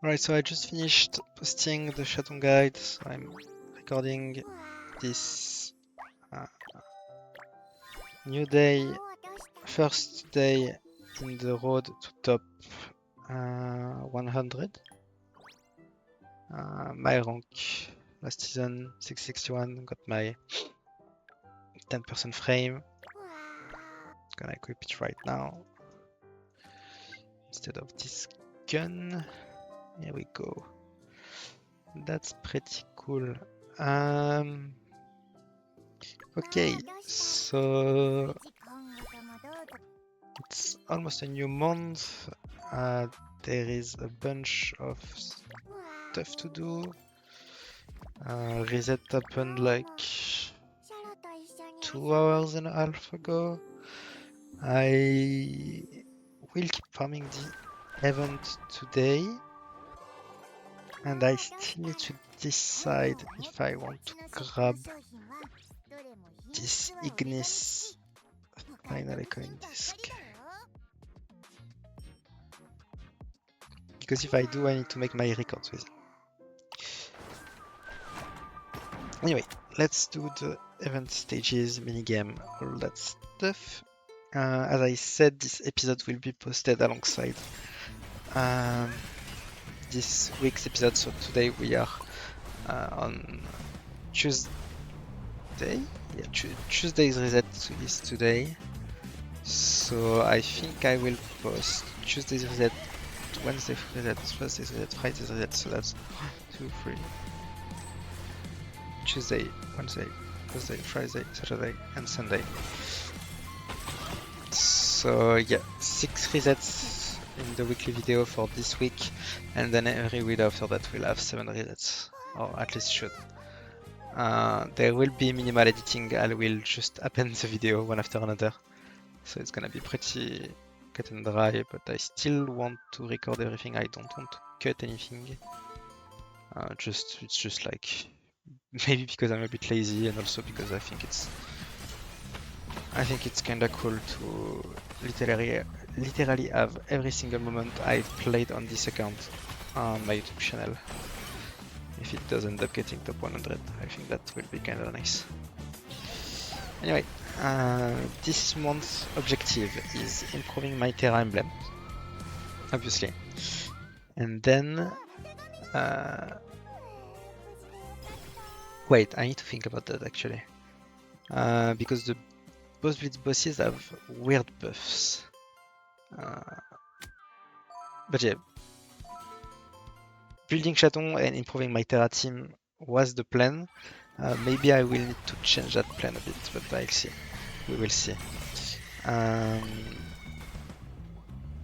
Right, so I just finished posting the Shadow guide, so I'm recording this new day, first day in the road to top 100. My rank last season 661, got my 10% frame. Gonna equip it right now instead of this gun. Here we go. That's pretty cool. Okay, so it's almost a new month. There is a bunch of stuff to do. Reset happened like 2 hours and a half ago. I will keep farming the event today, and I still need to decide if I want to grab this Ignis final coin disc. Because if I do, I need to make my records with it. Anyway, let's do the event stages, minigame, all that stuff. As I said, this episode will be posted alongside this week's episode. So today we are on Tuesday. Yeah, Tuesday's reset is today. So I think I will post Tuesday's reset, Wednesday's reset, Thursday's reset, Friday's reset. So that's 1, 2, 3. Tuesday, Wednesday, Thursday, Friday, Saturday, and Sunday. So yeah, 6 resets in the weekly video for this week, and then every week after that we'll have 7 resets, or at least should. There will be minimal editing. I will just append the video one after another, so it's gonna be pretty cut and dry, but I still want to record everything. I don't want to cut anything. It's just like, maybe because I'm a bit lazy, and also because I think it's kinda cool to literally have every single moment I've played on this account on my YouTube channel. If it does end up getting top 100, I think that will be kinda nice. Anyway, this month's objective is improving my Terra emblem, obviously. And then wait, I need to think about that actually. Because the blitz bosses have weird buffs. But yeah, building Chaton and improving my Terra team was the plan. Maybe I will need to change that plan a bit, but I'll see. We will see.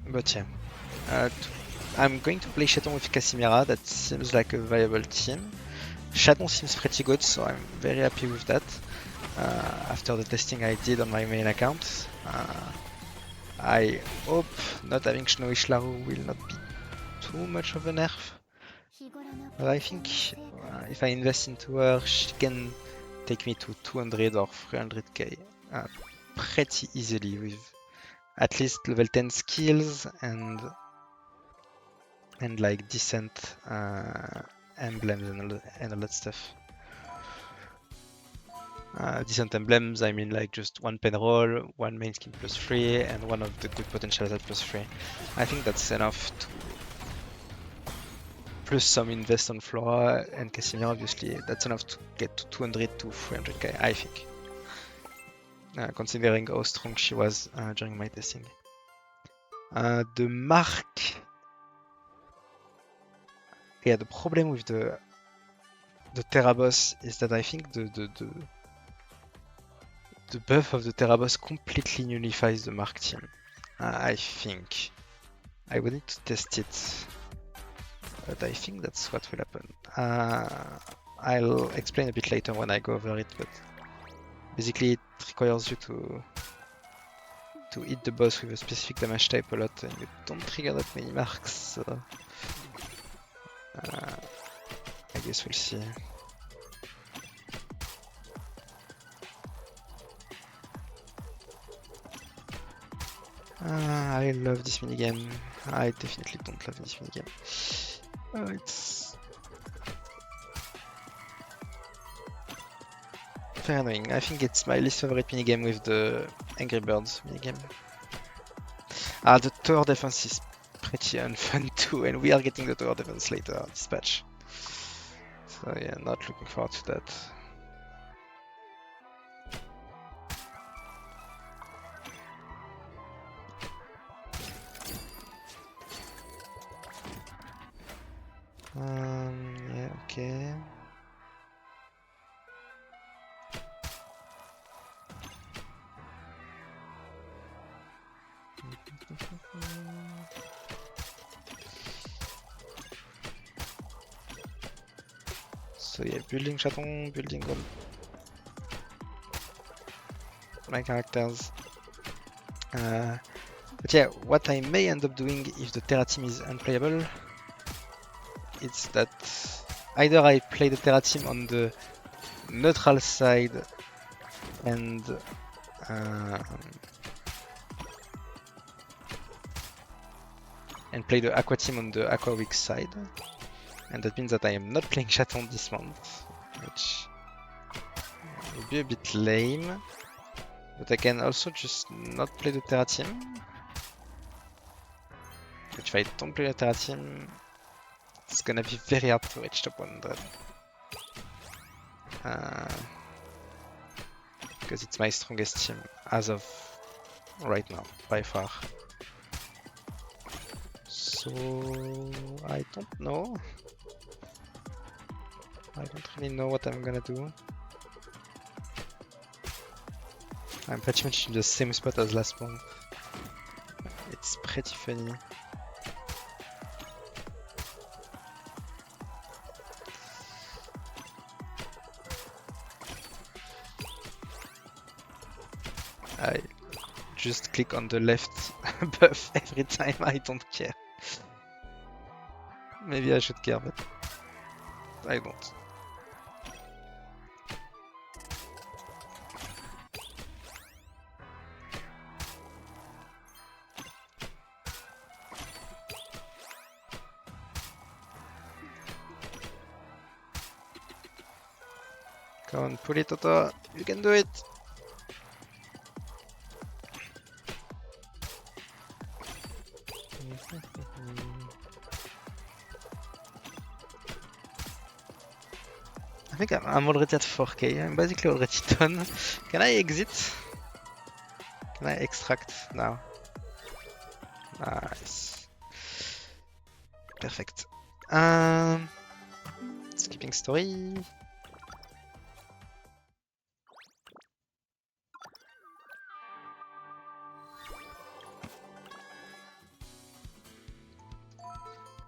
But yeah, I'm going to play Chaton with Casimira. That seems like a viable team. Chaton seems pretty good, so I'm very happy with that. After the testing I did on my main account, I hope not having Snowy Shlaru will not be too much of a nerf. But I think if I invest into her, she can take me to 200 or 300k pretty easily with at least level 10 skills and like decent emblems and all that stuff. Decent emblems, I mean like just 1 pen roll, 1 main skin +3, and 1 of the good potentials at +3. I think that's enough to, plus some invest on Flora and Casimir, obviously, that's enough to get to 200 to 300k, I think. Considering how strong she was during my testing. The mark. Yeah, the problem with the Terra boss is that I think the buff of the Terra boss completely nullifies the mark team. I think. I would need to test it, but I think that's what will happen. I'll explain a bit later when I go over it, but basically it requires you to hit the boss with a specific damage type a lot, and you don't trigger that many marks, so I guess we'll see. I love this minigame. I definitely don't love this minigame. It's very annoying. I think it's my least favorite minigame with the Angry Birds minigame. The tower defense is pretty unfun too, and we are getting the tower defense later this patch. So yeah, not looking forward to that. Yeah, okay. So yeah, building chaton, building all my characters. But yeah, what I may end up doing if the Terra team is unplayable, it's that either I play the Terra team on the neutral side and play the Aqua team on the Aqua weak side, and that means that I am not playing Chaton this month, which would be a bit lame. But I can also just not play the Terra team. But if I don't play the Terra team, it's gonna be very hard to reach top 100. Because it's my strongest team as of right now, by far. So I don't know. I don't really know what I'm gonna do. I'm pretty much in the same spot as last month. It's pretty funny. I just click on the left buff every time, I don't care. Maybe I should care, but I don't. Come on, pull it, Toto. You can do it. I think I'm already at 4k. I'm basically already done. Can I exit? Can I extract now? Nice. Perfect. Skipping story.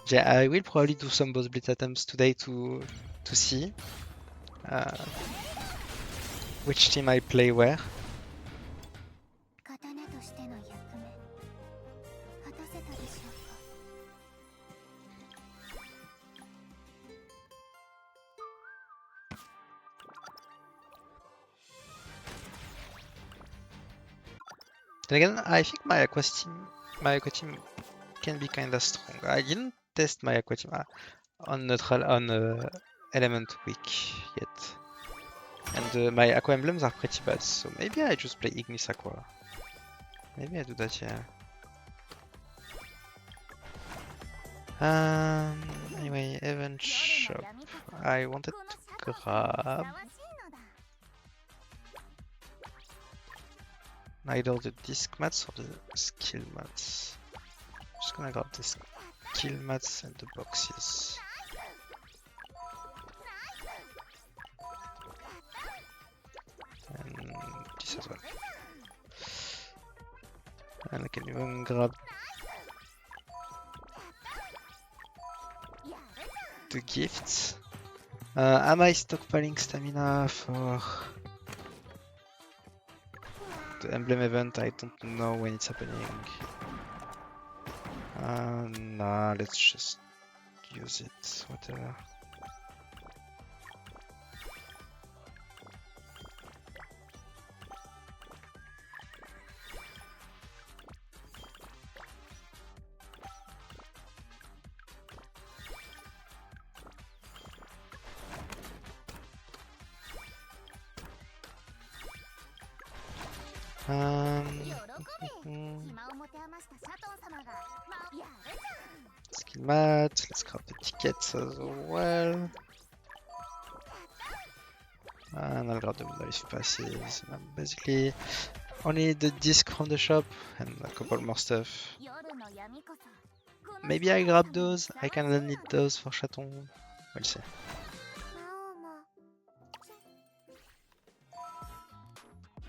Yeah, I will probably do some boss blitz attempts today to see which team I play where. Then again, I think my Aqua team can be kinda strong. I didn't test my Aqua team on neutral element weak yet, and my Aqua emblems are pretty bad. So maybe I just play Ignis Aqua. Maybe I do that, yeah. Anyway, event shop. I wanted to grab either the disc mats or the skill mats. I'm just gonna grab the skill mats and the boxes. And this as well. And I can even grab the gifts. Am I stockpiling stamina for the emblem event? I don't know when it's happening. Nah, let's just use it, whatever. Skill mat, let's grab the tickets as well. And I'll grab the knife passes. Basically, only the disc from the shop and a couple more stuff. Maybe I grab those. I kinda need those for Chaton. We'll see.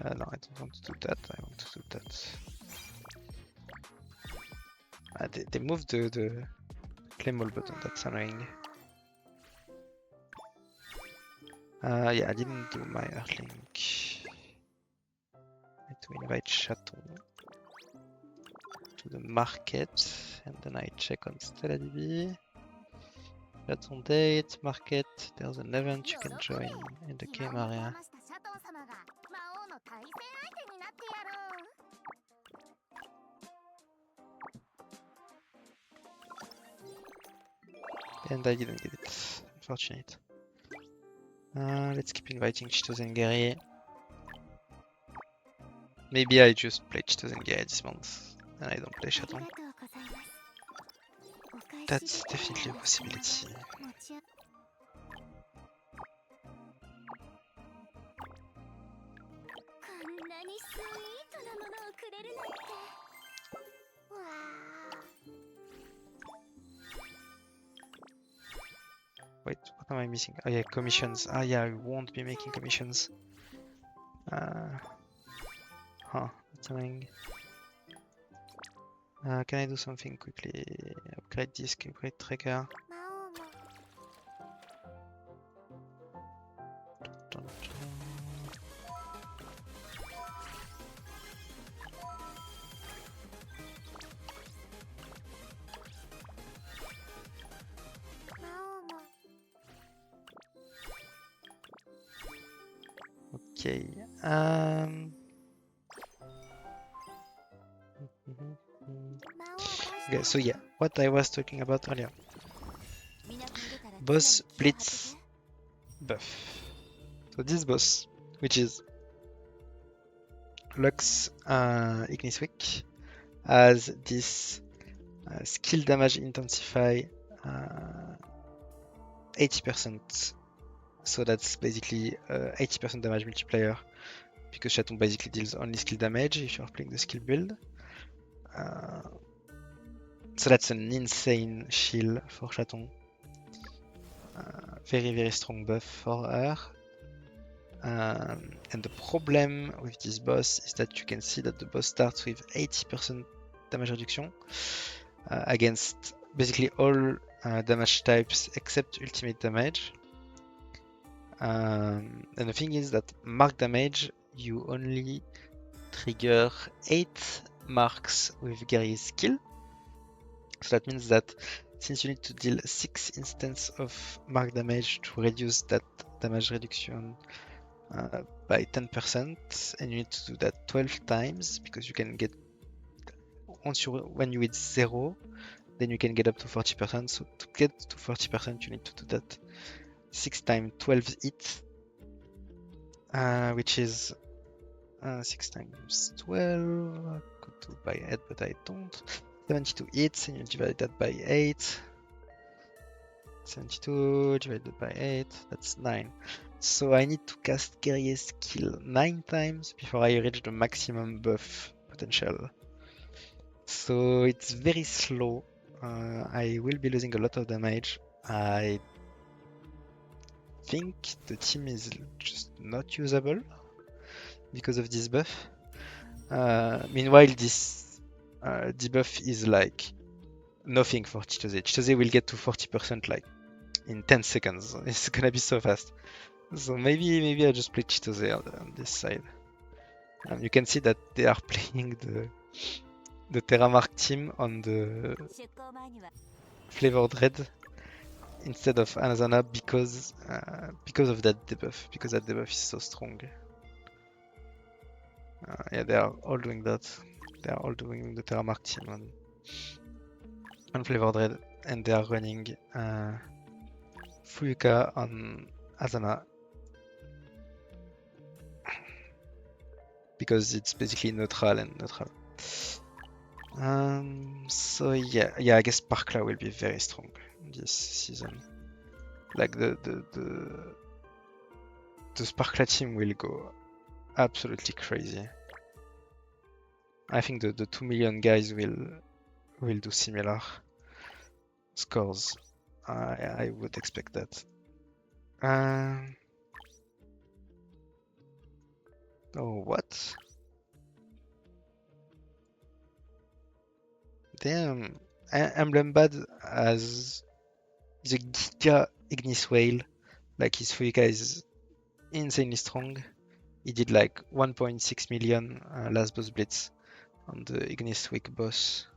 No, I don't want to do that. I want to do that. They moved the claim all button. That's annoying. Yeah, I didn't do my Earthlink. I need to invite Chaton to the market, and then I check on Stella DB. Chaton date, market, there's an event you can join in the game area. And I didn't get it, unfortunate. Let's keep inviting Cheetos and Gary. Maybe I just play Cheetos and Gary this month, and I don't play Chaton. That's definitely a possibility. Wait, what am I missing? Oh yeah, commissions. Ah yeah, I won't be making commissions. That's annoying. Can I do something quickly? Upgrade disc, upgrade tracker. Dun, dun. Okay. Okay, so yeah, what I was talking about earlier. Boss blitz buff. So this boss, which is Lux Igniswick, has this skill damage intensify 80%. So that's basically 80% damage multiplier, because Chaton basically deals only skill damage if you're playing the skill build. So that's an insane shield for Chaton. Very, very strong buff for her. And the problem with this boss is that you can see that the boss starts with 80% damage reduction against basically all damage types except ultimate damage. And the thing is that mark damage, you only trigger 8 marks with Gary's skill. So that means that since you need to deal 6 instances of mark damage to reduce that damage reduction by 10%, and you need to do that 12 times, because you can get, when you hit 0, then you can get up to 40%. So to get to 40%, you need to do that 6 times 12 hits, which is 6 times 12. I could do by head, but I don't. 72 hits, and you divide that by 8. 72 divided by 8, that's 9. So I need to cast Guerrier's skill 9 times before I reach the maximum buff potential. So it's very slow. I will be losing a lot of damage. I think the team is just not usable because of this buff. Meanwhile, this debuff is like nothing for Chitose. Chitose will get to 40% like in 10 seconds. It's gonna be so fast. So maybe I just play Chitose on this side. You can see that they are playing the Terramark team on the flavored red instead of Anazana because of that debuff. Because that debuff is so strong. Yeah, they are all doing that. They are all doing the Terramark team on flavored red, and they are running Fuyuka on Azana. because it's basically neutral and neutral. So yeah, I guess Parkla will be very strong this season. Like the Sparkla team will go absolutely crazy. I think the 2 million guys will do similar scores. I would expect that. Oh, what? Damn. Emblem Bad has the Giga Ignis Whale. Like his Fuika is insanely strong. He did like 1.6 million last boss blitz on the Ignis Week boss.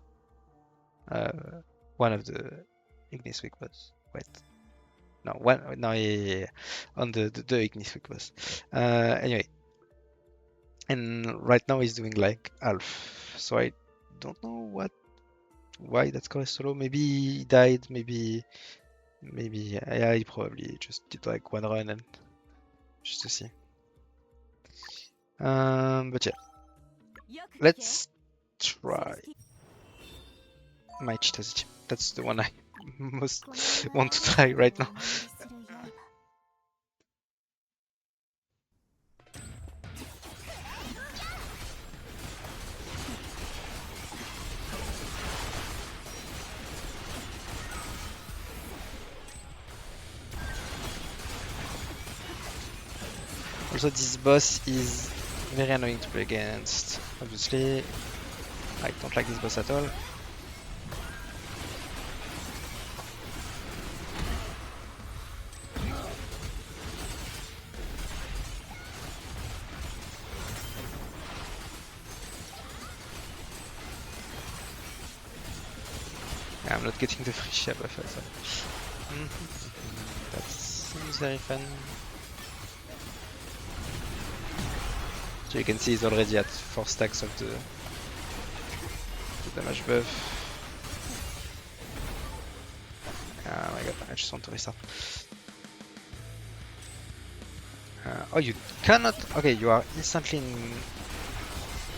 One of the Ignis Week boss. Wait. No, one. No, yeah. On the Ignis Week boss. Anyway. And right now he's doing like half. So I don't know why that score is so low. Maybe he died, maybe yeah, he probably just did like one run and just to see. But yeah, let's try my Cheetah's team. That's the one I most want to try right now. Also, this boss is very annoying to play against. Obviously, I don't like this boss at all. I'm not getting the free shell buff as well. That seems very fun. So you can see he's already at 4 stacks of the damage buff. Oh my god, I just want to restart. Oh, you cannot. Okay, you are instantly in.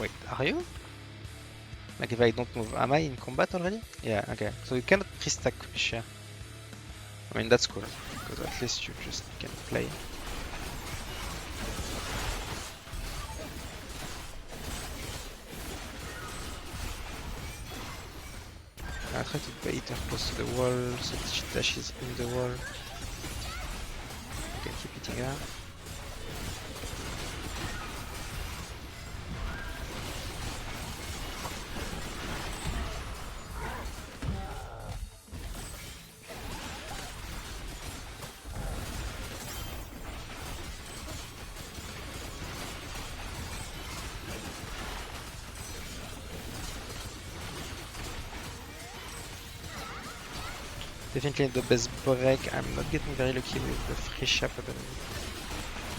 Wait, are you? Like if I don't move, am I in combat already? Yeah, okay. So you cannot pre-stack Fisher. I mean, that's cool, because at least you just can play. I try to bait her close to the wall, so that she dashes in the wall. You can keep hitting her. Definitely the best break. I'm not getting very lucky with the free shop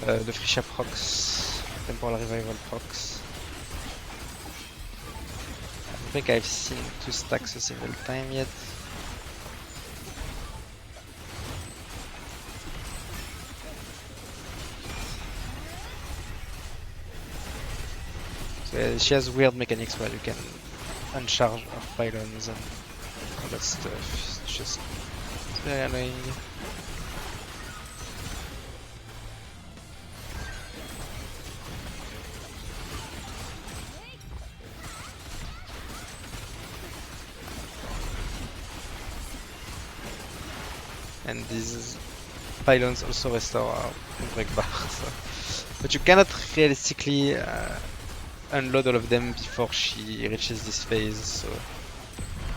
the free shop procs, temporal revival procs. I don't think I've seen 2 stacks a single time yet. So yeah, she has weird mechanics where you can uncharge her pylons and all that stuff. It's just very annoying. And these pylons also restore our break bar. So. But you cannot realistically unload all of them before she reaches this phase. So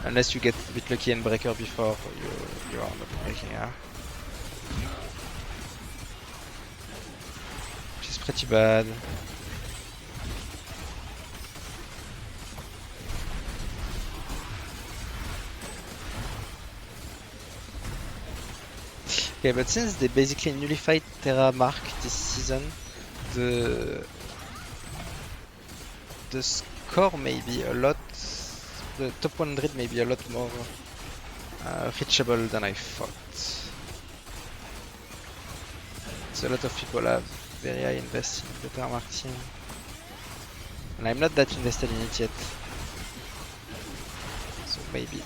unless you get a bit lucky and break her before, you are not breaking her. She's pretty bad. Okay, but since they basically nullified Terra Mark this season, the score may be a lot. The top 100 may be a lot more reachable than I thought. So a lot of people have very high invest in the Terra Mark team. And I'm not that invested in it yet. So maybe.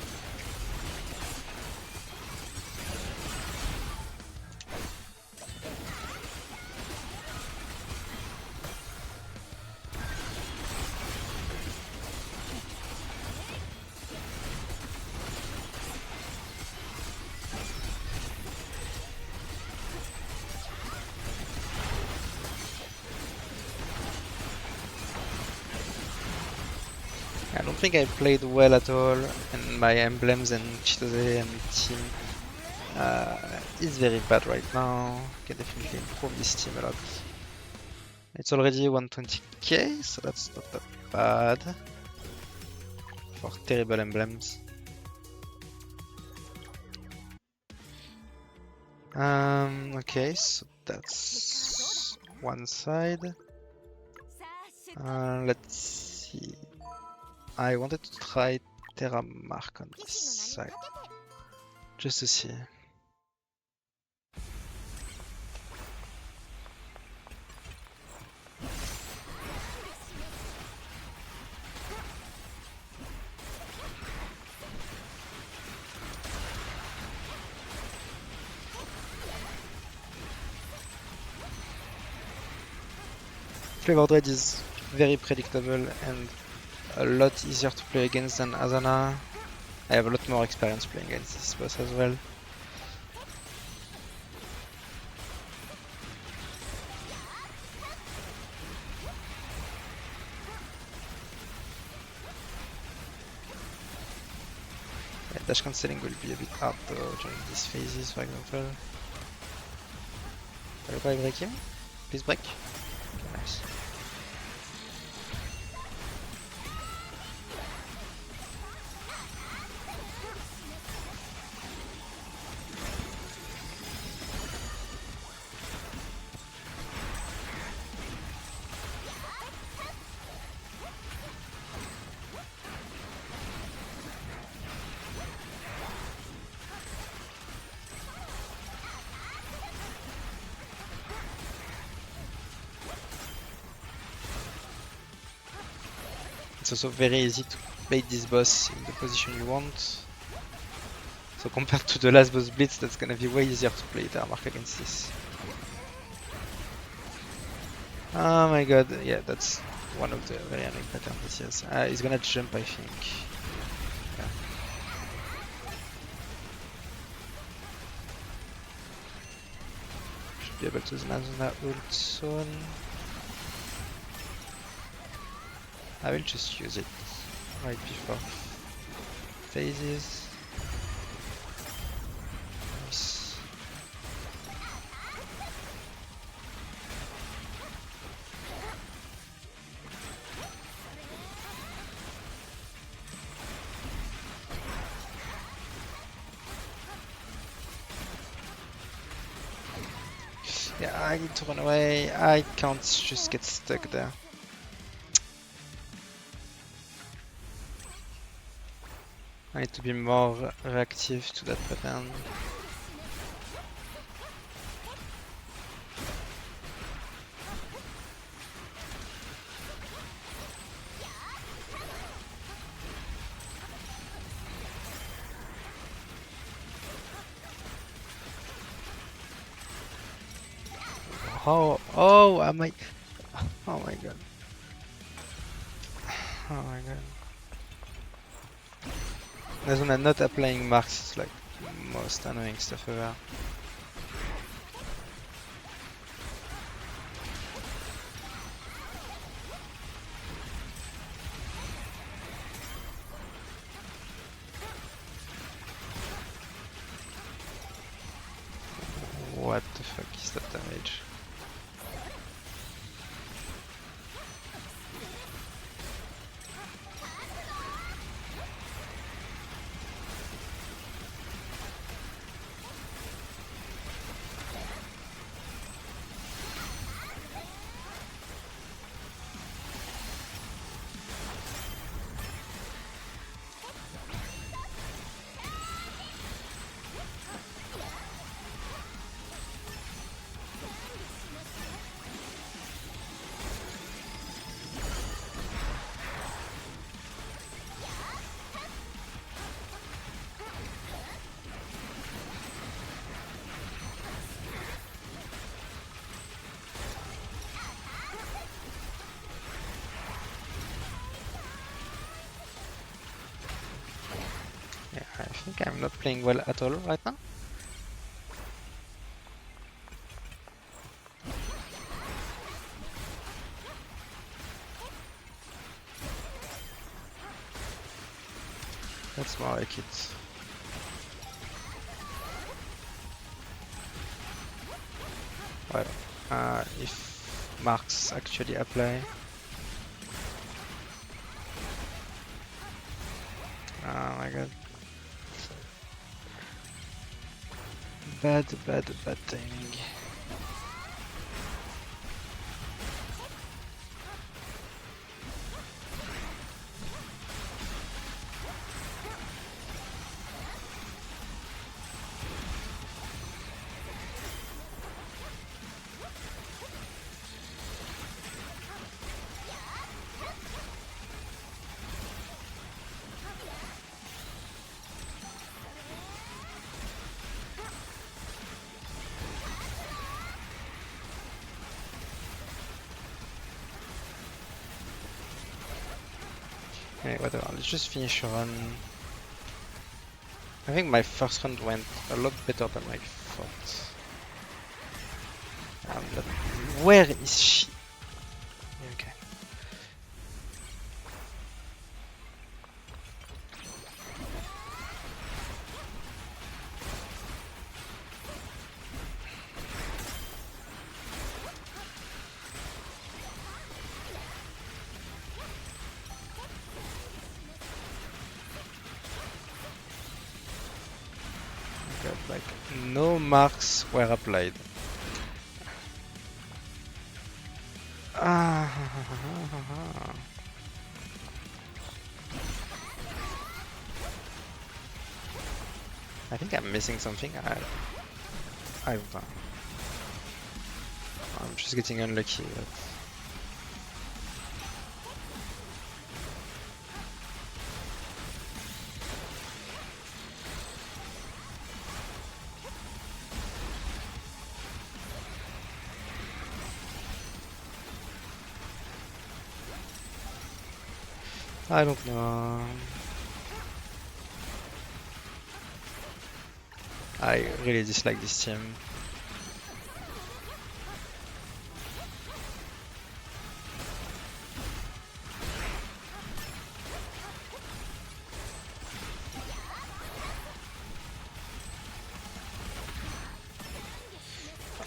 I don't think I played well at all, and my emblems and Chitose and team is very bad right now. Can definitely improve this team a lot. It's already 120k, so that's not that bad for terrible emblems. Okay, so that's one side. Let's see. I wanted to try Terra Mark on this side, just to see. Flavor Dread is very predictable and a lot easier to play against than Azana. I have a lot more experience playing against this boss as well. Yeah, dash cancelling will be a bit hard though during these phases, for example. Will I break him? Please break. Okay, nice. It's also very easy to bait this boss in the position you want. So compared to the last boss blitz, that's gonna be way easier to play Terra Mark against this. Oh my god, yeah, that's one of the very annoying patterns this is. He's gonna jump, I think. Yeah. Should be able to Nazuna ult soon. I will just use it right before phases. Nice. Yeah, I need to run away. I can't just get stuck there. I need to be more reactive to that pattern. Oh, am I? Oh my god. Oh my god. As when I'm not applying marks, it's like the most annoying stuff ever. What the fuck is that damage? think I'm not playing well at all right now. That's more like it. Well, if marks actually apply. Oh my god. Bad timing. Okay, whatever, let's just finish a run. I think my first round went a lot better than I thought. But where is she? Okay. God, like no marks were applied. Ah. I think I'm missing something. I don't know. I'm just getting unlucky. But... I don't know. I really dislike this team.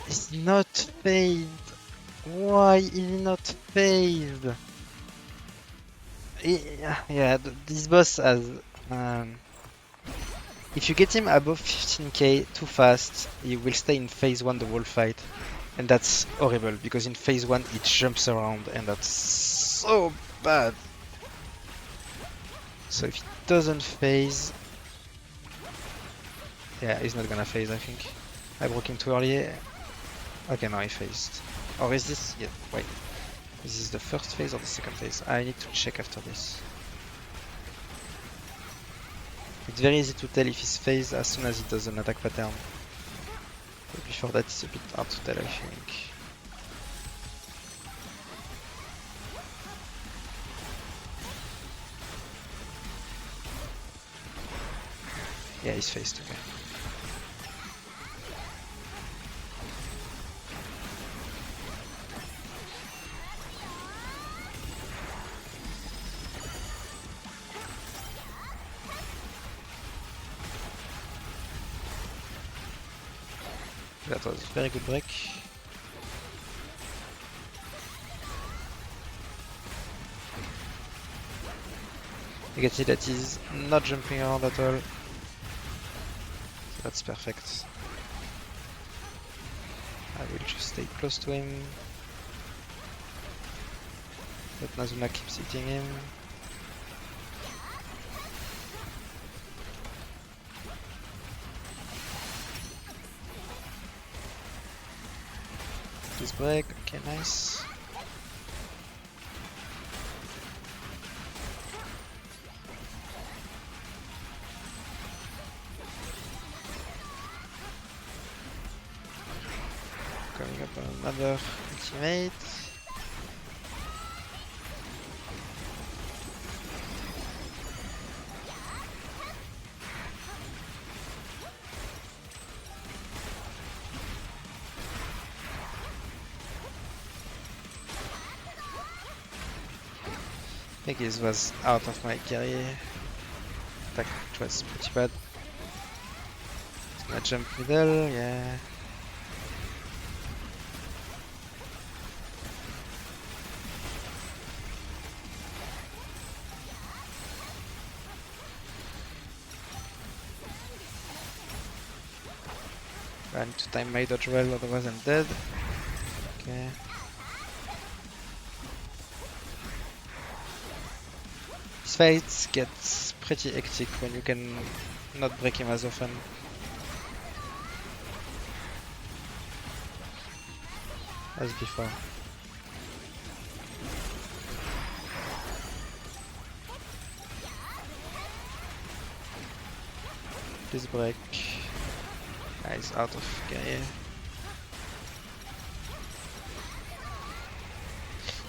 It's not phased. Why is it not phased? Yeah, this boss has. If you get him above 15k too fast, he will stay in phase 1 the whole fight. And that's horrible, because in phase 1 it jumps around, and that's so bad. So if he doesn't phase... Yeah, he's not gonna phase, I think. I broke him too early. Okay, now he phased. Or is this... Yeah, wait. Is this the first phase or the second phase? I need to check after this. It's very easy to tell if he's phased as soon as he does an attack pattern. But before that it's a bit hard to tell, I think. Yeah, he's phased, okay. That was a very good break. You can see that he's not jumping around at all. So that's perfect. I will just stay close to him. But Nazuna keeps hitting him. This break, okay, nice. Coming up on another ultimate. think it was out of my carry. Attack, it was pretty bad. It's gonna jump middle, yeah. I need to time my dodge well, otherwise I'm dead. Okay. This fight gets pretty hectic when you can not break him as often. As before. Please break. He's out of carry.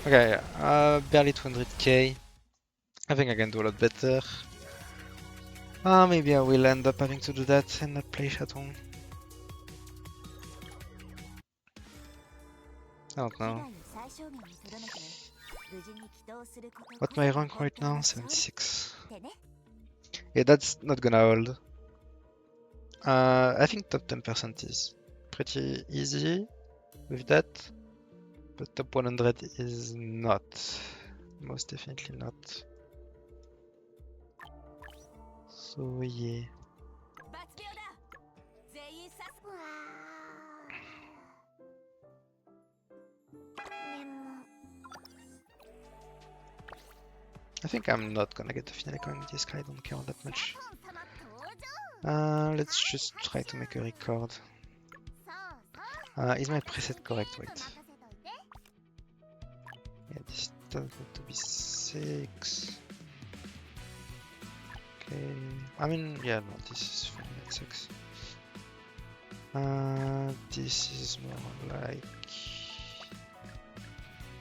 Okay, barely 200k. I think I can do a lot better. Maybe I will end up having to do that and not play Chaton. I don't know. What's my rank right now? 76. Yeah, that's not gonna hold. I think top 10% is pretty easy with that, but top 100 is not. Most definitely not. So yeah. I think I'm not gonna get the finale coin with this guy, I don't care that much. Let's just try to make a record. Is my preset correct? Wait. Yeah, this doesn't need to be 6. Okay. I mean, yeah, no, this is fine at 6. This is more like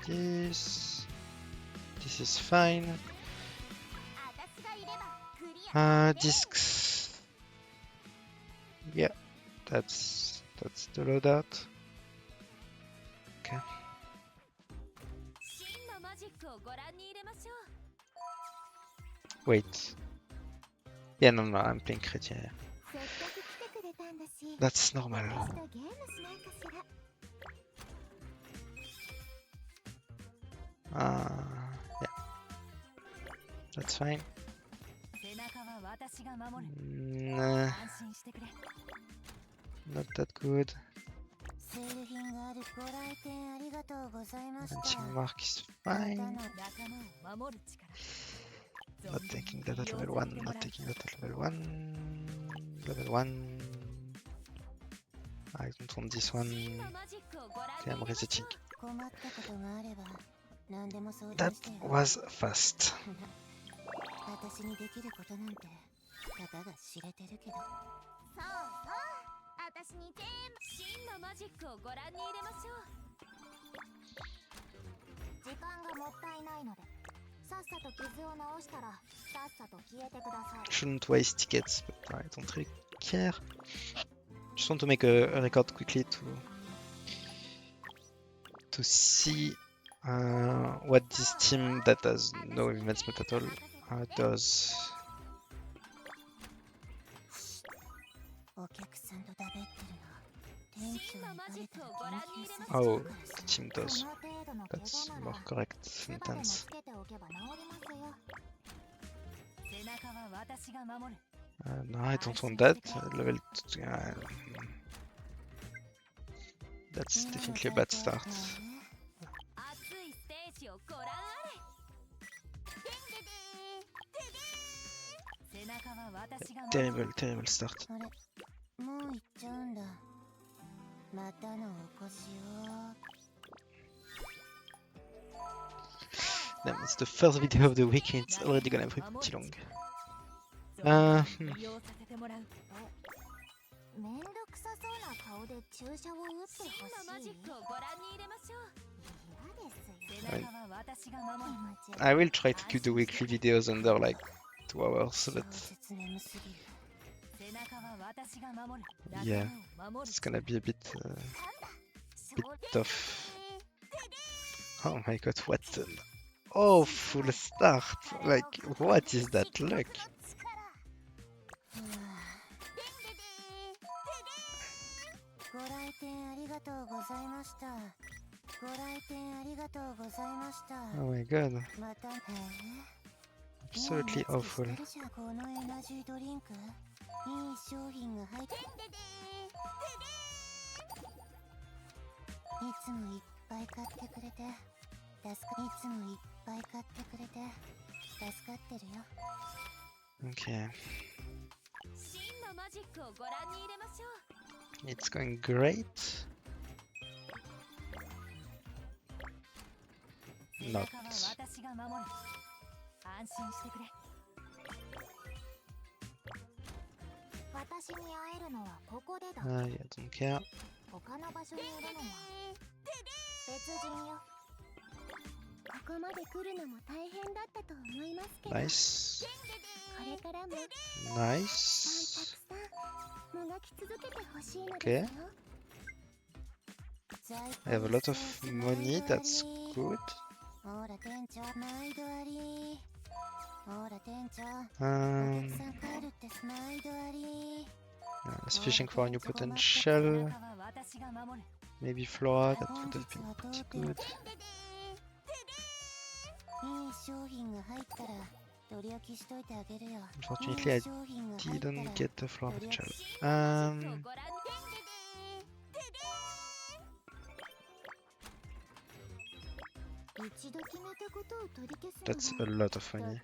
this. This is fine. Discs. Yeah, that's the loadout. Okay. Wait. Yeah, no, I'm playing Chrétien. That's normal. Yeah. That's fine. Nah. Not that good. Punching mark is fine. Not taking that at level 1, not taking that at level 1. Level 1. I don't want this one. Okay, I'm resetting. That was fast. Shouldn't waste tickets, but I don't really care. Just want to make a record quickly to see what this team that has no investment at all does. Oh, the team does. That's more correct sentence. No, I don't want that. Level 2. That's definitely a bad start. Terrible, terrible start. Damn, it's the first video of the week and it's already gonna be pretty long. I will try to keep the weekly videos under like 2 hours, but yeah, it's gonna be a bit tough. Oh my god, what Oh, full start. Like, what is that luck? Oh my god. Absolutely awful. Okay. It's going great. Not. Yeah, don't care. Nice. Nice. Okay. I have a lot of money, that's good. I was fishing for a new potential. Maybe Flora, that would have been pretty good. Unfortunately, I didn't get the Flora potential. That's a lot of money.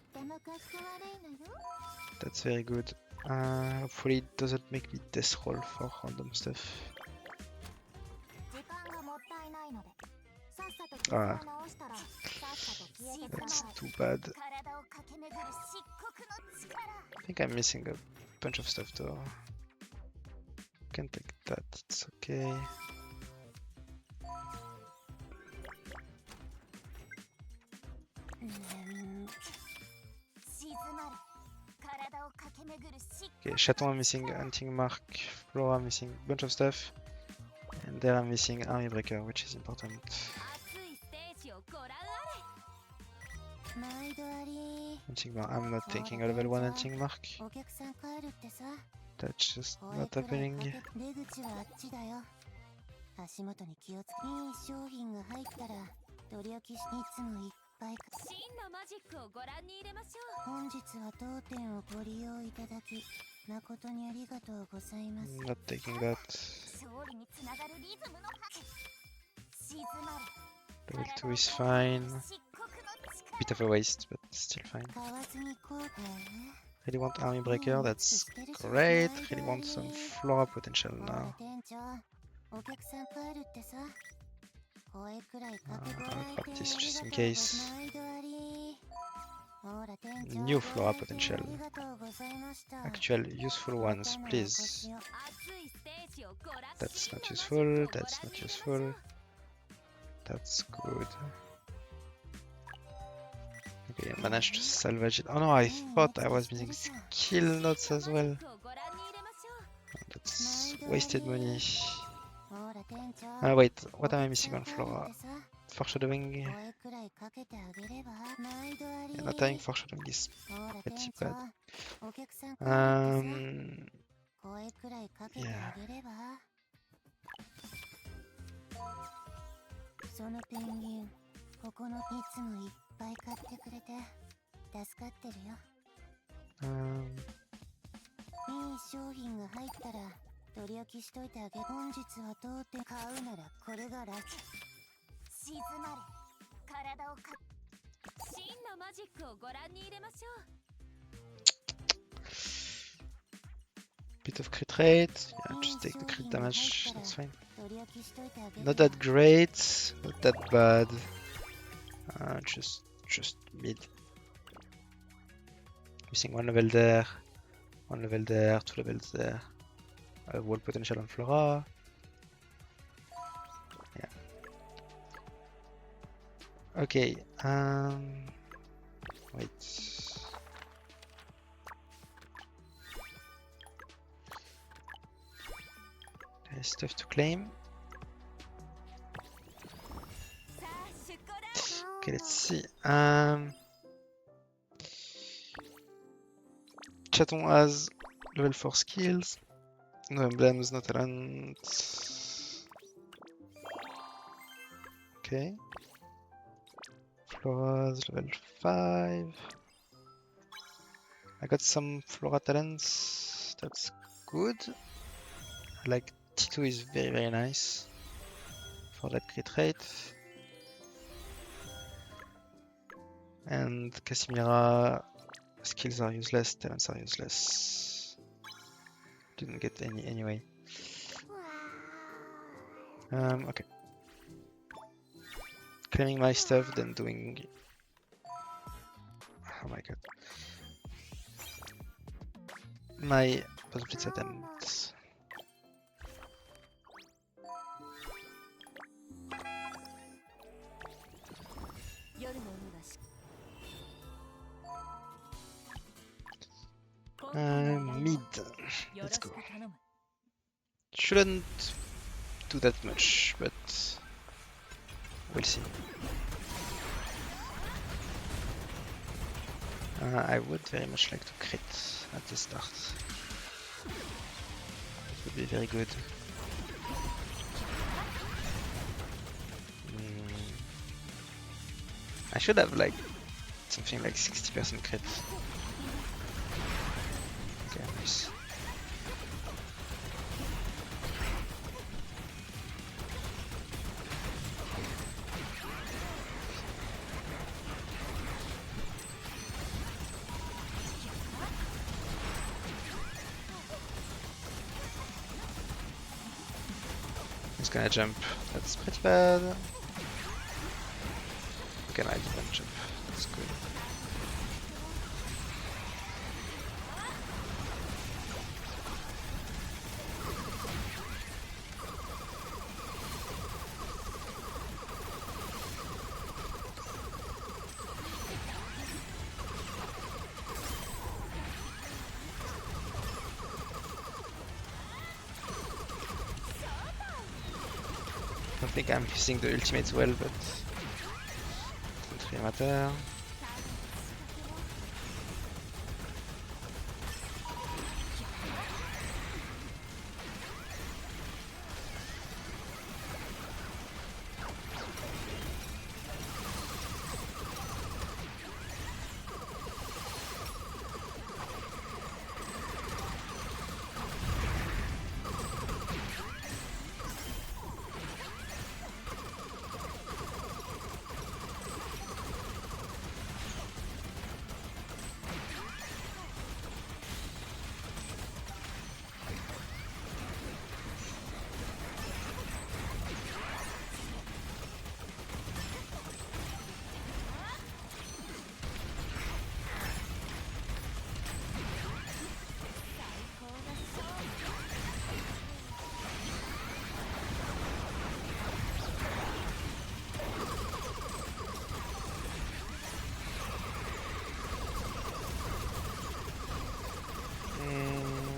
That's very good. Hopefully it doesn't make me death roll for random stuff. Ah, that's too bad. I think I'm missing a bunch of stuff though. Can take that, it's okay. Okay, Chaton missing hunting mark, Flora missing bunch of stuff, and there I'm missing army breaker, which is important. Hunting mark, I'm not taking a level 1 hunting mark. That's just not happening. Not taking that. Level 2 is fine. Bit of a waste, but still fine. Really want army breaker, that's great. Really want some Flora potential now. I'll grab this just in case. New Flora potential. Actual useful ones, please. That's not useful, that's not useful. That's good. Okay, I managed to salvage it. Oh no, I thought I was missing skill notes as well. That's wasted money. Wait, what am I missing on Flora? Foreshadowing. Yeah, not having foreshadowing is pretty bad. Yeah. Bit of crit rate, yeah, just take the crit damage, that's fine. Not that great, not that bad. Just mid. Missing one level there, 2 levels there. Wall potential on Flora. Yeah. Okay. Wait. There's stuff to claim. Okay, let's see. Chaton has level 4 skills. No emblems, no talent. Okay. Flora's level 5. I got some Flora talents. That's good. Like T2 is very, very nice for that crit rate. And Casimira skills are useless, talents are useless. Didn't get any anyway. Okay. Claiming my stuff, then doing. Oh my god. My blitz attempt. Mid. Let's go. Shouldn't do that much, but we'll see. I would very much like to crit at the start. It would be very good. I should have like something like 60% crit. Okay, nice. He's gonna jump. That's pretty bad. Okay, no, I didn't jump. That's good. I don't think I'm using the ultimate well, but doesn't really matter.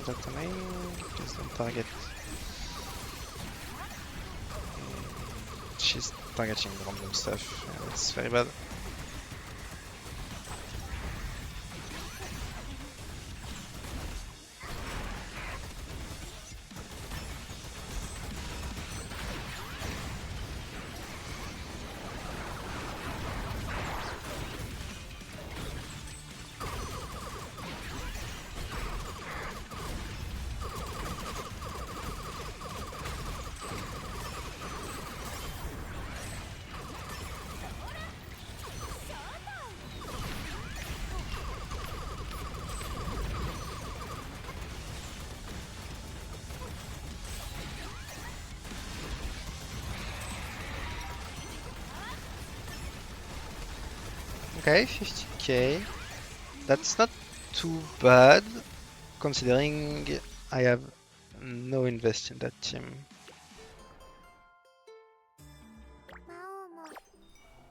That's the main. Please don't target. She's targeting random stuff. Yeah, that's very bad. Okay, 50k. That's not too bad, considering I have no invest in that team.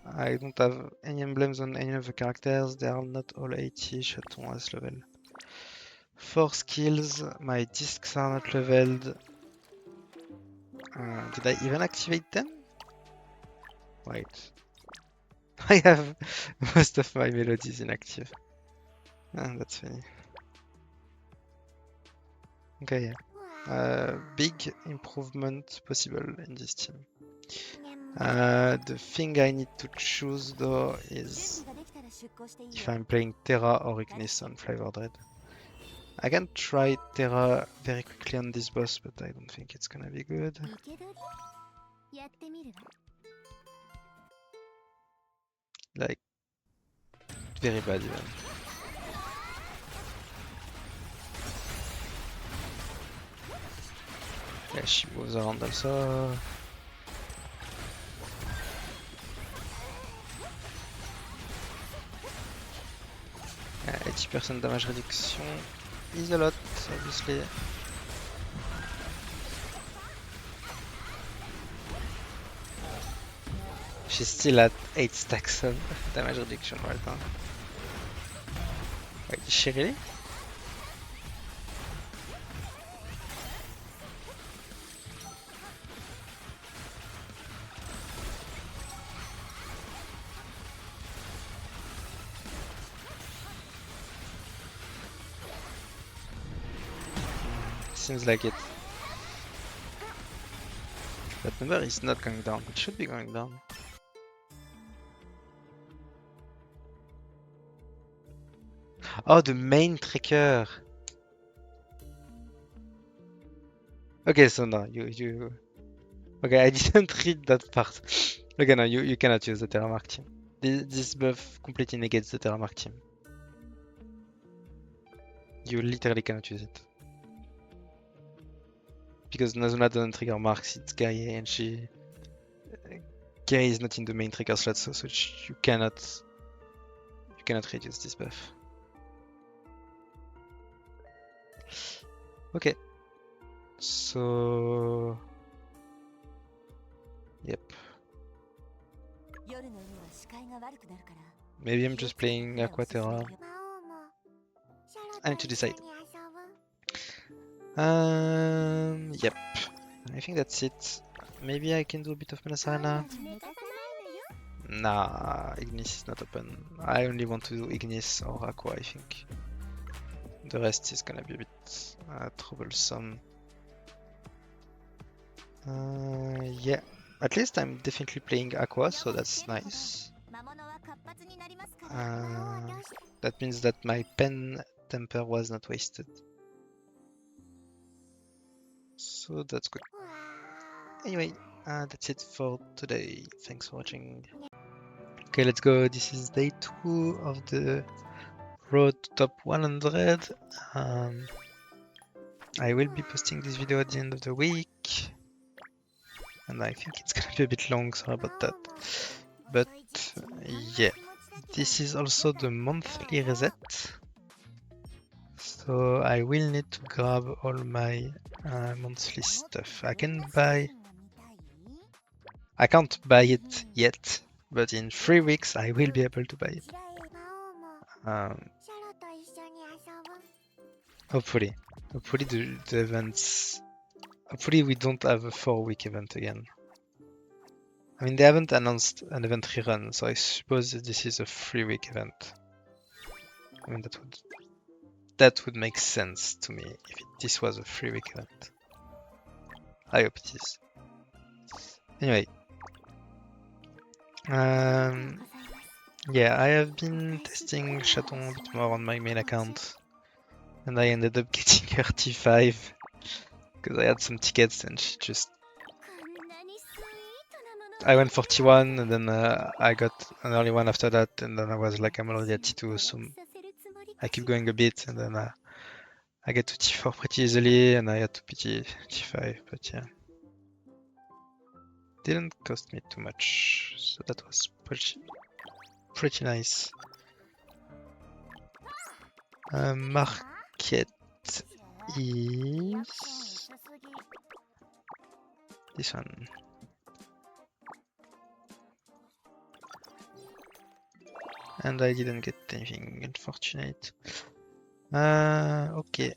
I don't have any emblems on any of the characters, they are not all 80, Chaton has level 4 skills, my discs are not leveled. Did I even activate them? Wait. I have most of my melodies inactive. Ah, that's funny. Okay, big improvement possible in this team. The thing I need to choose though is if I'm playing Terra or Ignis on Flavor Dread. I can try Terra very quickly on this boss, but I don't think it's gonna be good. Like, very bad even. Yeah, she moves around also. Yeah, 80% damage reduction is a lot, obviously. She's still at 8 stacks of damage reduction right now. Wait, is she really? Seems like it. That number is not going down. It should be going down. Oh, the main trigger. Okay, so no, you. Okay, I didn't read that part. Okay, no, you cannot use the Terramark team. This buff completely negates the Terramark team. You literally cannot use it. Because Nazuna doesn't trigger marks, it's Gaia, and she... Gaia is not in the main trigger slot, so you cannot reduce this buff. Okay. So... Yep. Maybe I'm just playing Aquaterra. I need to decide. Yep. I think that's it. Maybe I can do a bit of Manasarena. Nah, Ignis is not open. I only want to do Ignis or Aqua, I think. The rest is gonna be a bit troublesome. Yeah, at least I'm definitely playing Aqua, so that's nice. That means that my pen temper was not wasted. So that's good. Anyway, that's it for today. Thanks for watching. Okay, let's go. This is day 2 of the road to top 100. I will be posting this video at the end of the week. And I think it's gonna be a bit long, sorry about that. But yeah, this is also the monthly reset. So I will need to grab all my monthly stuff. I can't buy it yet, but in 3 weeks I will be able to buy it. Hopefully the events. Hopefully we don't have a 4-week event again. I mean, they haven't announced an event rerun, so I suppose this is a 3-week event. I mean, that would make sense to me if this was a 3-week event. I hope it is. Anyway, yeah, I have been testing Chaton a bit more on my main account, and I ended up getting her T5 because I had some tickets and she just. I went for T1 and then I got an early one after that, and then I was like, I'm already at T2, so I keep going a bit, and then I get to T4 pretty easily, and I had to PT T5, but yeah. Didn't cost me too much, so that was pretty nice. Market is this one. And I didn't get anything, unfortunate. Okay.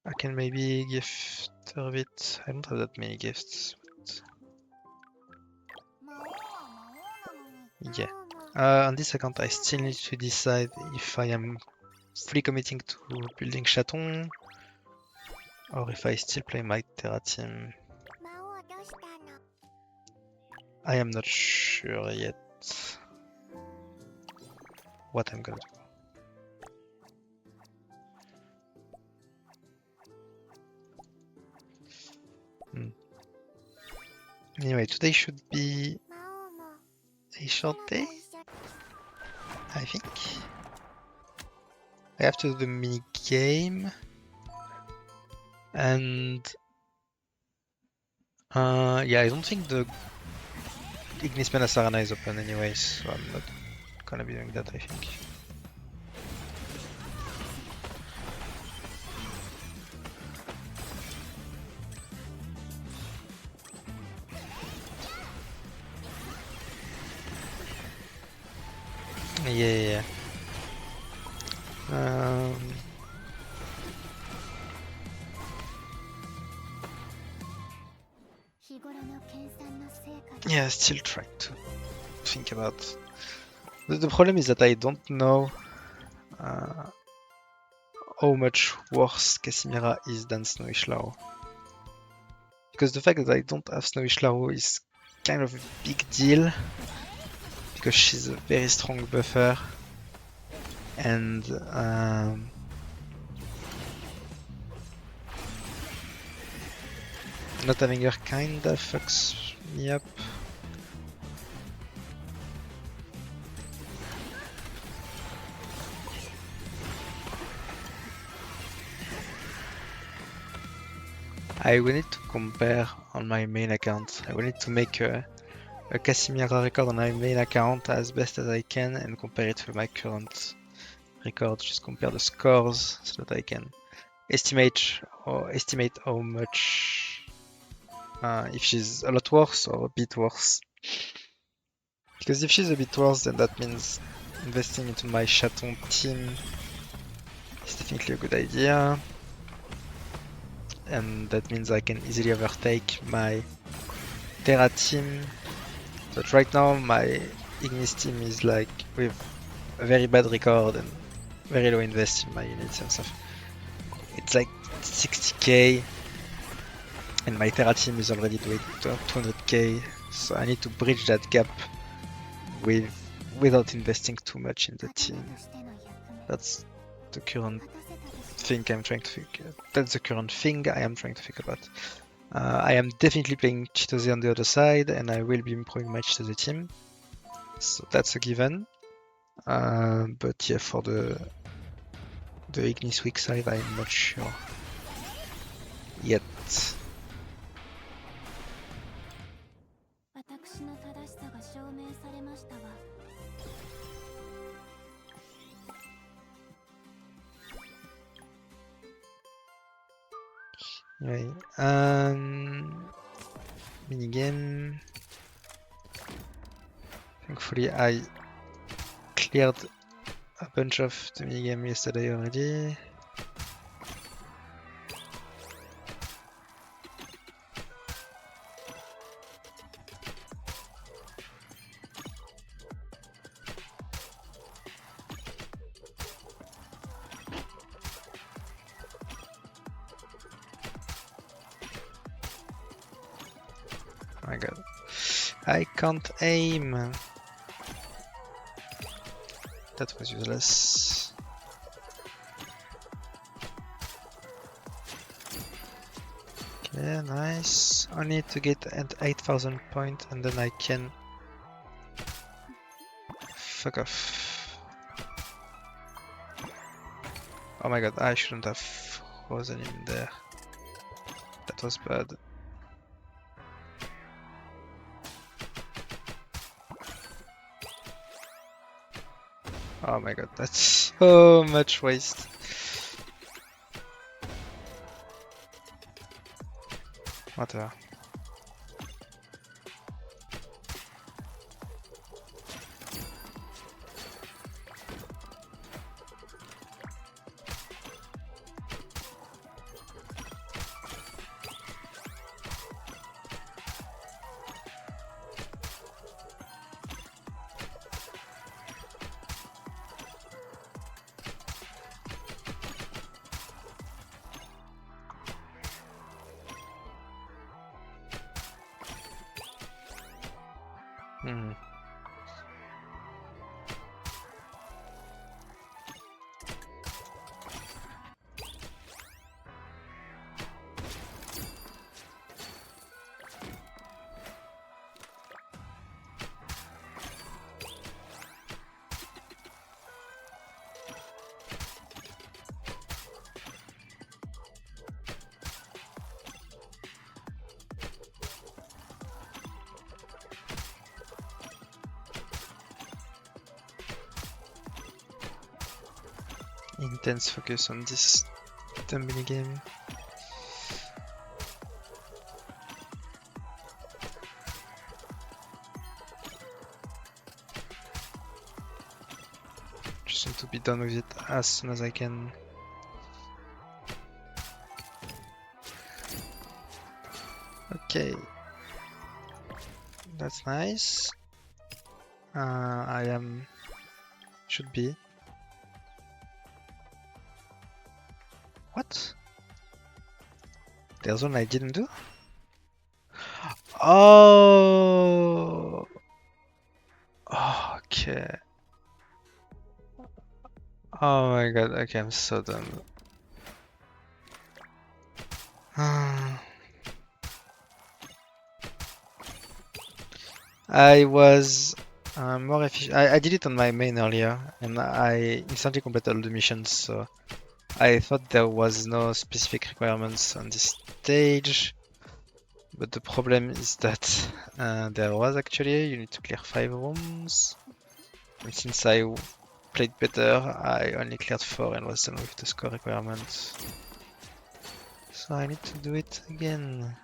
I can maybe gift a bit. I don't have that many gifts. But... Yeah. On this account, I still need to decide if I am fully committing to building Chaton or if I still play my Terra team. I am not sure yet what I'm gonna do. Anyway, today should be a short day, I think. I have to do the mini game, and yeah, I don't think the Ignis Menace Arena is open anyway, so I'm not gonna be doing that, I think. Yeah. Yeah, still trying to think about. The problem is that I don't know how much worse Casimira is than Snowish Lao. Because the fact that I don't have Snowish Lao is kind of a big deal, because she's a very strong buffer, and not having her kinda fucks me up. I will need to compare on my main account. I will need to make a Casimira record on my main account as best as I can and compare it with my current record. Just compare the scores so that I can estimate how much, if she's a lot worse or a bit worse. Because if she's a bit worse, then that means investing into my Chaton team is definitely a good idea. And that means I can easily overtake my Terra team. But right now my Ignis team is like with a very bad record and very low invest in my units and stuff. It's like 60k and my Terra team is already doing 200k, so I need to bridge that gap without investing too much in the team. That's the current thing I'm trying to think. That's the current thing I am trying to think about. I am definitely playing Chitose on the other side, and I will be improving my Chitose team. So that's a given. But yeah, for the Ignis weak side, I'm not sure yet. Anyway, minigame. Thankfully, I cleared a bunch of the minigame yesterday already. Oh my god. I can't aim. That was useless. Okay, nice. I need to get at 8,000 points and then I can fuck off. Oh my god, I shouldn't have frozen him there. That was bad. Oh my god, that's so much waste. Whatever. Hmm. Intense focus on this dumb minigame. Just want to be done with it as soon as I can. Okay. That's nice. Should be. What? There's one I didn't do? Oh! Okay. Oh my god, okay, I'm so done. I was more efficient. I did it on my main earlier, and I instantly completed all the missions, so I thought there was no specific requirements on this stage. But the problem is that there was actually, you need to clear 5 rooms. And since I played better, I only cleared 4 and was done with the score requirements. So I need to do it again.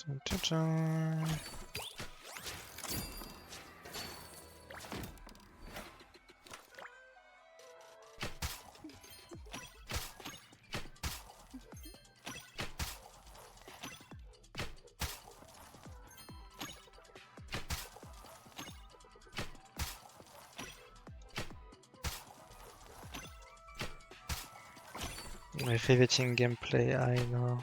Dun, dun, dun. My riveting gameplay, I know.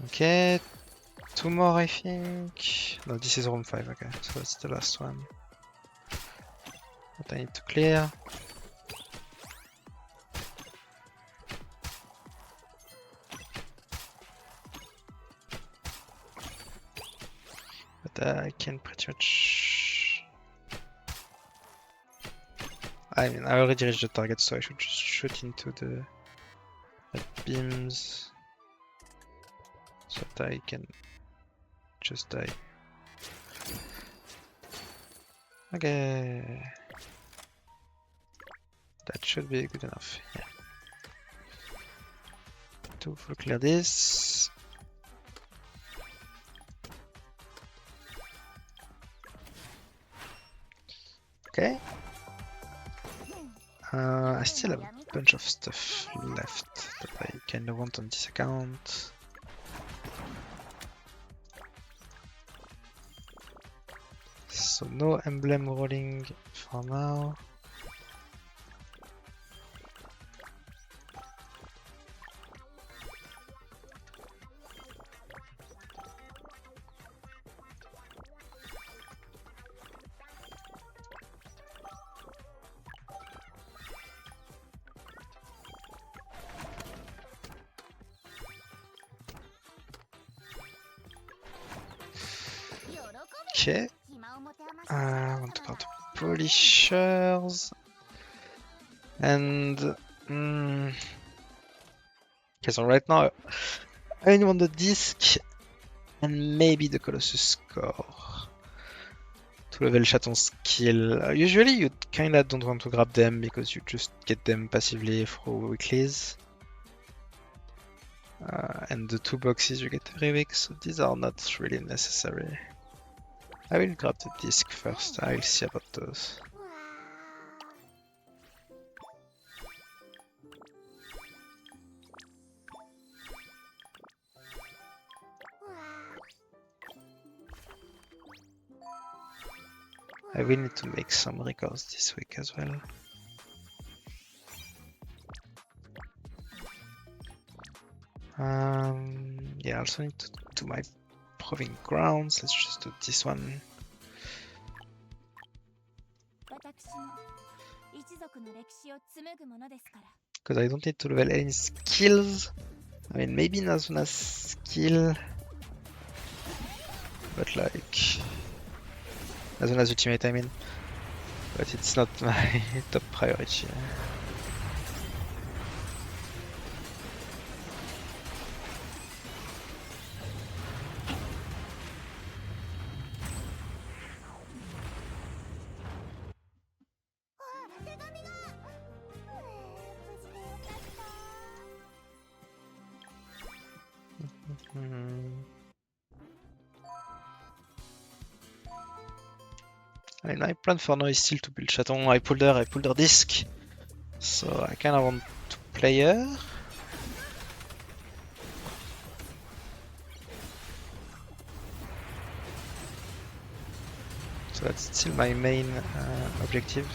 Okay, 2 more I think. No, this is room 5, okay, so that's the last one. What I need to clear. But I can pretty much... I mean, I already reached the target, so I should just shoot into the red beams. So that I can just die. Okay. That should be good enough, yeah. To full clear this. Okay. I still have a bunch of stuff left that I kinda want on this account. So no emblem rolling for now. Okay. I want to go to polishers. And okay, so right now I only want the disc and maybe the Colossus core to level Chaton skill. Usually you kinda don't want to grab them because you just get them passively through weeklies. And the 2 boxes you get every week, so these are not really necessary. I will grab the disc first, I'll see about those. I will need to make some records this week as well. Yeah, I also need to do my proving grounds. Let's just do this one. Because I don't need to level any skills. I mean, maybe Nazuna's skill. But like... Nazuna's ultimate, I mean. But it's not my top priority. I mean, my plan for now is still to build Chaton. I pulled her disc. So I kinda want to play her. So that's still my main objective.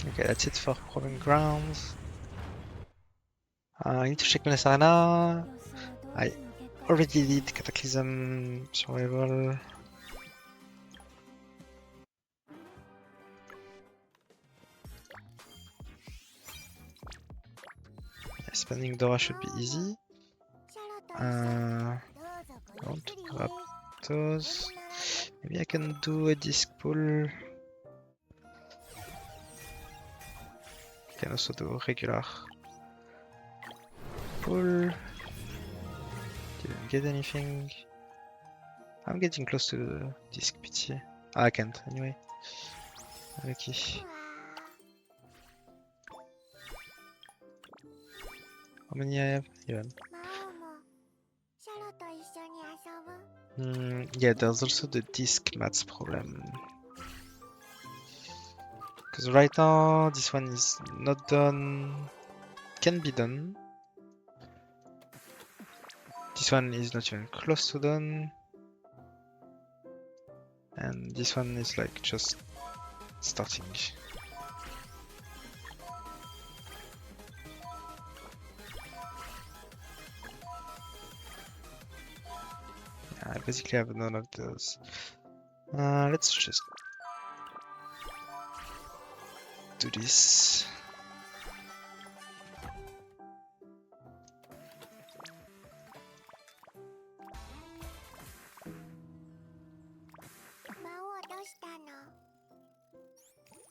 Okay, that's it for Proving Grounds. I need to check Menace Arena. I already did Cataclysm Survival. Yeah, spending Dora should be easy. I want to grab those. Maybe I can do a disc pull. Can also do regular pull. Didn't get anything. I'm getting close to the disc PT. I can't anyway. Okay. How many I have? Even. Yeah, there's also the disc mats problem. Because right now this one is not done. Can be done. This one is not even close to done. And this one is like just starting. I basically have none of those. Let's just do this.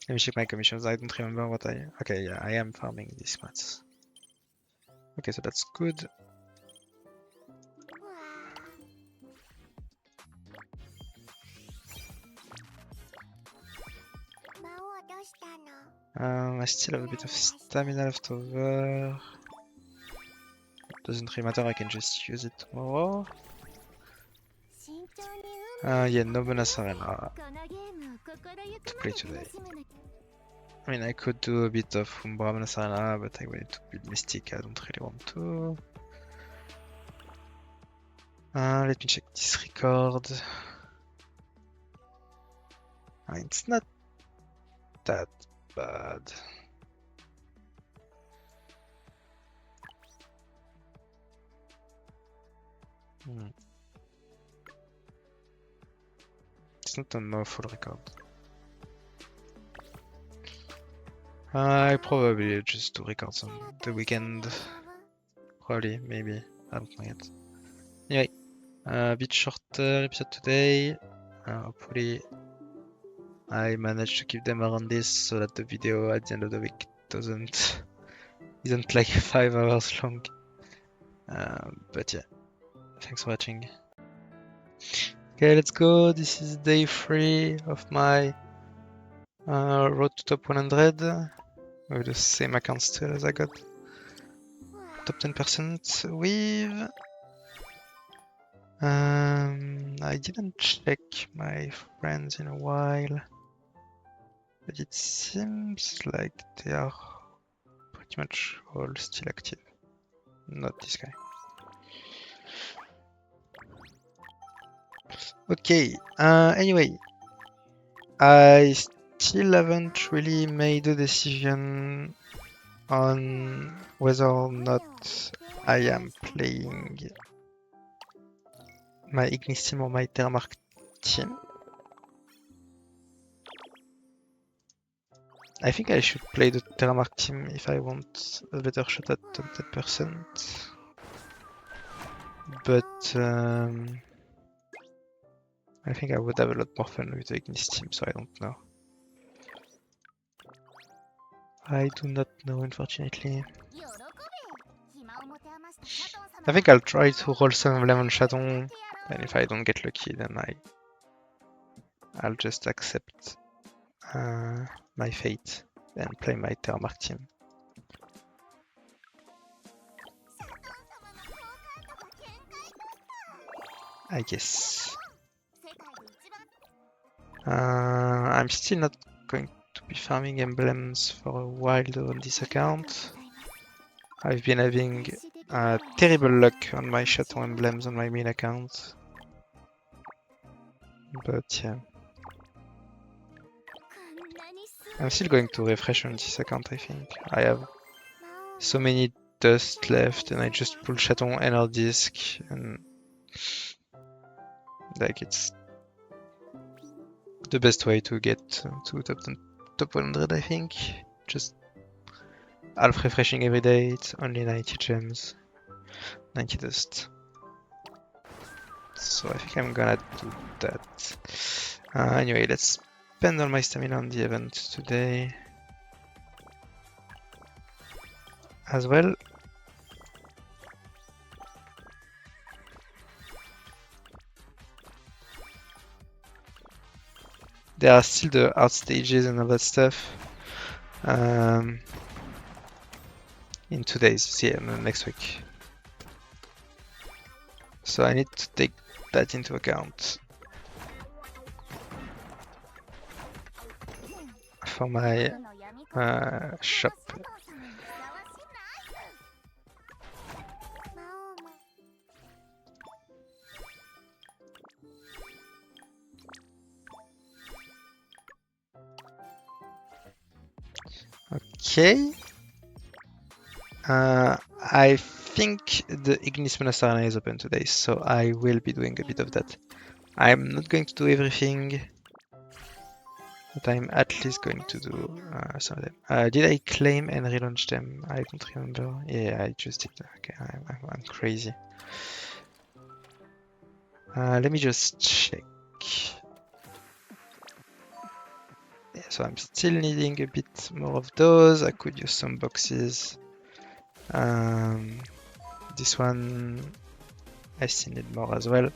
Let me check my commissions. I don't remember what I... Okay, yeah, I am farming these mats. Okay, so that's good. I still have a bit of stamina left over. Doesn't really matter, I can just use it tomorrow. Yeah, no bonus arena to play today. I mean, I could do a bit of Umbra bonus arena, but I wanted to build Mystic. I don't really want to. Let me check this record. It's not that bad. It's not an awful record. I probably just do records on the weekend. Probably, maybe. I don't know yet. Anyway, a bit shorter episode today. Hopefully I managed to keep them around this so that the video at the end of the week isn't like 5 hours long. But yeah, thanks for watching. Okay, let's go. This is day 3 of my road to top 100 with the same account still as I got top 10% with. I didn't check my friends in a while, but it seems like they are pretty much all still active. Not this guy. Okay, anyway, I still haven't really made a decision on whether or not I am playing my Ignis team or my Terramark team. I think I should play the Terramark team if I want a better shot at top 10%. But I think I would have a lot more fun with the Ignis team, so I don't know. I do not know, unfortunately. I think I'll try to roll some of them on Chaton, and if I don't get lucky, then I'll just accept my fate and play my Terramark team. I guess. I'm still not going to be farming emblems for a while though on this account. I've been having terrible luck on my Chateau emblems on my main account. But yeah. I'm still going to refresh on this account, I think. I have so many dust left and I just pull Chateau and our disc and like it's the best way to get to top 100, I think. Just half refreshing every day. It's only 90 gems, 90 dust. So I think I'm gonna do that. Anyway, let's spend all my stamina on the event today as well. There are still the art stages and all that stuff in 2 days, yeah, next week. So I need to take that into account for my shop. Okay. I think the Ignis Bonus Arena is open today, so I will be doing a bit of that. I'm not going to do everything, but I'm at least going to do some of them. Did I claim and relaunch them? I don't remember. Yeah, I just did. Okay, I'm crazy. Let me just check. Yeah, so I'm still needing a bit more of those. I could use some boxes. This one I still need more as well.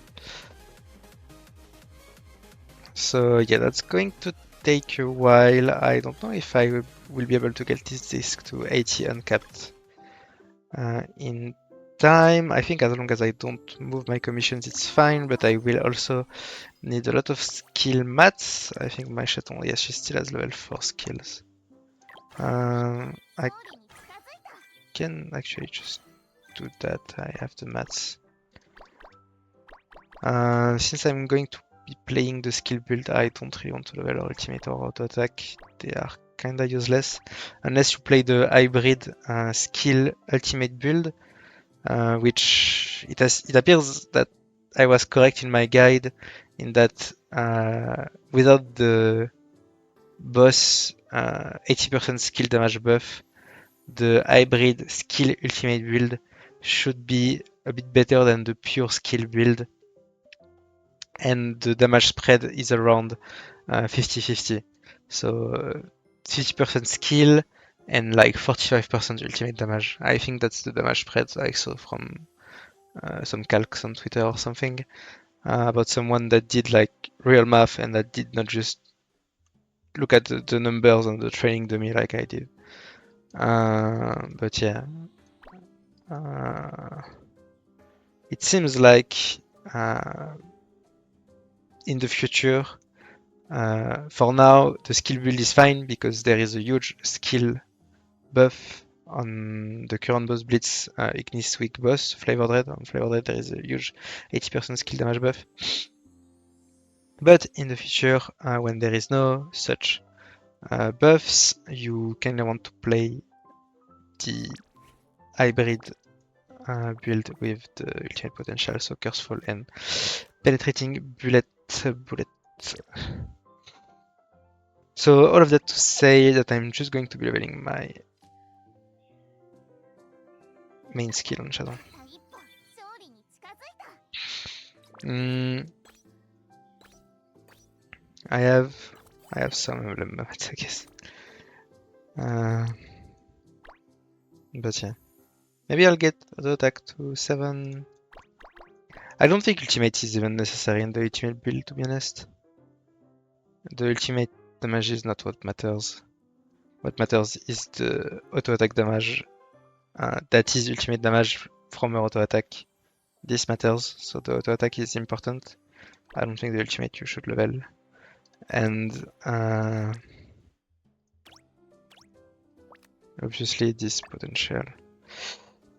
So yeah, that's going to take a while. I don't know if I will be able to get this disc to 80 uncapped in time. I think as long as I don't move my commissions, it's fine, but I will also need a lot of skill mats. I think my chaton, yes, she still has level 4 skills. I can actually just do that. I have the mats. Since I'm going to be playing the skill build, I don't really want to level or ultimate or auto attack. They are kinda useless unless you play the hybrid skill ultimate build, which it appears that I was correct in my guide in that without the boss 80% skill damage buff, the hybrid skill ultimate build should be a bit better than the pure skill build, and the damage spread is around 50-50. So 50% skill and like 45% ultimate damage. I think that's the damage spread I saw from some calcs on Twitter or something about someone that did like real math and that did not just look at the numbers on the training dummy like I did. But yeah, it seems like in the future, for now, the skill build is fine because there is a huge skill buff on the current boss blitz Ignis weak boss Flavored Red. On Flavored Red there is a huge 80% skill damage buff. But in the future, when there is no such buffs, you kind of want to play the hybrid build with the ultimate potential, so Curseful and Penetrating Bullet. So all of that to say that I'm just going to be leveling my main skill on Shadow. I have some emblem mats, I guess. But yeah. Maybe I'll get the attack to 7. I don't think ultimate is even necessary in the ultimate build, to be honest. The ultimate damage is not what matters. What matters is the auto attack damage. That is ultimate damage from auto attack. This matters, so the auto attack is important. I don't think the ultimate you should level. And obviously this potential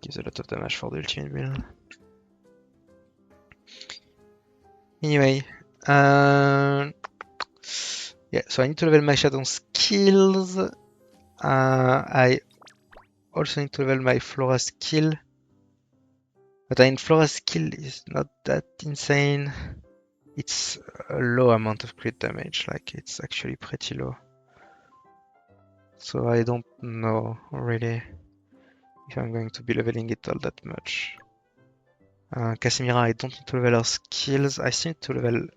gives a lot of damage for the ultimate build. Anyway, yeah, so I need to level my shadow skills. I also need to level my Flora skill. But I mean, Flora's skill is not that insane. It's a low amount of crit damage, like it's actually pretty low. So I don't know really if I'm going to be leveling it all that much. Casimira, I don't need to level her skills. I still need to level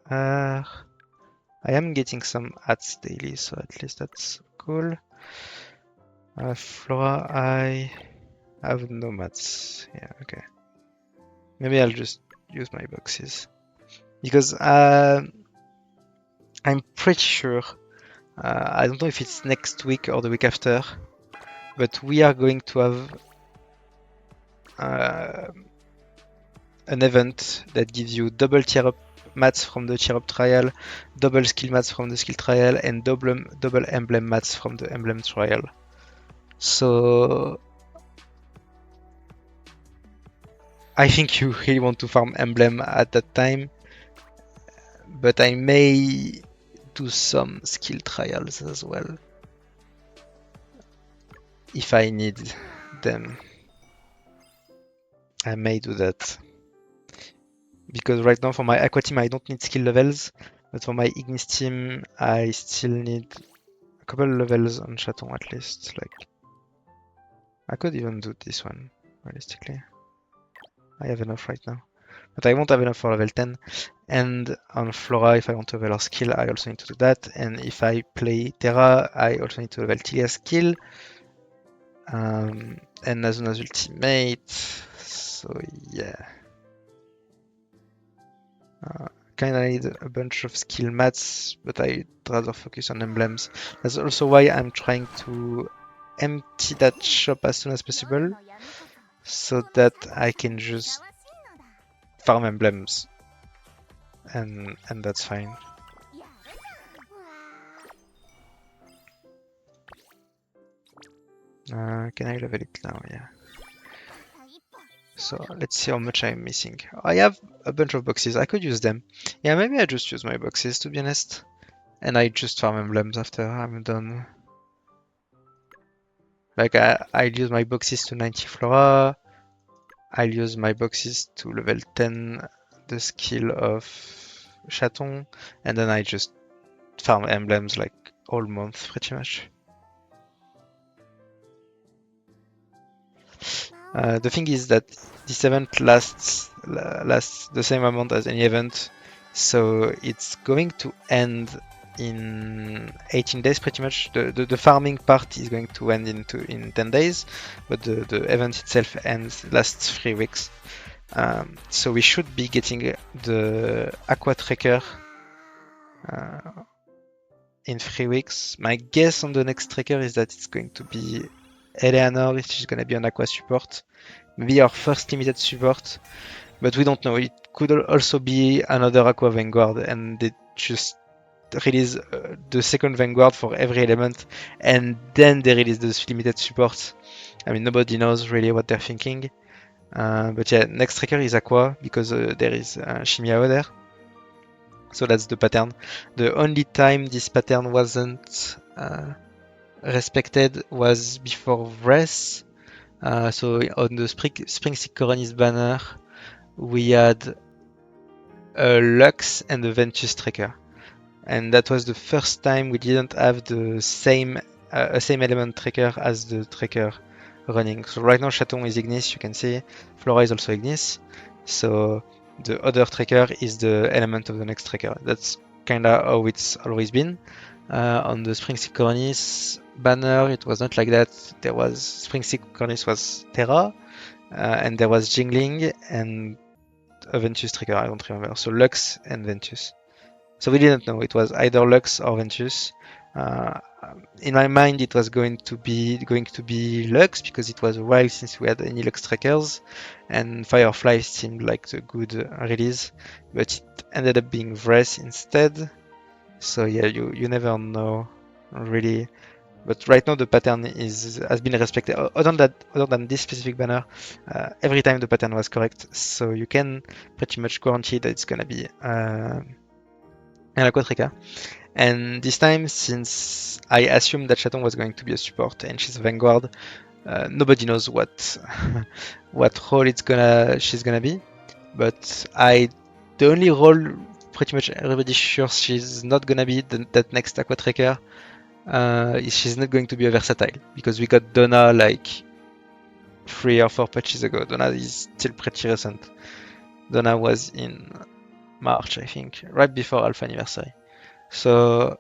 her. I am getting some hats daily, so at least that's cool. Flora, I have no mats. Yeah, okay. Maybe I'll just use my boxes. Because I'm pretty sure, I don't know if it's next week or the week after, but we are going to have an event that gives you double tier up mats from the tier up trial, double skill mats from the skill trial, and double emblem mats from the emblem trial. So I think you really want to farm emblem at that time, but I may do some skill trials as well if I need them. I may do that. Because right now for my Aqua team I don't need skill levels, but for my Ignis team I still need a couple levels on Chaton at least. Like I could even do this one, realistically. I have enough right now. But I won't have enough for level 10. And on Flora, if I want to level her skill, I also need to do that. And if I play Terra, I also need to level Tilia's skill. And Nazuna's ultimate. So yeah. Kinda need a bunch of skill mats, but I'd rather focus on emblems. That's also why I'm trying to empty that shop as soon as possible. so that I can just farm emblems, and that's fine. Can I level it now? Yeah. So let's see how much I'm missing. I have a bunch of boxes. I could use them. Yeah, maybe I just use my boxes to be honest. And I just farm emblems after I'm done. Like I'll use my boxes to 90 flora. I'll use my boxes to level 10 the skill of Chaton. And then I just farm emblems like all month pretty much. The thing is that this event lasts the same amount as any event, so it's going to end in 18 days pretty much. The farming part is going to end in 10 days, but the event itself lasts 3 weeks. So we should be getting the Aqua Tracker in 3 weeks. My guess on the next tracker is that it's going to be Eleanor, if she's gonna be an Aqua support. Maybe our first limited support, but we don't know. It could also be another Aqua Vanguard, and they just release the second Vanguard for every element, and then they release the limited support. I mean, nobody knows really what they're thinking. But yeah, next tracker is Aqua, because there is Shimiao there. So that's the pattern. The only time this pattern wasn't respected was before Vress. So on the Spring Sick Coronis banner, we had a Lux and a Ventus tracker. And that was the first time we didn't have the same element tracker as the tracker running. So right now Chaton is Ignis, you can see. Flora is also Ignis. So the other tracker is the element of the next tracker. That's kinda how it's always been. On the Spring Sick Coronis banner, it was not like that. There was Spring Sick Coronis was Terra, and there was Jingling and a Ventus trigger, I don't remember. So Lux and Ventus. So we didn't know. It was either Lux or Ventus. In my mind, it was going to be Lux because it was a while since we had any Lux trackers, and Firefly seemed like the good release, but it ended up being Vress instead. So yeah, you never know really. But right now the pattern has been respected. Other than this specific banner, every time the pattern was correct. So you can pretty much guarantee that it's gonna be an Aquatrica. And this time, since I assumed that Chaton was going to be a support and she's a Vanguard, nobody knows what what role she's gonna be. But the only role pretty much everybody's sure she's not gonna be that next Aquatracker. She's not going to be a versatile because we got Donna like 3 or 4 patches ago. Donna is still pretty recent. Donna was in March, I think, right before Alpha Anniversary. So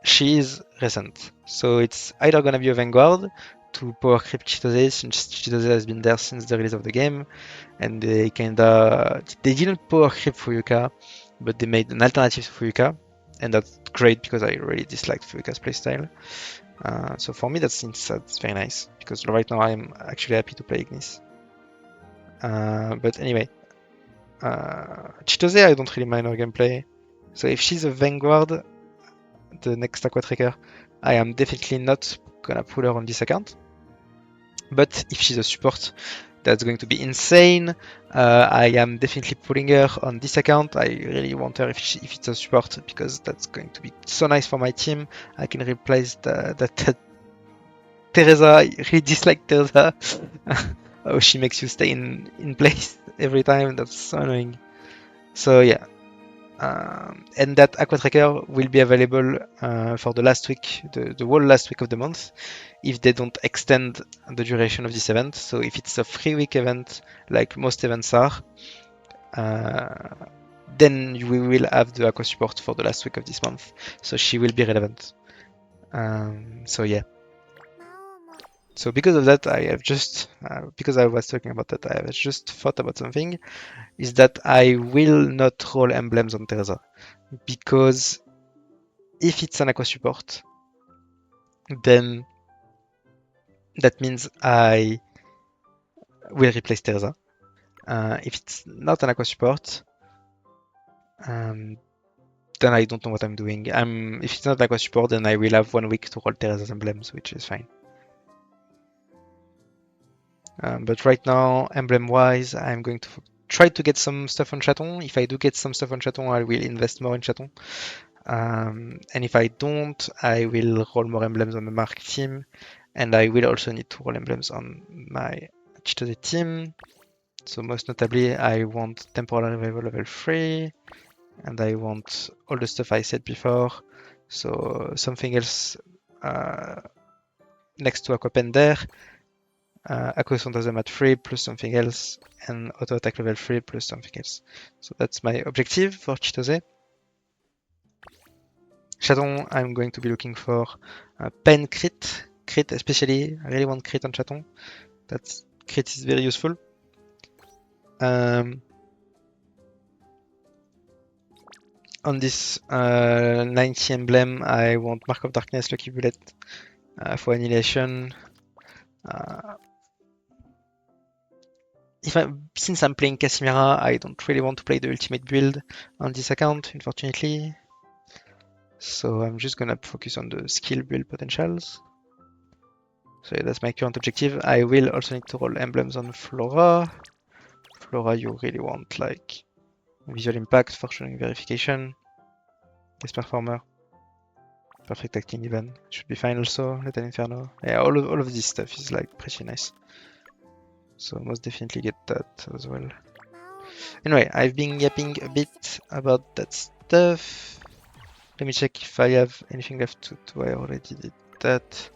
she is recent. So it's either gonna be a Vanguard to power creep Chitose, since Chitose has been there since the release of the game, and they didn't power creep Fuyuka, but they made an alternative to Fuyuka, and that's great because I really disliked Fuyuka's playstyle. So for me, that's very nice because right now I'm actually happy to play Ignis. But anyway, Chitose I don't really mind her gameplay. So if she's a Vanguard, the next Aqua Tracker, I am definitely not gonna pull her on this account. But if she's a support, that's going to be insane. I am definitely pulling her on this account. I really want her if it's a support because that's going to be so nice for my team. I can replace that Teresa. I really dislike Teresa. Oh, she makes you stay in place every time. That's so annoying. So yeah. And that Aqua Tracker will be available for the last week, the whole last week of the month, if they don't extend the duration of this event. So if it's a 3-week event, like most events are, then we will have the Aqua support for the last week of this month. So she will be relevant. So yeah. So because of that, I have just, because I was talking about that, I have just thought about something, is that I will not roll emblems on Teresa. Because if it's an Aqua support, then that means I will replace Teresa. If it's not an aqua support, then I don't know what I'm doing. If it's not aqua support, then I will have 1 week to roll Teresa's emblems, which is fine. But right now, emblem-wise, I'm going to try to get some stuff on Chaton. If I do get some stuff on Chaton, I will invest more in Chaton. And if I don't, I will roll more emblems on the Mark team. And I will also need to roll emblems on my Chitose team. So most notably, I want Temporal Revival level 3. And I want all the stuff I said before. So something else next to Aquapender. Acquisition Phantasm at 3 plus something else, and auto attack level 3 plus something else. So that's my objective for Chitose. Chaton, I'm going to be looking for pen crit. Crit especially, I really want crit on Chaton. That's crit is very useful. On this 90 emblem, I want Mark of Darkness, Lucky Bullet for Annihilation. Since I'm playing Casimira, I don't really want to play the ultimate build on this account, unfortunately. So I'm just gonna focus on the skill build potentials. So that's my current objective. I will also need to roll emblems on Flora. Flora, you really want like visual impact, fortune verification, guest performer, perfect acting even. Should be fine also. Lethal Inferno. Yeah, all of this stuff is like pretty nice. So most definitely get that as well. Anyway, I've been yapping a bit about that stuff. Let me check if I have anything left to do. I already did that.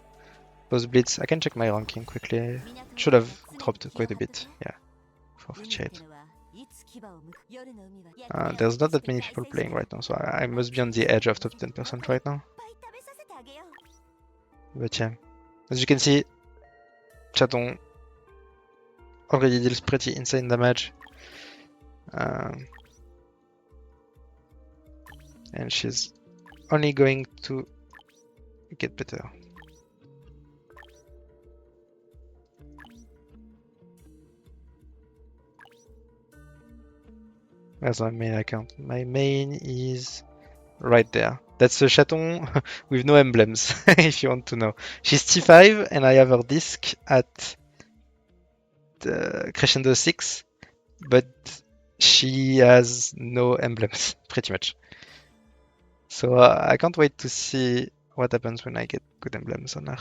Those blitz. I can check my ranking quickly. Should have dropped quite a bit. Yeah, for Shade. There's not that many people playing right now, so I must be on the edge of top 10% right now. But yeah, as you can see, Chaton already deals pretty insane damage. And she's only going to get better. That's my main account. My main is right there. That's a Chaton with no emblems, if you want to know. She's T5 and I have her disc at Crescendo 6, but she has no emblems, pretty much. So I can't wait to see what happens when I get good emblems on her.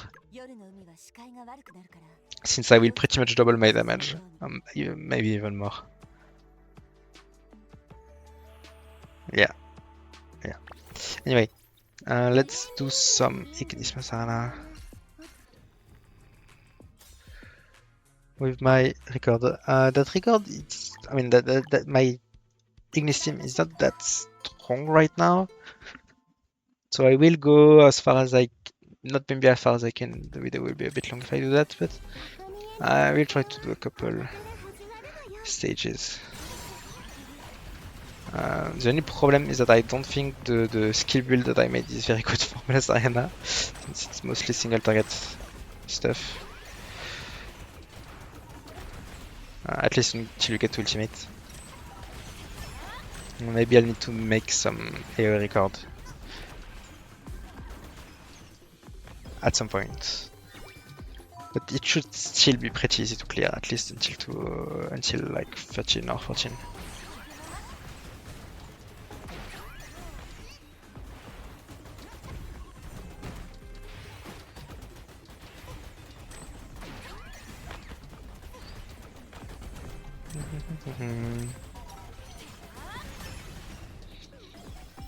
Since I will pretty much double my damage, maybe even more. Yeah. Anyway, let's do some Ignis Masana with my record. That record, that my Ignis team is not that strong right now. So I will go as far as not maybe as far as I can. The video will be a bit long if I do that, but I will try to do a couple stages. The only problem is that I don't think the skill build that I made is very good for Menace Arena, since it's mostly single target stuff. At least until you get to ultimate. Maybe I'll need to make some AoE record at some point. But it should still be pretty easy to clear, at least until like 13 or 14.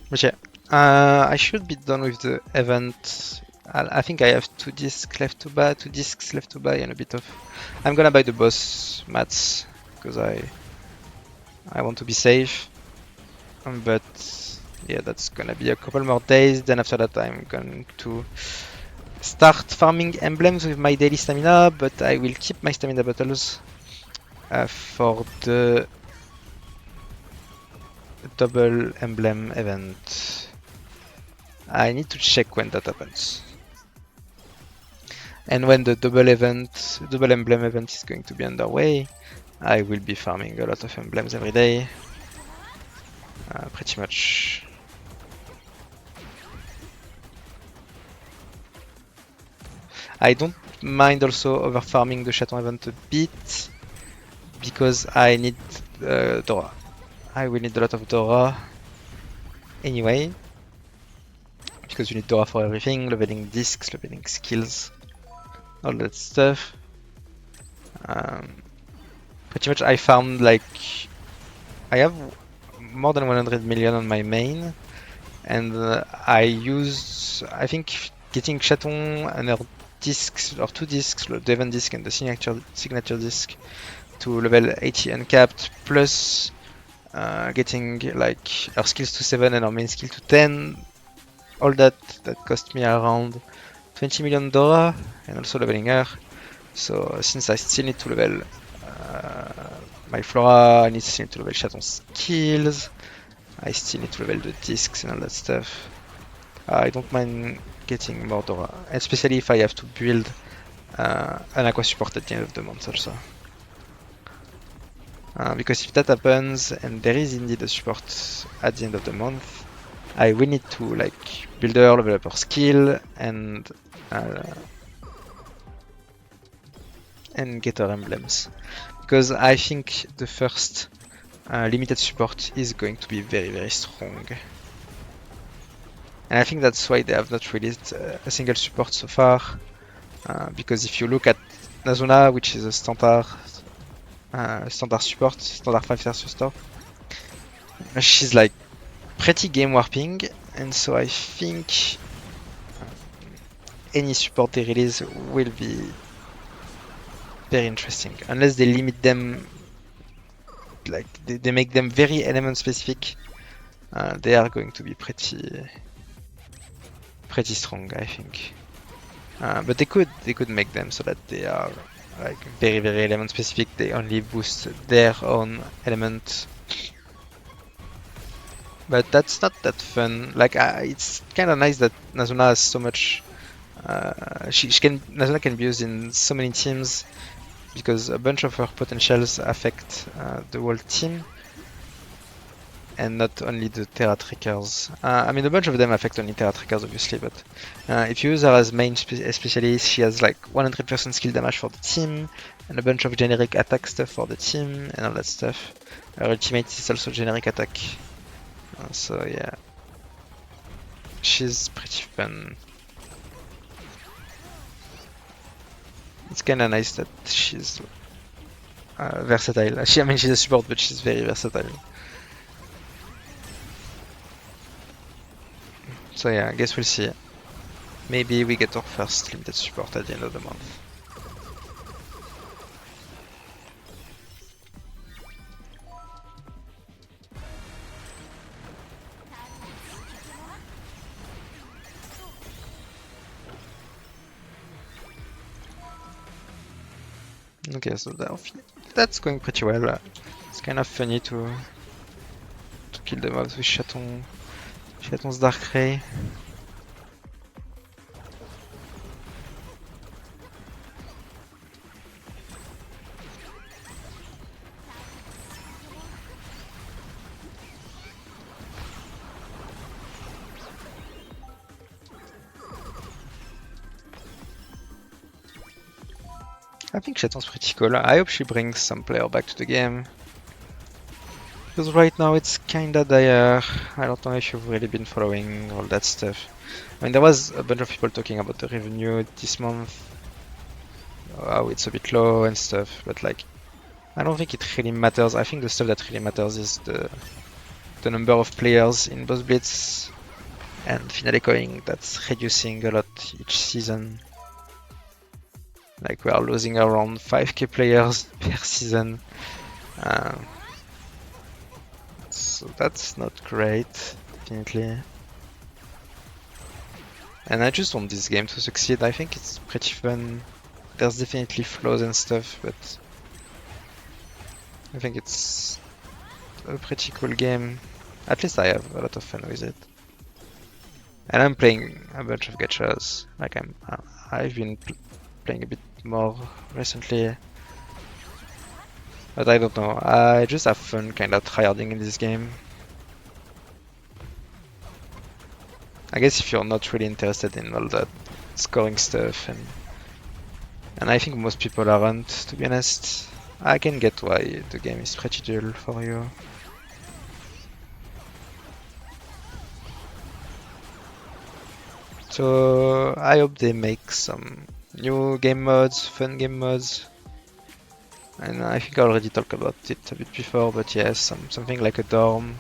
But yeah, I should be done with the event. I think I have 2 discs left to buy, and a bit of. I'm gonna buy the boss mats because I want to be safe. But yeah, that's gonna be a couple more days. Then after that, I'm going to start farming emblems with my daily stamina. But I will keep my stamina battles for the double emblem event. I need to check when that happens. And when the double emblem event is going to be underway, I will be farming a lot of emblems every day. Pretty much. I don't mind also over farming the Chaton event a bit because I need Dora. I will need a lot of Dora anyway, because you need Dora for everything, leveling discs, leveling skills, all that stuff. Pretty much I found like I have more than 100 million on my main, and I used, I think, getting Chaton and her discs, or 2 discs, the event disc and the signature disc, to level 80 uncapped, plus getting like her skills to 7 and her main skill to 10. All that cost me around 20 million Dora, and also leveling her. So since I still need to level my Flora, I still need to level Chaton's skills, I still need to level the discs and all that stuff. I don't mind getting more Dora, especially if I have to build an aqua support at the end of the month also. Because if that happens, and there is indeed a support at the end of the month, I will need to like build her, level up her skill, and get her emblems. Because I think the first limited support is going to be very, very strong. And I think that's why they have not released a single support so far. Because if you look at Nazuna, which is a standard support, standard 5-star support, she's like pretty game warping, and so I think any support they release will be very interesting, unless they limit them, like they make them very element specific. They are going to be pretty strong, I think. But they could make them so that they are like very, very element specific. They only boost their own element. But that's not that fun. Like it's kind of nice that Nazuna has so much. Nazuna can be used in so many teams because a bunch of her potentials affect the whole team, and not only the Terra Trackers. I mean, a bunch of them affect only Terra Trackers, obviously, but if you use her as main specialist, she has like 100% skill damage for the team, and a bunch of generic attack stuff for the team, and all that stuff. Her ultimate is also generic attack. So yeah, she's pretty fun. It's kinda nice that she's versatile. I mean, she's a support, but she's very versatile. So yeah, I guess we'll see. Maybe we get our first limited support at the end of the month. Okay, so that's going pretty well. It's kind of funny to kill the mobs with Chaton's Dark Ray. I think Chaton's pretty cool. I hope she brings some player back to the game. Because right now it's kinda dire. I don't know if you've really been following all that stuff. I mean, there was a bunch of people talking about the revenue this month. How it's a bit low and stuff, but like, I don't think it really matters. I think the stuff that really matters is the number of players in both Blitz and Finale Coin. That's reducing a lot each season. Like, we are losing around 5k players per season. So that's not great, definitely. And I just want this game to succeed. I think it's pretty fun. There's definitely flaws and stuff, but I think it's a pretty cool game. At least I have a lot of fun with it. And I'm playing a bunch of gachas. Like I've been playing a bit more recently. But I don't know, I just have fun kind of tryharding in this game. I guess if you're not really interested in all that scoring stuff, and I think most people aren't, to be honest, I can get why the game is pretty dull for you. So I hope they make some new game modes, fun game modes. And I think I already talked about it a bit before, but yes, something like a dorm,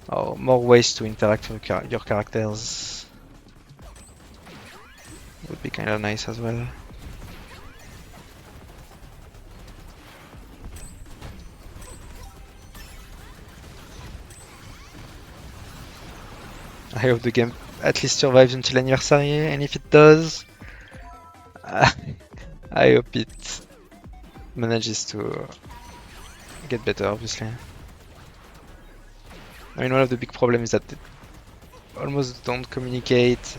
or more ways to interact with your characters would be kind of nice as well. I hope the game at least survives until anniversary, and if it does, I hope it manages to get better, obviously. I mean, one of the big problems is that they almost don't communicate,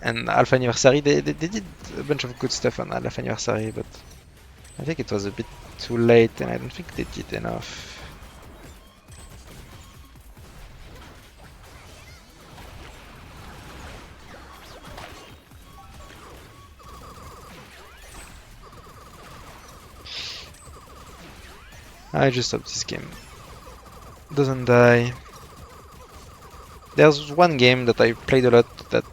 and Alpha Anniversary, they did a bunch of good stuff on Alpha Anniversary, but I think it was a bit too late, and I don't think they did enough. I just hope this game doesn't die. There's one game that I played a lot that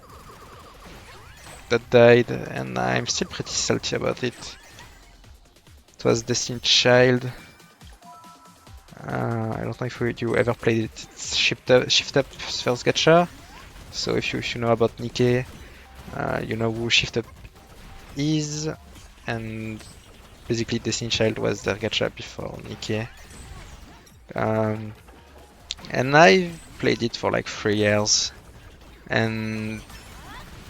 died, and I'm still pretty salty about it. It was Destiny Child. I don't know if you ever played it. It's Shift Up's first gacha. So if you know about Nikkei, you know who Shift Up is, and basically Destiny Child was their gacha before Nikkei. And I played it for like 3 years, and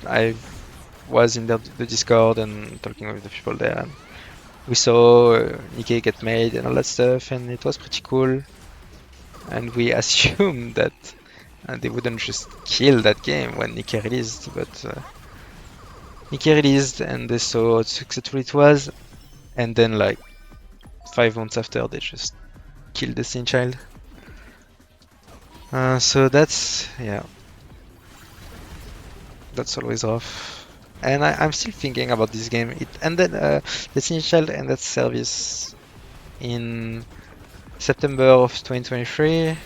I was in the Discord and talking with the people there. And we saw Nikkei get made and all that stuff, and it was pretty cool. And we assumed that they wouldn't just kill that game when Nikkei released, but Nikkei released and they saw how successful it was, and then like 5 months after they just killed Destiny Child. So that's, yeah, that's always rough. And I'm still thinking about this game. It ended, Destiny Child ended service in September of 2023,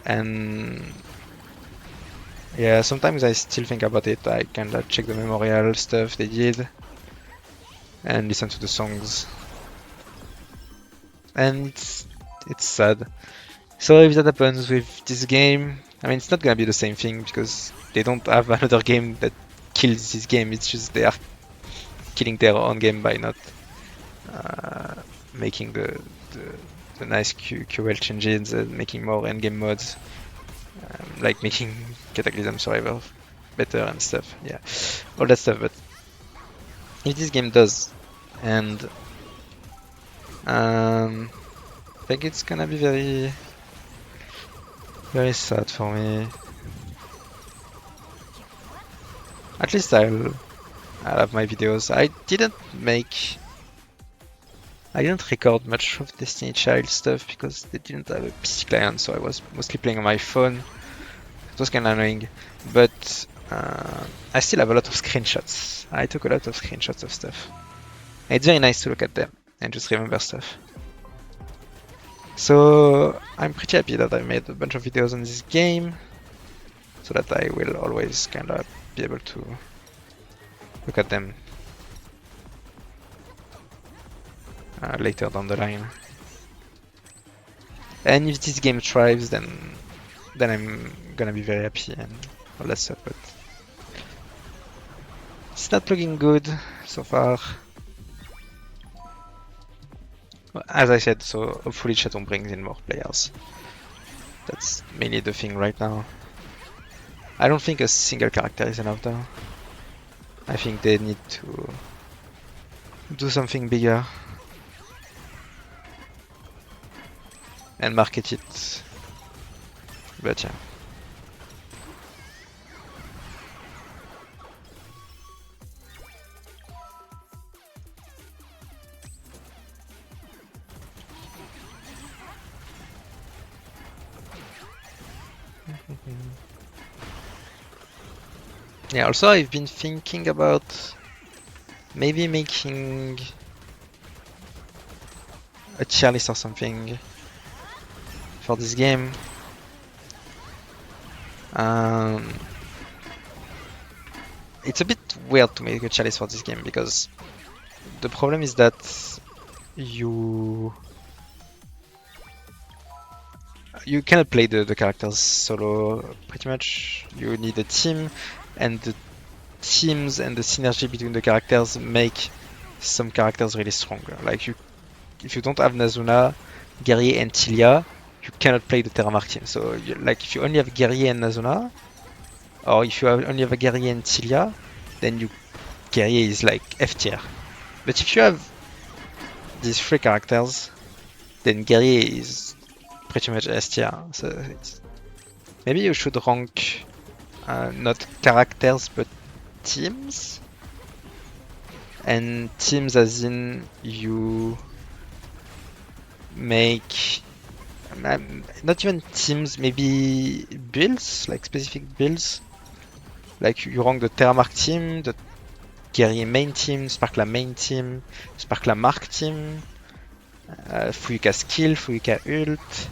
and yeah, sometimes I still think about it. I kinda check the memorial stuff they did and listen to the songs, and it's sad. So if that happens with this game, I mean, it's not gonna be the same thing because they don't have another game that kills this game. It's just they are killing their own game by not making the nice QL changes and making more endgame mods, like making Cataclysm Survivor better and stuff. Yeah, all that stuff. But if this game does, and I think it's gonna be very, very sad for me. At least I'll have my videos. I didn't record much of Destiny Child stuff because they didn't have a PC client, so I was mostly playing on my phone. It was kinda annoying, but I still have a lot of screenshots. I took a lot of screenshots of stuff. It's very nice to look at them and just remember stuff. So I'm pretty happy that I made a bunch of videos on this game, so that I will always kinda be able to look at them later down the line. And if this game thrives, then I'm gonna be very happy and all that stuff, but it's not looking good so far. As I said, so hopefully Chaton brings in more players. That's mainly the thing right now. I don't think a single character is enough though. I think they need to do something bigger and market it. But yeah. Yeah, also I've been thinking about maybe making a tier list or something for this game. It's a bit weird to make a tier list for this game because the problem is that you cannot play the characters solo pretty much. You need a team, and the teams and the synergy between the characters make some characters really strong. Like if you don't have Nazuna, Guerrier and Tilia, you cannot play the Terramark team. So like if you only have Guerrier and Nazuna, or if you only have a Guerrier and Tilia, then Guerrier is like F tier. But if you have these three characters, then Guerrier is pretty much S tier. So maybe you should rank not characters but teams. And teams as in you make not even teams, maybe builds, like specific builds. Like you rank the Terramark team, the Guerrier main team, Sparkla main team, Sparkla Mark team, Fuyuka skill, Fuyuka ult,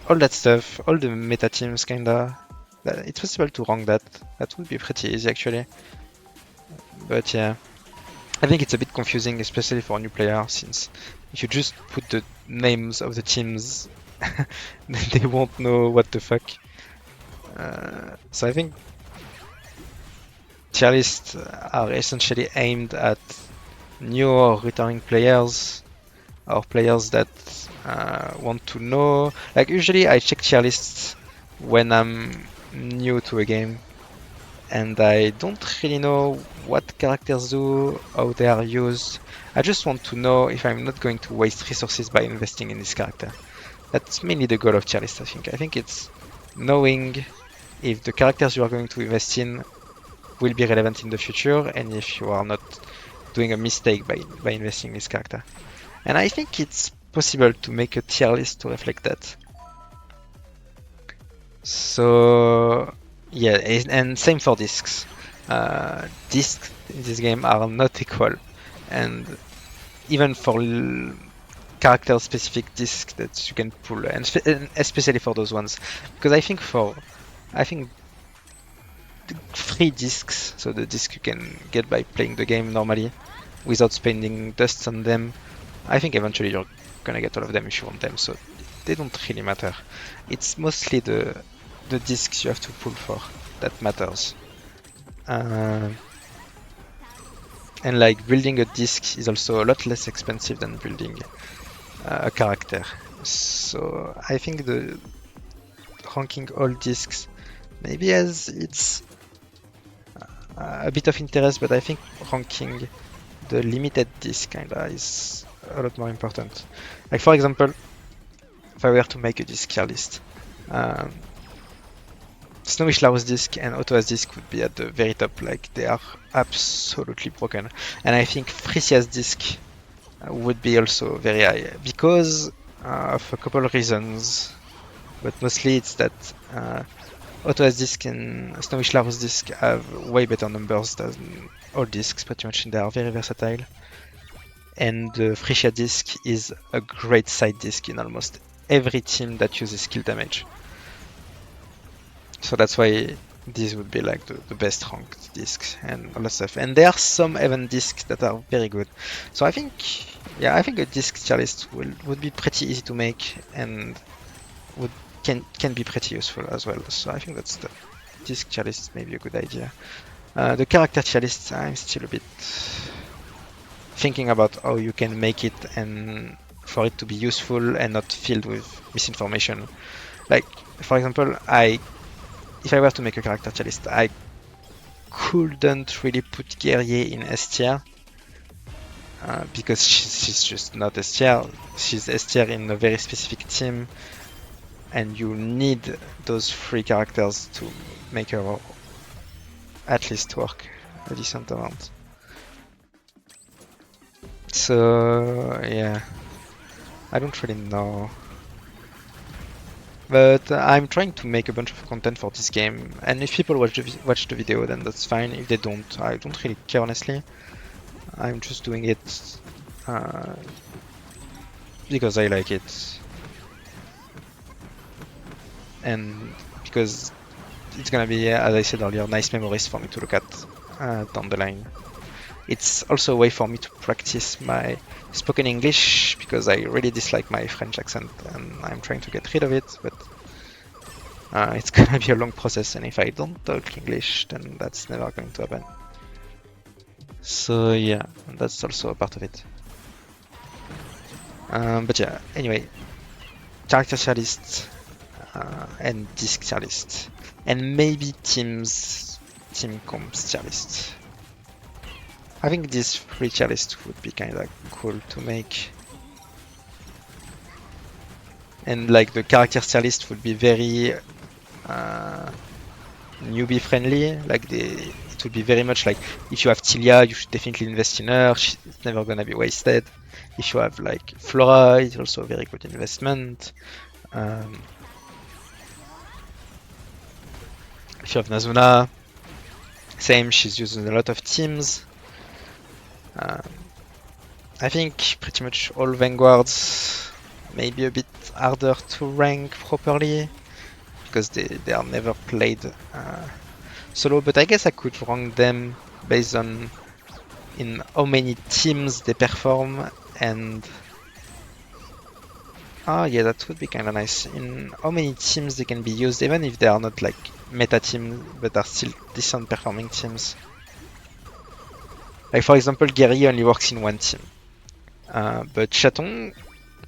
all that stuff, all the meta teams kinda. It's possible to rank that. That would be pretty easy actually. But yeah, I think it's a bit confusing, especially for a new player, since if you just put the names of the teams, they won't know what the fuck. So I think tier lists are essentially aimed at new or returning players, or players that want to know. Like usually I check tier lists when I'm new to a game and I don't really know what characters do, how they are used. I just want to know if I'm not going to waste resources by investing in this character. That's mainly the goal of tier list, I think. I think it's knowing if the characters you are going to invest in will be relevant in the future, and if you are not doing a mistake by investing in this character. And I think it's possible to make a tier list to reflect that. So yeah, and same for discs. Discs in this game are not equal, and even for character-specific discs that you can pull, and especially for those ones, because I think the free discs, so the disc you can get by playing the game normally without spending dust on them, I think eventually you're gonna get all of them if you want them, so they don't really matter. It's mostly the discs you have to pull for that matters. And like building a disc is also a lot less expensive than building a character. So I think the ranking all discs maybe has its a bit of interest, but I think ranking the limited disc kinda is a lot more important. Like for example, if I were to make a disc tier list, Snowish Lao's disc and Otto's disc would be at the very top, like they are absolutely broken. And I think Frisia's disc would be also very high because of a couple of reasons, but mostly it's that Otto's disc and Snowish Lao's disc have way better numbers than all discs pretty much, and they are very versatile. And the Frisia disc is a great side disc in almost every team that uses skill damage. So that's why these would be like the best ranked discs and all that stuff. And there are some event discs that are very good. So I think a disc tier list would be pretty easy to make and can be pretty useful as well. So I think that's the disc tier list, maybe a good idea. The character tier list, I'm still a bit thinking about how you can make it and for it to be useful and not filled with misinformation. Like for example, if I were to make a character tier list, I couldn't really put Guerrier in S tier because she's just not S tier. She's S tier in a very specific team, and you need those three characters to make her at least work a decent amount. So yeah, I don't really know. But I'm trying to make a bunch of content for this game, and if people watch the video, then that's fine. If they don't, I don't really care, honestly. I'm just doing it because I like it, and because it's gonna be, as I said earlier, nice memories for me to look at down the line. It's also a way for me to practice my spoken English, because I really dislike my French accent and I'm trying to get rid of it, but it's gonna be a long process, and if I don't talk English, then that's never going to happen. So yeah, that's also a part of it. But yeah, anyway, character tier list and disc tier list, and maybe team comps tier list. I think this free tier list would be kind of cool to make. And like the character tier list would be very newbie friendly. Like it would be very much like, if you have Tilia, you should definitely invest in her. She's never gonna be wasted. If you have like Flora, it's also a very good investment. If you have Nazuna, same, she's used in a lot of teams. I think pretty much all Vanguards, maybe a bit harder to rank properly, because they are never played solo, but I guess I could rank them based on in how many teams they perform, and yeah, that would be kind of nice, in how many teams they can be used, even if they are not like meta teams, but are still decent performing teams. Like for example, Gary only works in one team, but Chaton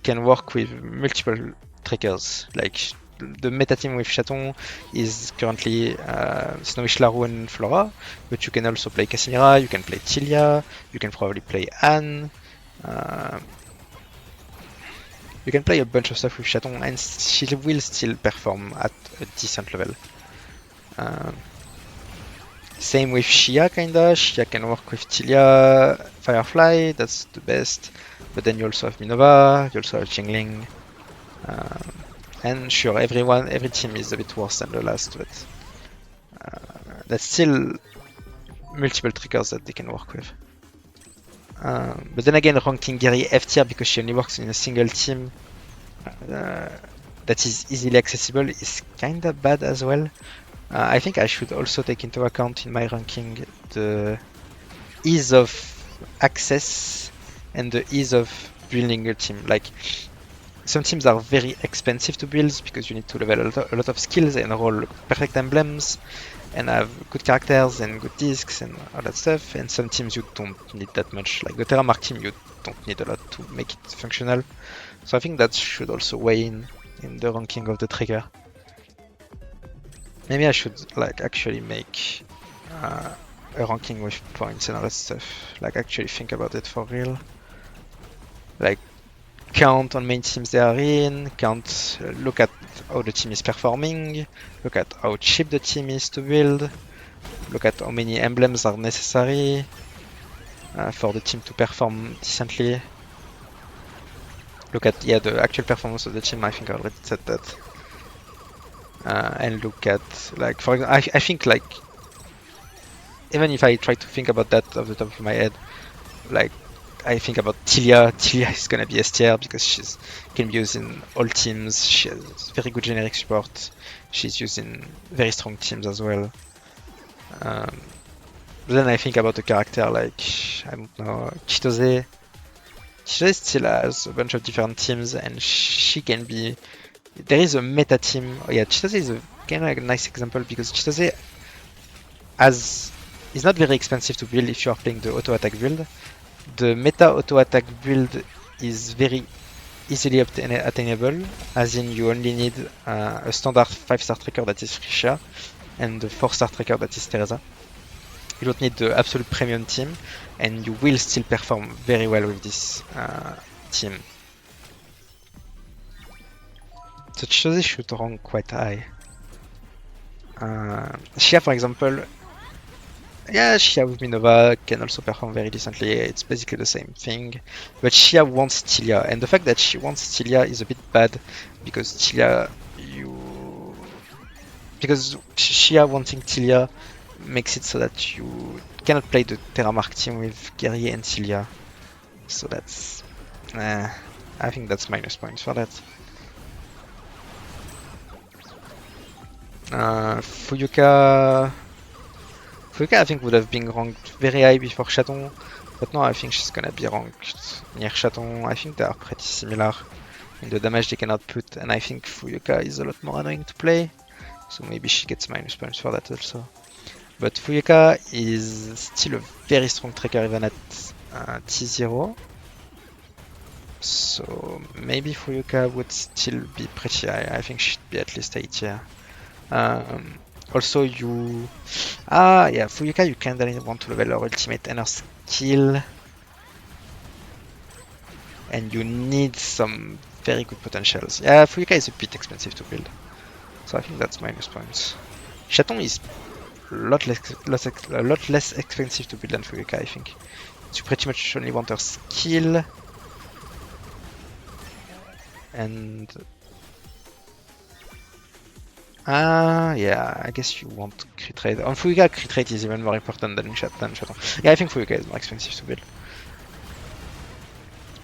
can work with multiple triggers. Like the meta team with Chaton is currently Snowish, Laru, and Flora, but you can also play Casimira, you can play Tilia, you can probably play Anne. You can play a bunch of stuff with Chaton, and she will still perform at a decent level. Same with Shia, kinda. Shia can work with Tilia, Firefly, that's the best. But then you also have Minova, you also have Jingling. And sure, every team is a bit worse than the last, but that's still multiple triggers that they can work with. But then again, ranking Gary F tier because she only works in a single team that is easily accessible is kinda bad as well. I think I should also take into account in my ranking the ease of access and the ease of building a team. Like, some teams are very expensive to build because you need to level a lot of skills and roll perfect emblems and have good characters and good discs and all that stuff. And some teams you don't need that much. Like the Terramark team, you don't need a lot to make it functional. So I think that should also weigh in the ranking of the trigger. Maybe I should like actually make a ranking with points and all that stuff. Like actually think about it for real. Like count on main teams they are in, look at how the team is performing, look at how cheap the team is to build, look at how many emblems are necessary for the team to perform decently. Look at the actual performance of the team. I think I already said that. And look at, like, for example, I think, like, even if I try to think about that off the top of my head, like, I think about Tilia. Tilia is gonna be S tier because she's can be used in all teams. She has very good generic support. She's used in very strong teams as well. But then I think about a character like, I don't know, Chitose. Chitose still has a bunch of different teams, and she can be. There is a meta team. Oh yeah, Chitose is a kind of a nice example because Chitose is not very expensive to build if you are playing the auto attack build. The meta auto attack build is very easily attainable, as in you only need a standard 5-star tracker that is Frisha and the 4-star tracker that is Teresa. You don't need the absolute premium team, and you will still perform very well with this team. So Chitose should rank quite high. Shia, for example, yeah, Shia with Minova can also perform very decently. It's basically the same thing. But Shia wants Tilia, and the fact that she wants Tilia is a bit bad because Tilia, you because Shia wanting Tilia makes it so that you cannot play the Terramark team with Guerrier and Tilia. So that's... I think that's minus points for that. Fuyuka I think would have been ranked very high before Chaton, but now I think she's gonna be ranked near Chaton. I think they are pretty similar in the damage they can output, and I think Fuyuka is a lot more annoying to play, so maybe she gets minus points for that also. But Fuyuka is still a very strong tracker even at T0, so maybe Fuyuka would still be pretty high. I think she'd be at least 8 tier. Also, Fuyuka, you kind of want to level her ultimate and her skill, and you need some very good potentials. Yeah, Fuyuka is a bit expensive to build, so I think that's minus points. Chaton is a lot less expensive to build than Fuyuka, I think. You pretty much only want her skill, and yeah, I guess you want crit rate. On Fuyuka, crit rate is even more important than Chaton. Yeah, I think Fuyuka is more expensive to build.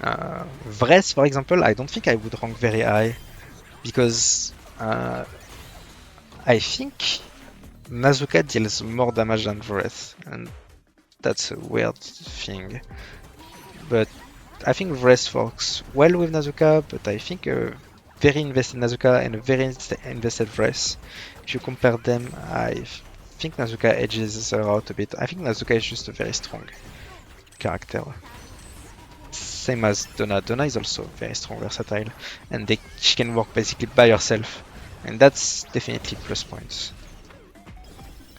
Vress, for example, I don't think I would rank very high, because I think Nazuka deals more damage than Vress, and that's a weird thing. But I think Vress works well with Nazuka, but I think very invested Nazuka and a very invested Vress. If you compare them, I think Nazuka edges her out a bit. I think Nazuka is just a very strong character. Same as Donna. Donna is also very strong, versatile, and she can work basically by herself, and that's definitely plus points.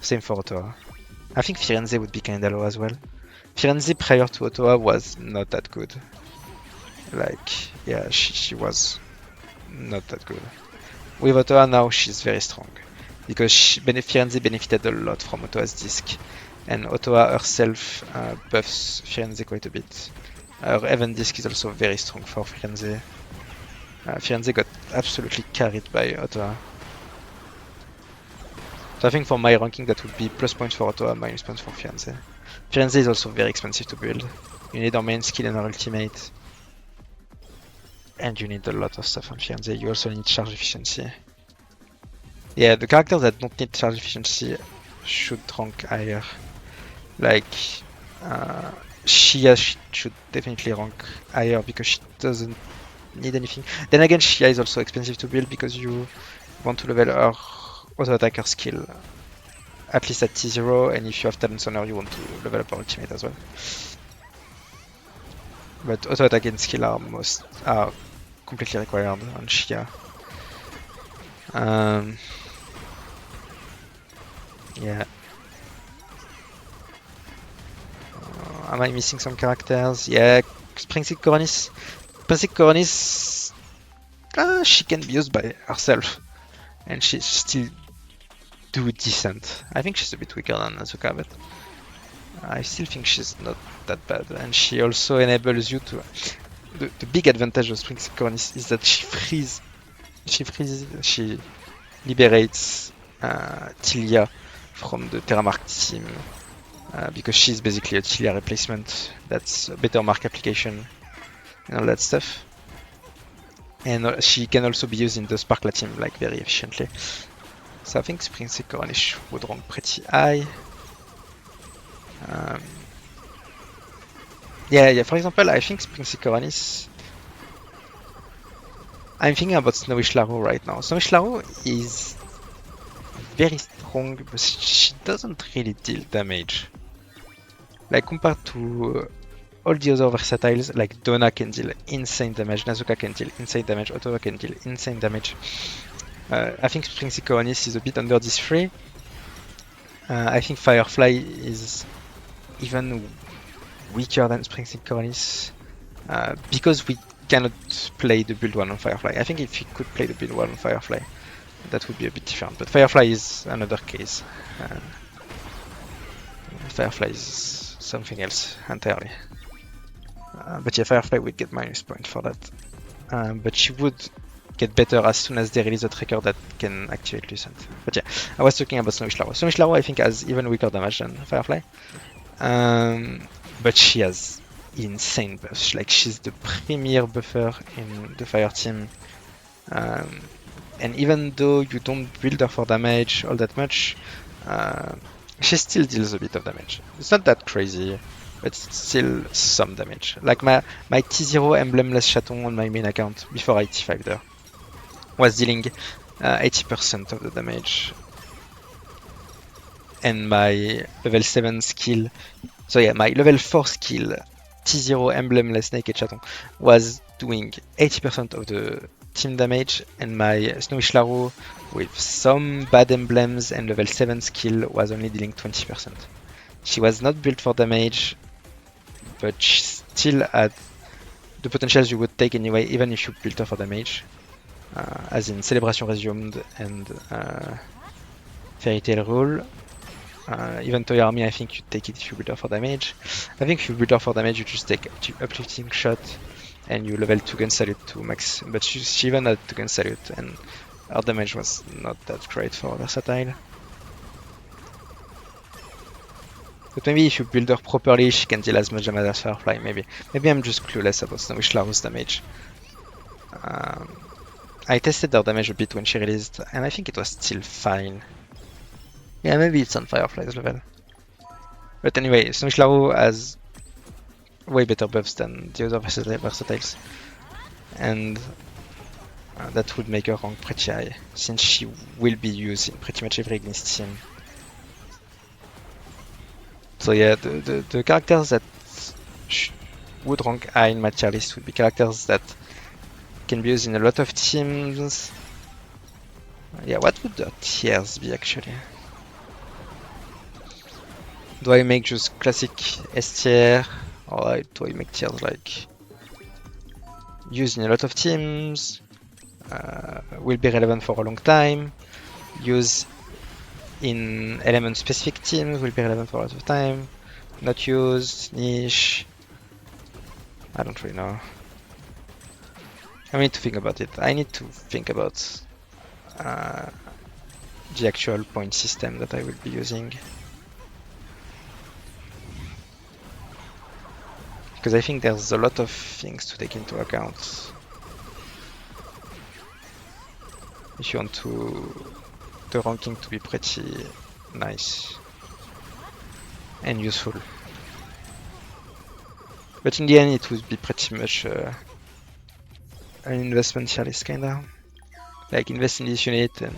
Same for Otoa. I think Firenze would be kinda low as well. Firenze prior to Otoa was not that good. Like, yeah, she was not that good. With Otoa now, she's very strong, because Firenze benefited a lot from Otoa's disc, and Otoa herself buffs Firenze quite a bit. Her Even disc is also very strong for Firenze. Firenze got absolutely carried by Otoa. So I think for my ranking that would be plus points for Otoa, minus points for Firenze. Firenze is also very expensive to build. You need her main skill and her ultimate. And you need a lot of stuff on Firenze. You also need charge efficiency. Yeah, the characters that don't need charge efficiency should rank higher. Like, Shia should definitely rank higher because she doesn't need anything. Then again, Shia is also expensive to build because you want to level her auto attacker skill at least at T0, and if you have talents on her, you want to level up her ultimate as well. But auto attack and skill are completely required on Shia. Yeah. Am I missing some characters? Yeah, Springseed Coronis. Springseed Coronis, she can be used by herself, and she still do decent. I think she's a bit weaker than Azuka, but I still think she's not that bad. And she also enables you to... The big advantage of Springseed Coronis is that she liberates Tilia from the Terramark team. Because she's basically a Tilia replacement. That's a better mark application and all that stuff. And she can also be used in the Sparkla team like very efficiently. So I think Springseed Coronis would rank pretty high. Yeah, for example, I think Springseed Coronis... I'm thinking about Snowish Laro right now. Snowish Laro is very strong, but she doesn't really deal damage. Like, compared to all the other versatiles, like Donna can deal insane damage, Nazuka can deal insane damage, Otoa can deal insane damage. I think Springseed Coronis is a bit under this three. I think Firefly is even weaker than Springseed Coronis because we cannot play the build one on Firefly. I think if you could play the build one on Firefly, that would be a bit different. But Firefly is another case. Firefly is something else entirely. But yeah, Firefly would get minus point for that. But she would get better as soon as they release a tracker that can activate Lucent. But yeah, I was talking about Snowish Laro. Snowish Laro I think has even weaker damage than Firefly. But she has insane buffs. Like she's the premier buffer in the fire team. And even though you don't build her for damage all that much, she still deals a bit of damage. It's not that crazy, but it's still some damage. Like my T0 emblemless chaton on my main account before I T5 there was dealing 80% of the damage. And my level 7 skill, so yeah, my level 4 skill T0 emblemless naked chaton was doing 80% of the team damage, and my Snowish Laro with some bad emblems and level 7 skill was only dealing 20%. She was not built for damage, but she still had the potentials you would take anyway, even if you built her for damage. As in Celebration Resumed and Fairy Tail Rule. Even Toy Army, I think you take it if you build her for damage. I think if you build her for damage, you just take Uplifting Shot and you level 2 Gun Salute to max. But she even had 2 Gun Salute, and her damage was not that great for Versatile. But maybe if you build her properly, she can deal as much damage as Firefly, maybe. Maybe I'm just clueless about Snowish Laro's damage. I tested her damage a bit when she released, and I think it was still fine. Yeah, maybe it's on Firefly's level. But anyway, Snowish Laro has way better buffs than the other Versatiles. And that would make her rank pretty high, since she will be used in pretty much every Ignis team. So yeah, the characters that would rank high in my tier list would be characters that can be used in a lot of teams. Yeah, what would their tiers be actually? Do I make just classic S tier, or do I make tiers like used in a lot of teams, will be relevant for a long time, use in element specific teams, will be relevant for a lot of time, not used, niche, I don't really know. I need to think about it. I need to think about the actual point system that I will be using. Because I think there's a lot of things to take into account if you want the ranking to be pretty nice and useful. But in the end, it would be pretty much an investment tier list, kinda. Like, invest in this unit and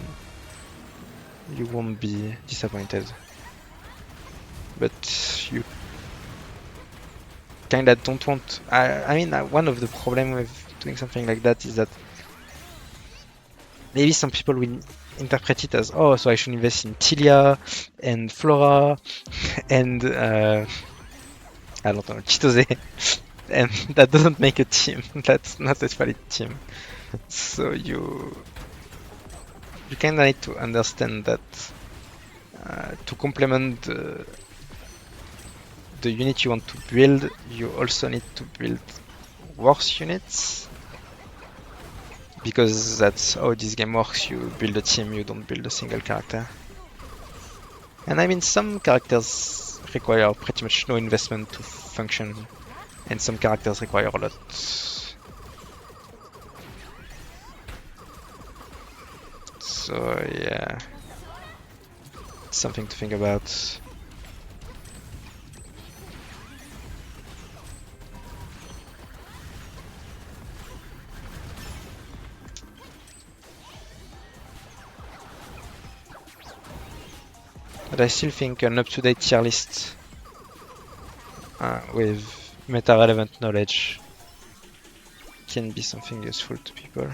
you won't be disappointed. But you kinda don't want. I mean, one of the problems with doing something like that is that maybe some people will interpret it as, oh, so I should invest in Tilia and Flora and I don't know, Chitose, and that doesn't make a team. That's not a valid team. So you kinda need to understand that to complement the unit you want to build, you also need to build worse units, because that's how this game works. You build a team, you don't build a single character. And I mean, some characters require pretty much no investment to function, and some characters require a lot. So yeah, something to think about. But I still think an up-to-date tier list with meta-relevant knowledge can be something useful to people.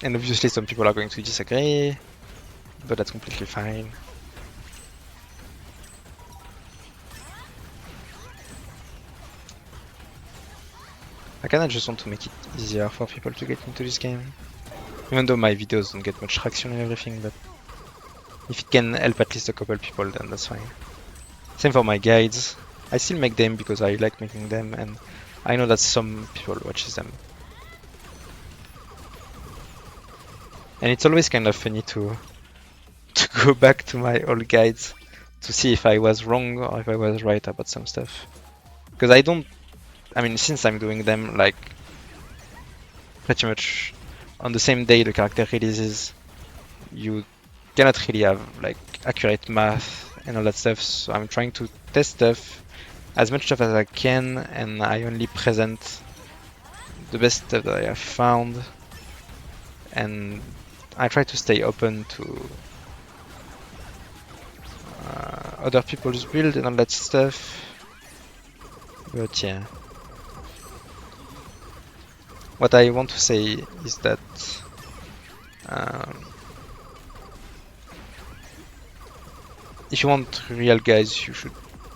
And obviously some people are going to disagree, but that's completely fine. I kinda just want to make it easier for people to get into this game. Even though my videos don't get much traction and everything, but If it can help at least a couple people, then that's fine. Same for my guides. I still make them because I like making them, and I know that some people watches them. And it's always kind of funny to go back to my old guides to see if I was wrong or if I was right about some stuff. Because I mean, since I'm doing them like pretty much on the same day the character releases, you cannot really have like accurate math and all that stuff, so I'm trying to test stuff, as much stuff as I can, and I only present the best stuff that I have found, and I try to stay open to other people's build and all that stuff. But yeah, what I want to say is that if you want real guys, you should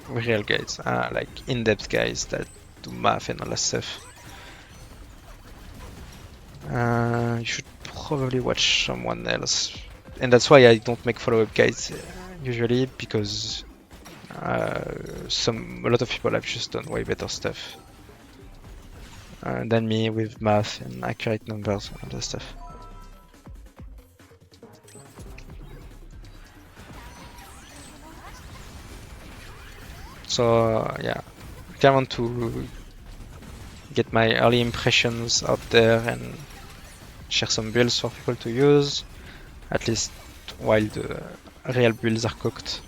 real guys, like in-depth guys that do math and all that stuff. You should probably watch someone else, and that's why I don't make follow-up guides usually, because a lot of people have just done way better stuff than me with math and accurate numbers and all that stuff. So yeah, I want to get my early impressions out there and share some builds for people to use, at least while the real builds are cooked.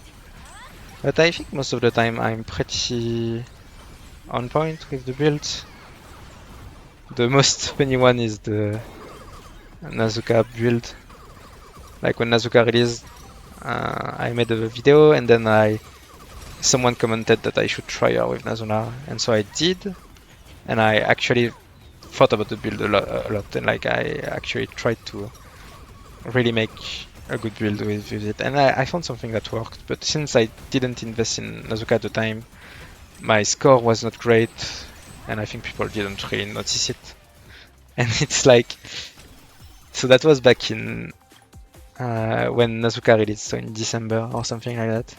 But I think most of the time I'm pretty on point with the builds. The most funny one is the Nazuka build. Like when Nazuka released, I made a video and then someone commented that I should try her with Nazuna, and so I did, and I actually thought about the build a lot, and like I actually tried to really make a good build with it, and I found something that worked. But since I didn't invest in Nazuka at the time, my score was not great, and I think people didn't really notice it. And it's like, so that was back in when Nazuka released, so in December or something like that.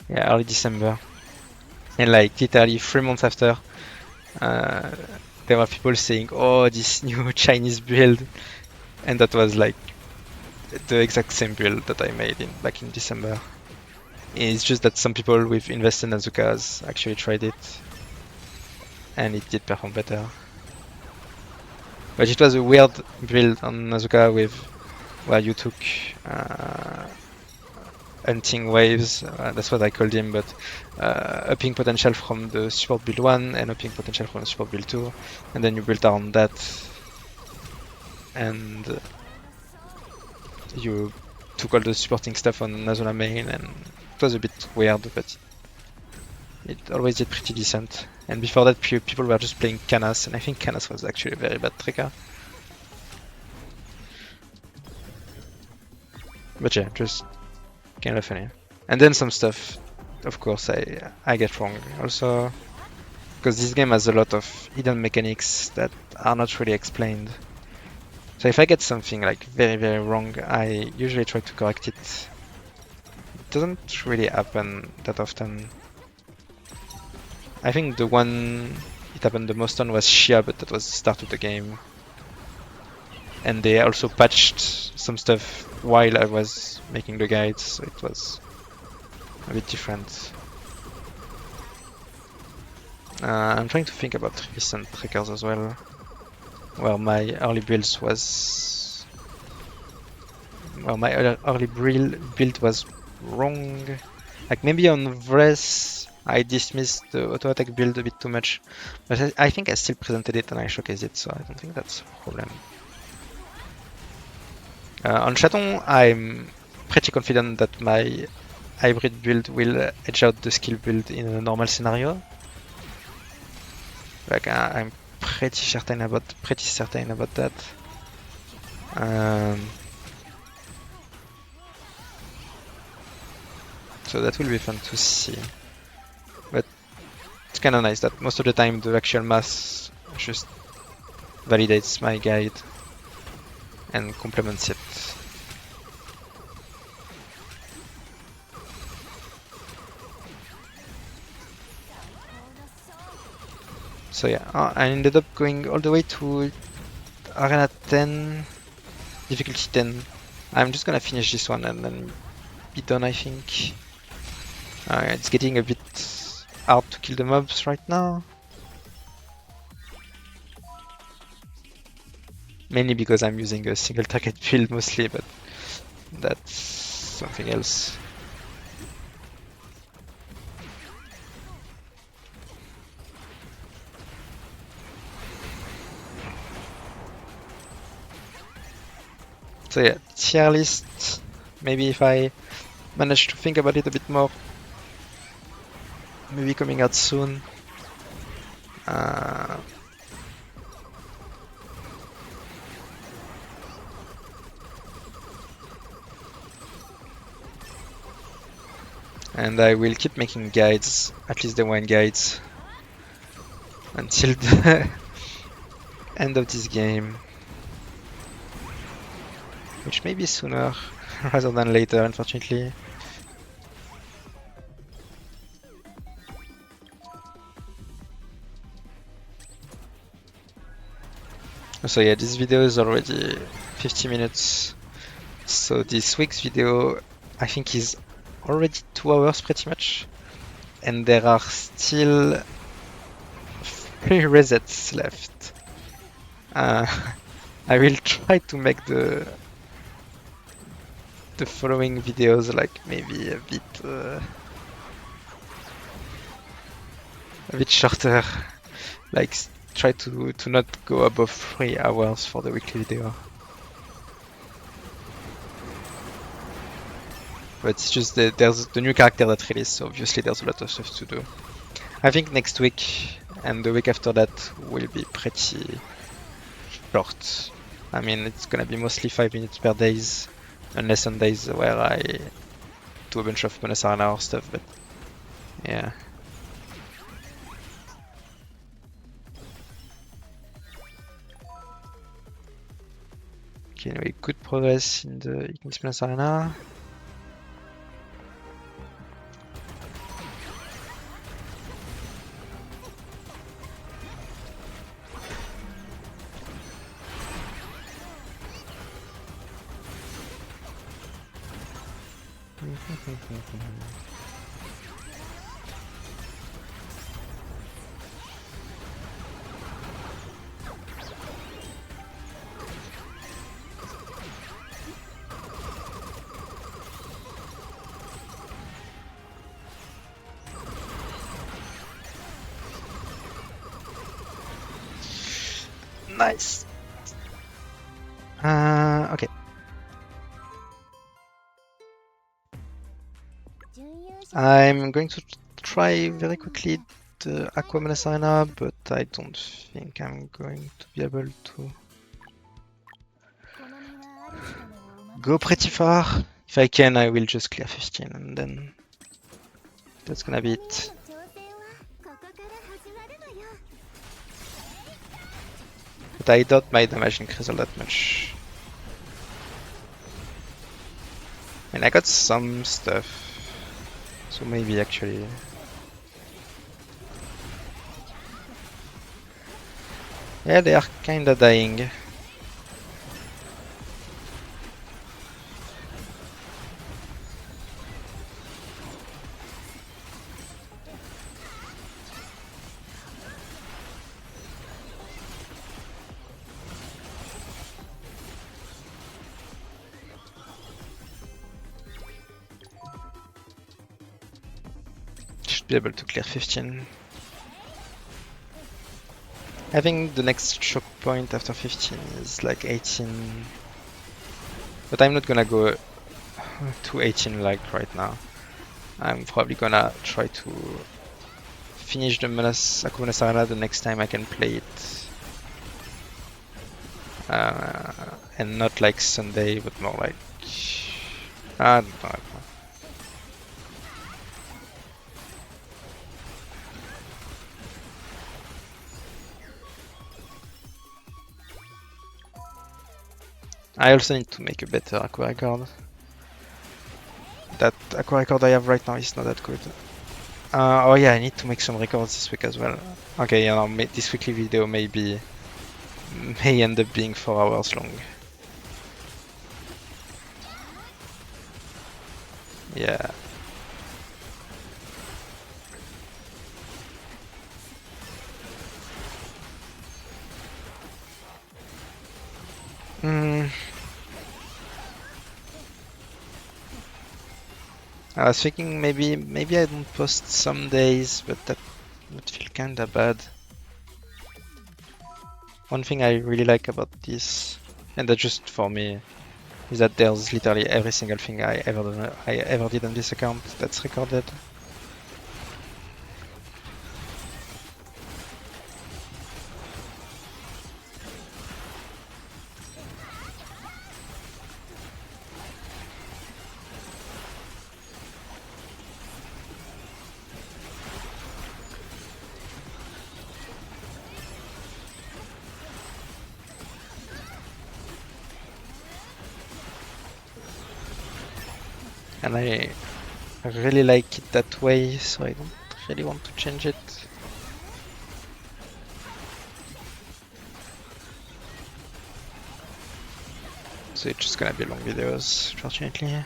Yeah, early December. And like literally 3 months after, there were people saying, "Oh, this new Chinese build," and that was like the exact same build that I made back in December. It's just that some people with invested in Nazukas actually tried it, and it did perform better. But it was a weird build on Nazuka where you took hunting waves, that's what I called him, but upping potential from the support build 1 and upping potential from the support build 2, and then you build around that, and you took all the supporting stuff on Nazuna main, and it was a bit weird, but it always did pretty decent. And before that, people were just playing Canas, and I think Canas was actually a very bad tracker. But yeah, just kind of funny. And then some stuff, of course, I get wrong also, because this game has a lot of hidden mechanics that are not really explained. So if I get something like very, very wrong, I usually try to correct it. It doesn't really happen that often. I think the one it happened the most on was Shia, but that was the start of the game. And they also patched some stuff while I was making the guides, so it was a bit different. I'm trying to think about recent trackers as well, where my early builds was... Well, my early build was wrong. Like maybe on Vress, I dismissed the auto attack build a bit too much, but I think I still presented it and I showcased it, so I don't think that's a problem. On Chaton, I'm pretty confident that my hybrid build will edge out the skill build in a normal scenario. Like I'm pretty certain about that. So that will be fun to see. But it's kind of nice that most of the time the actual math just validates my guide and complements it. So yeah, I ended up going all the way to Arena 10, difficulty 10. I'm just gonna finish this one and then be done, I think. It's getting a bit hard to kill the mobs right now. Mainly because I'm using a single target build mostly, but that's something else. So yeah, tier list. Maybe if I manage to think about it a bit more, maybe coming out soon. And I will keep making guides, at least the one guides, until the end of this game. Which may be sooner rather than later, unfortunately. So yeah, this video is already 50 minutes. So this week's video, I think, is already 2 hours pretty much. And there are still 3 resets left. I will try to make the following videos like maybe a bit shorter. Like try to not go above 3 hours for the weekly video. But it's just that there's the new character that released, so obviously there's a lot of stuff to do. I think next week and the week after that will be pretty short. I mean, it's gonna be mostly 5 minutes per days, unless on days where I do a bunch of bonus arena or stuff, but yeah. Okay, anyway, good progress in the Ignis bonus arena. Nice. Okay. I'm going to try very quickly the Aqua Menace Arena, but I don't think I'm going to be able to go pretty far. If I can, I will just clear 15 and then that's gonna be it. But I doubt my damage increase all that much. And I got some stuff, so maybe actually. Yeah, they are kinda dying. Should be able to clear 15. I think the next choke point after 15 is like 18. But I'm not gonna go to 18 like right now. I'm probably gonna try to finish the Aqua Menace Arena the next time I can play it. And not like Sunday, but more like... I don't know. I also need to make a better Aqua record. That Aqua record I have right now is not that good. Oh yeah, I need to make some records this week as well. Okay, you know, this weekly video may end up being 4 hours long. Yeah. I was thinking maybe I don't post some days, but that would feel kinda bad. One thing I really like about this, and that's just for me, is that there's literally every single thing I ever did on this account that's recorded. And I really like it that way, so I don't really want to change it. So it's just gonna be long videos, fortunately.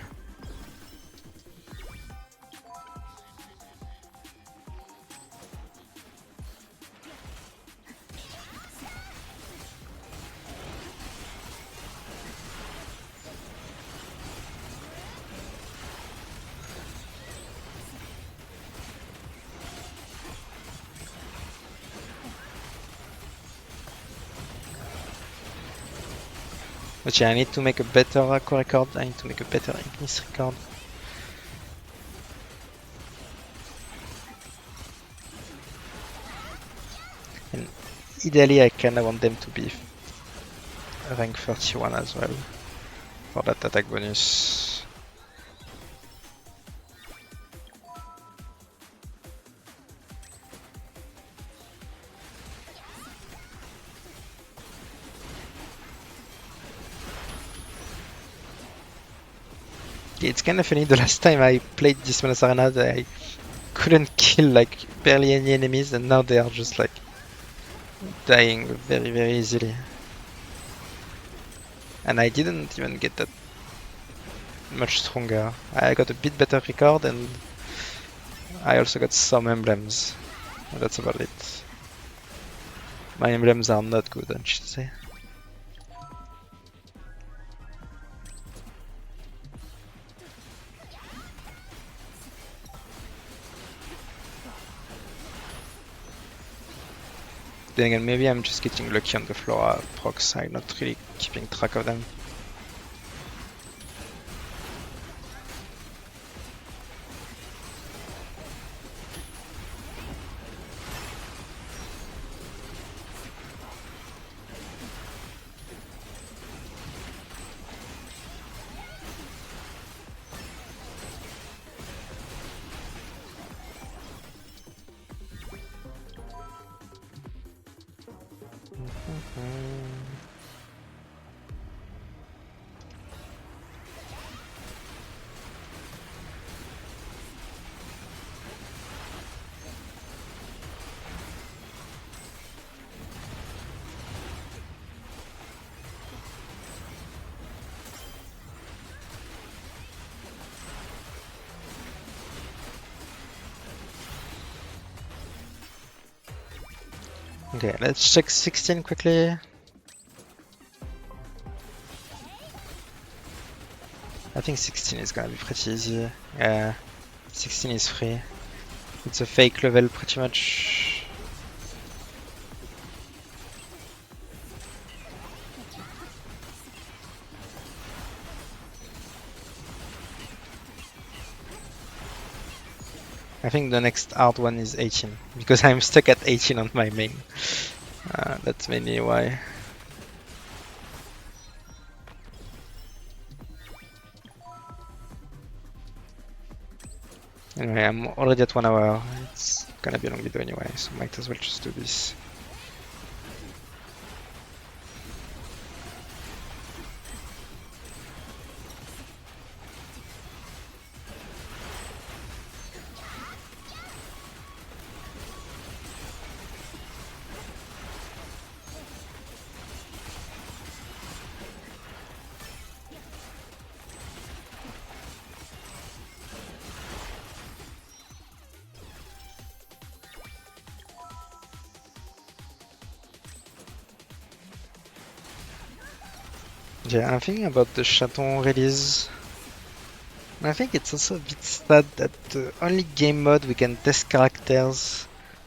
But yeah, I need to make a better Aqua record, I need to make a better Ignis record. And ideally I kinda want them to be rank 31 as well, for that attack bonus. It's kind of funny, the last time I played this Manas Arena, I couldn't kill like barely any enemies, and now they are just like dying very easily. And I didn't even get that much stronger. I got a bit better record, and I also got some emblems. And that's about it. My emblems are not good, I should say. Then again, maybe I'm just getting lucky on the Flora procs, I'm not really keeping track of them. Okay, let's check 16 quickly. I think 16 is gonna be pretty easy. Yeah, 16 is free. It's a fake level pretty much. I think the next hard one is 18, because I'm stuck at 18 on my main. That's mainly why. Anyway, I'm already at 1 hour. It's gonna be a long video anyway, so might as well just do this. Yeah, I'm thinking about the Chaton release. I think it's also a bit sad that the only game mode we can test characters,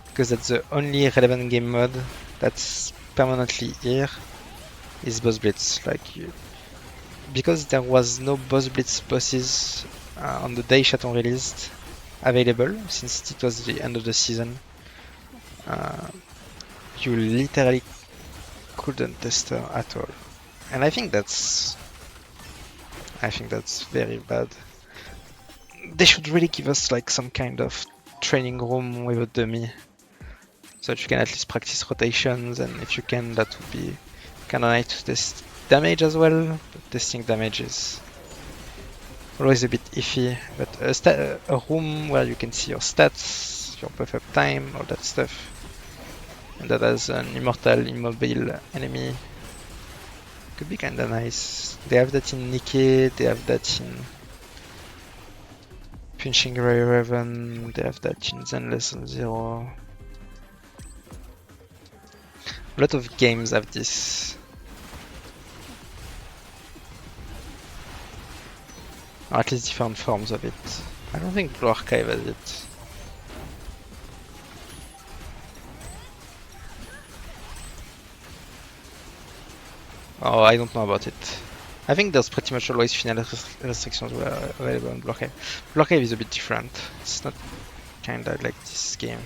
because that's the only relevant game mode that's permanently here, is Boss Blitz. Because there was no Boss Blitz bosses on the day Chaton released available, since it was the end of the season, you literally couldn't test her at all. And I think that's very bad. They should really give us like some kind of training room with a dummy, so that you can at least practice rotations, and if you can, that would be kind of nice to test damage as well. But testing damage is always a bit iffy, but a room where you can see your stats, your buff up time, all that stuff, and that has an immobile enemy could be kinda nice. They have that in Nikkei, they have that in Punching Ray Raven, they have that in Zenless on Zero. A lot of games have this. Or at least different forms of it. I don't think Blue Archive has it. Oh, I don't know about it. I think there's pretty much always final restrictions were available on Blue Archive. Blue Archive is a bit different. It's not kinda like this game.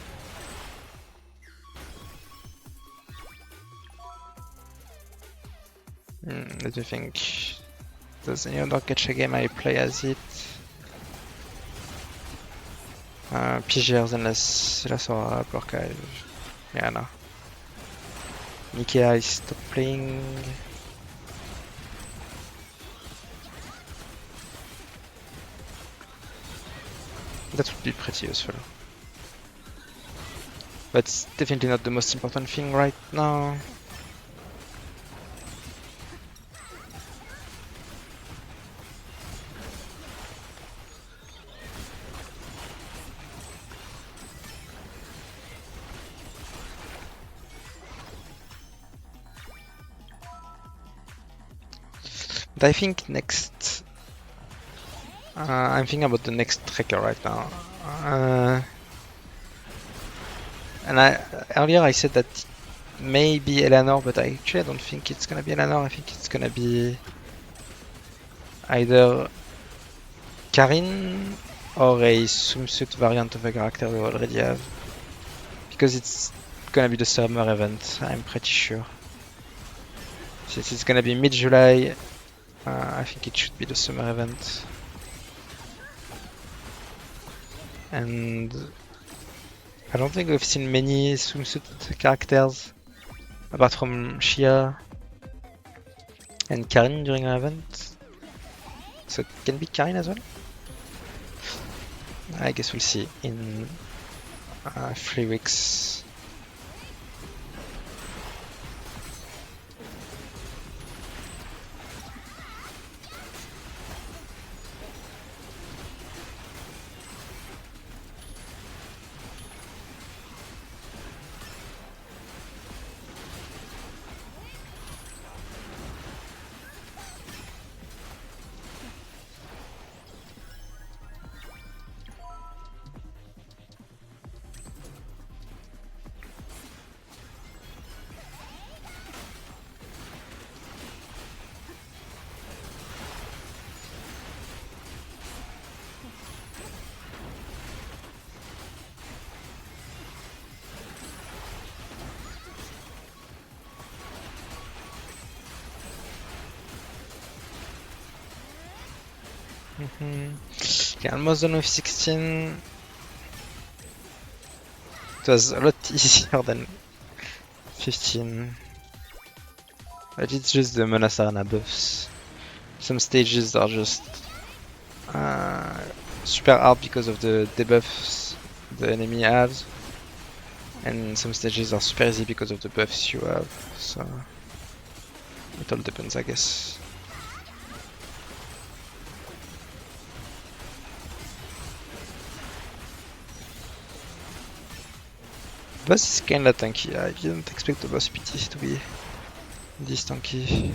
Let me think. Does any other gacha game I play as it? PGRs unless Stella Sora, Blue Archive. Yeah, no. Nikkei I stopped playing. That would be pretty useful. But it's definitely not the most important thing right now. But I think next... I'm thinking about the next tracker right now. Earlier I said that maybe Eleanor, but I don't think it's gonna be Eleanor. I think it's gonna be either Karin or a swimsuit variant of a character we already have. Because it's gonna be the summer event, I'm pretty sure. Since it's gonna be mid-July, I think it should be the summer event. And I don't think we've seen many swimsuit characters apart from Shia and Karin during our event. So it can be Karin as well. I guess we'll see in 3 weeks. Okay, almost done with 16. It was a lot easier than 15. But it's just the Menace Arena buffs. Some stages are just super hard because of the debuffs the enemy has. And some stages are super easy because of the buffs you have. So it all depends, I guess. Boss is kinda tanky. I didn't expect the boss PT to be this tanky.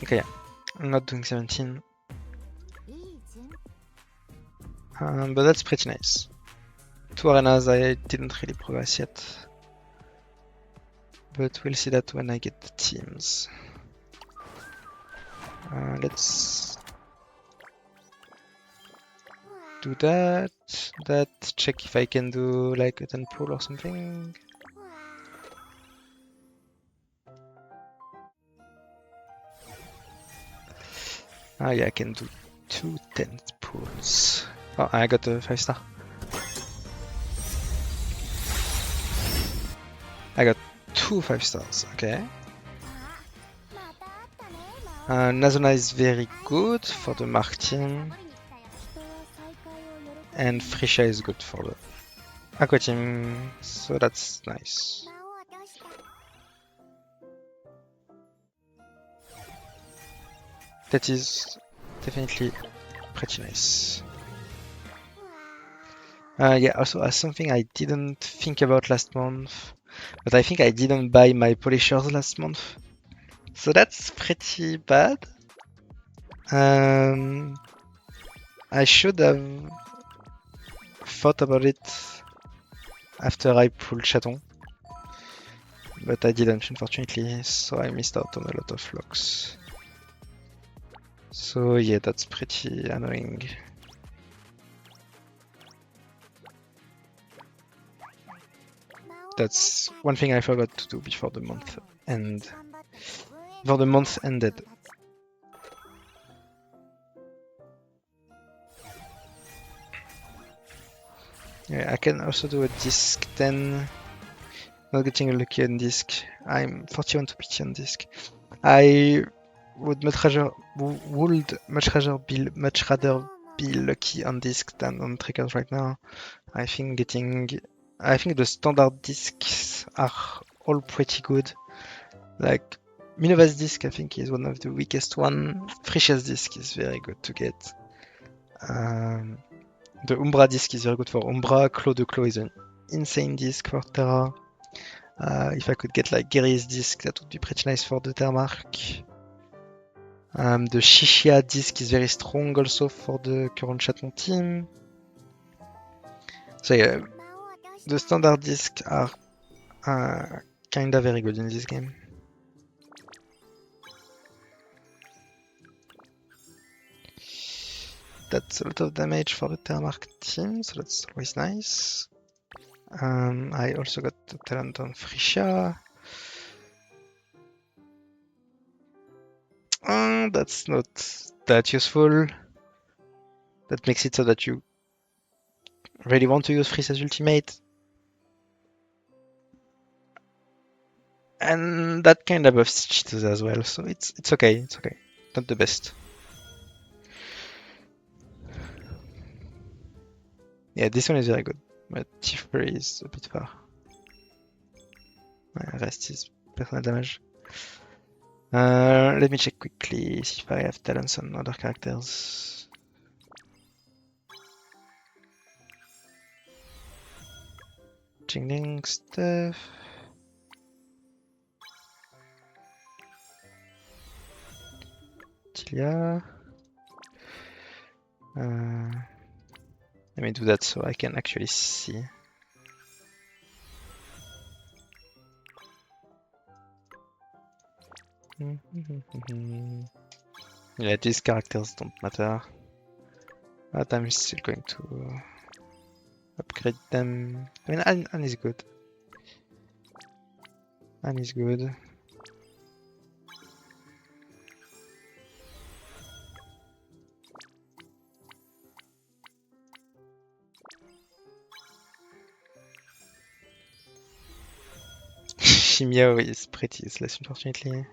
Okay, yeah. I'm not doing 17. But that's pretty nice. 2 arenas I didn't really progress yet. But we'll see that when I get the teams. Let's do that. Check if I can do like a 10 pull or something. Yeah, I can do 2 10 pulls. Oh, I got a 5-star. I got 2 5-stars, okay. Nazuna is very good for the Mark team. And Frisha is good for the Aqua team, so that's nice. That is definitely pretty nice. Yeah, also something I didn't think about last month, but I think I didn't buy my polishers last month. So that's pretty bad. I should have thought about it after I pulled Chaton, but I didn't, unfortunately, so I missed out on a lot of locks. So yeah, that's pretty annoying. That's one thing I forgot to do before the month ended. Yeah, I can also do a disc 10. Not getting lucky on disc. I'm 41 to PT on disc. I would much rather be lucky on disc than on triggers right now. I think the standard discs are all pretty good. Like Minova's disc, I think, is one of the weakest one. Frisha's disc is very good to get. The Umbra disc is very good for Umbra. Claw de Claw is an insane disc for Terra. If I could get like Gary's disc, that would be pretty nice for the Termark. The Shishia disc is very strong also for the current Chaton team. So yeah, the standard discs are kinda very good in this game. That's a lot of damage for the Termark team, so that's always nice. I also got the talent on Frisha. That's not that useful. That makes it so that you really want to use Frisha's ultimate. And that kind of buffs cheaters as well, so it's okay, it's okay. Not the best. Yeah, this one is very good, but T3 is a bit far. Rest is personal damage. Let me check quickly, see if I have talents on other characters. Jingling stuff. Tilia. Let me do that so I can actually see. Yeah, these characters don't matter. But I'm still going to upgrade them. I mean, Anne is good. Anne is good. Shimiao is pretty useless, unfortunately.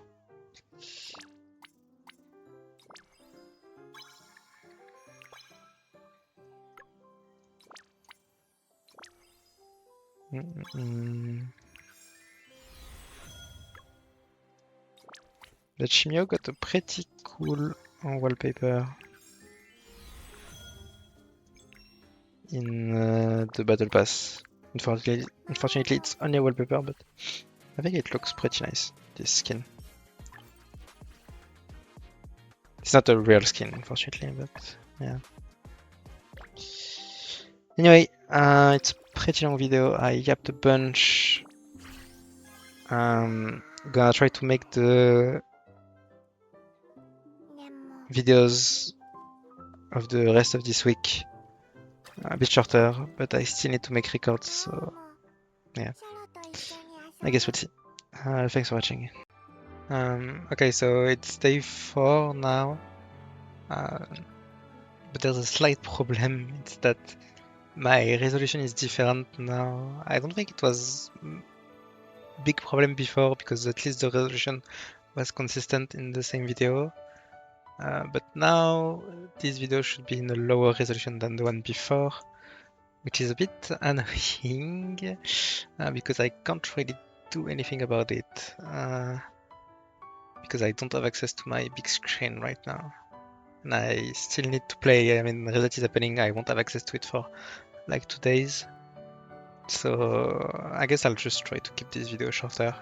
But Shimio got a pretty cool wallpaper in the battle pass. Unfortunately, it's only a wallpaper, but I think it looks pretty nice, this skin. It's not a real skin, unfortunately, but yeah. Anyway, it's a pretty long video. I yapped a bunch. Gonna try to make the videos of the rest of this week a bit shorter, but I still need to make records, so yeah. I guess we'll see. Thanks for watching. Okay, so it's day 4 now, but there's a slight problem. It's that my resolution is different now. I don't think it was a big problem before because at least the resolution was consistent in the same video. But now this video should be in a lower resolution than the one before, which is a bit annoying because I can't really do anything about it because I don't have access to my big screen right now. And I still need to play. I mean, Reset is happening. I won't have access to it for like 2 days. So I guess I'll just try to keep this video shorter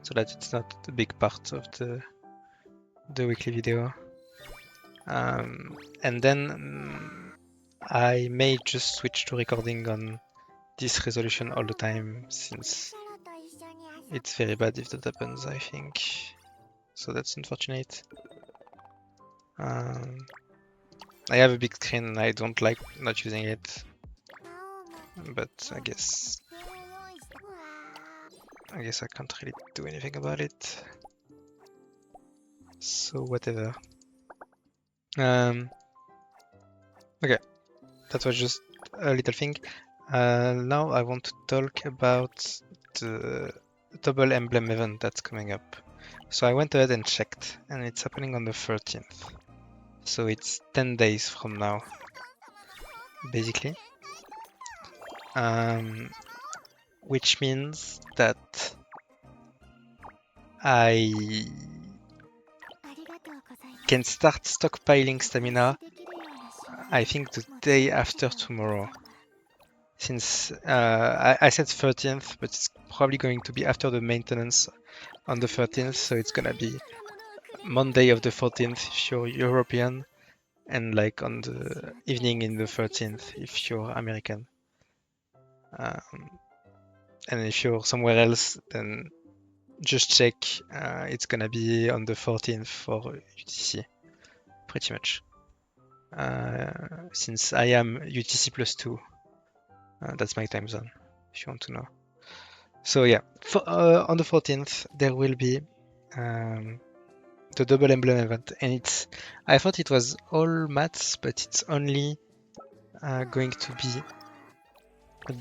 so that it's not a big part of the weekly video. And then I may just switch to recording on this resolution all the time since it's very bad if that happens, I think. So that's unfortunate. I have a big screen and I don't like not using it, but I guess I can't really do anything about it. So whatever. Okay, that was just a little thing. Now I want to talk about the double emblem event that's coming up. So I went ahead and checked, and it's happening on the 13th. So it's 10 days from now, basically. Which means that I can start stockpiling stamina, I think the day after tomorrow. Since I said 13th, but it's probably going to be after the maintenance on the 13th, so it's gonna be Monday of the 14th if you're European, and like on the evening in the 13th if you're American. And if you're somewhere else, then just check. It's gonna be on the 14th for UTC, pretty much. Since I am UTC +2, that's my time zone, if you want to know. So yeah, on the 14th there will be the double emblem event, and I thought it was all mats, but it's only going to be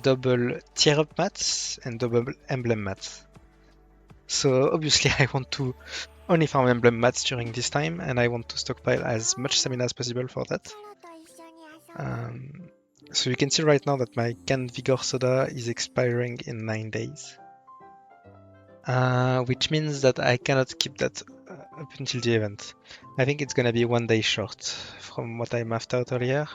double tier up mats and double emblem mats. So obviously I want to only farm emblem mats during this time, and I want to stockpile as much stamina as possible for that. So you can see right now that my canned vigor soda is expiring in 9 days. Which means that I cannot keep that up until the event. I think it's gonna be 1 day short from what I mapped out earlier.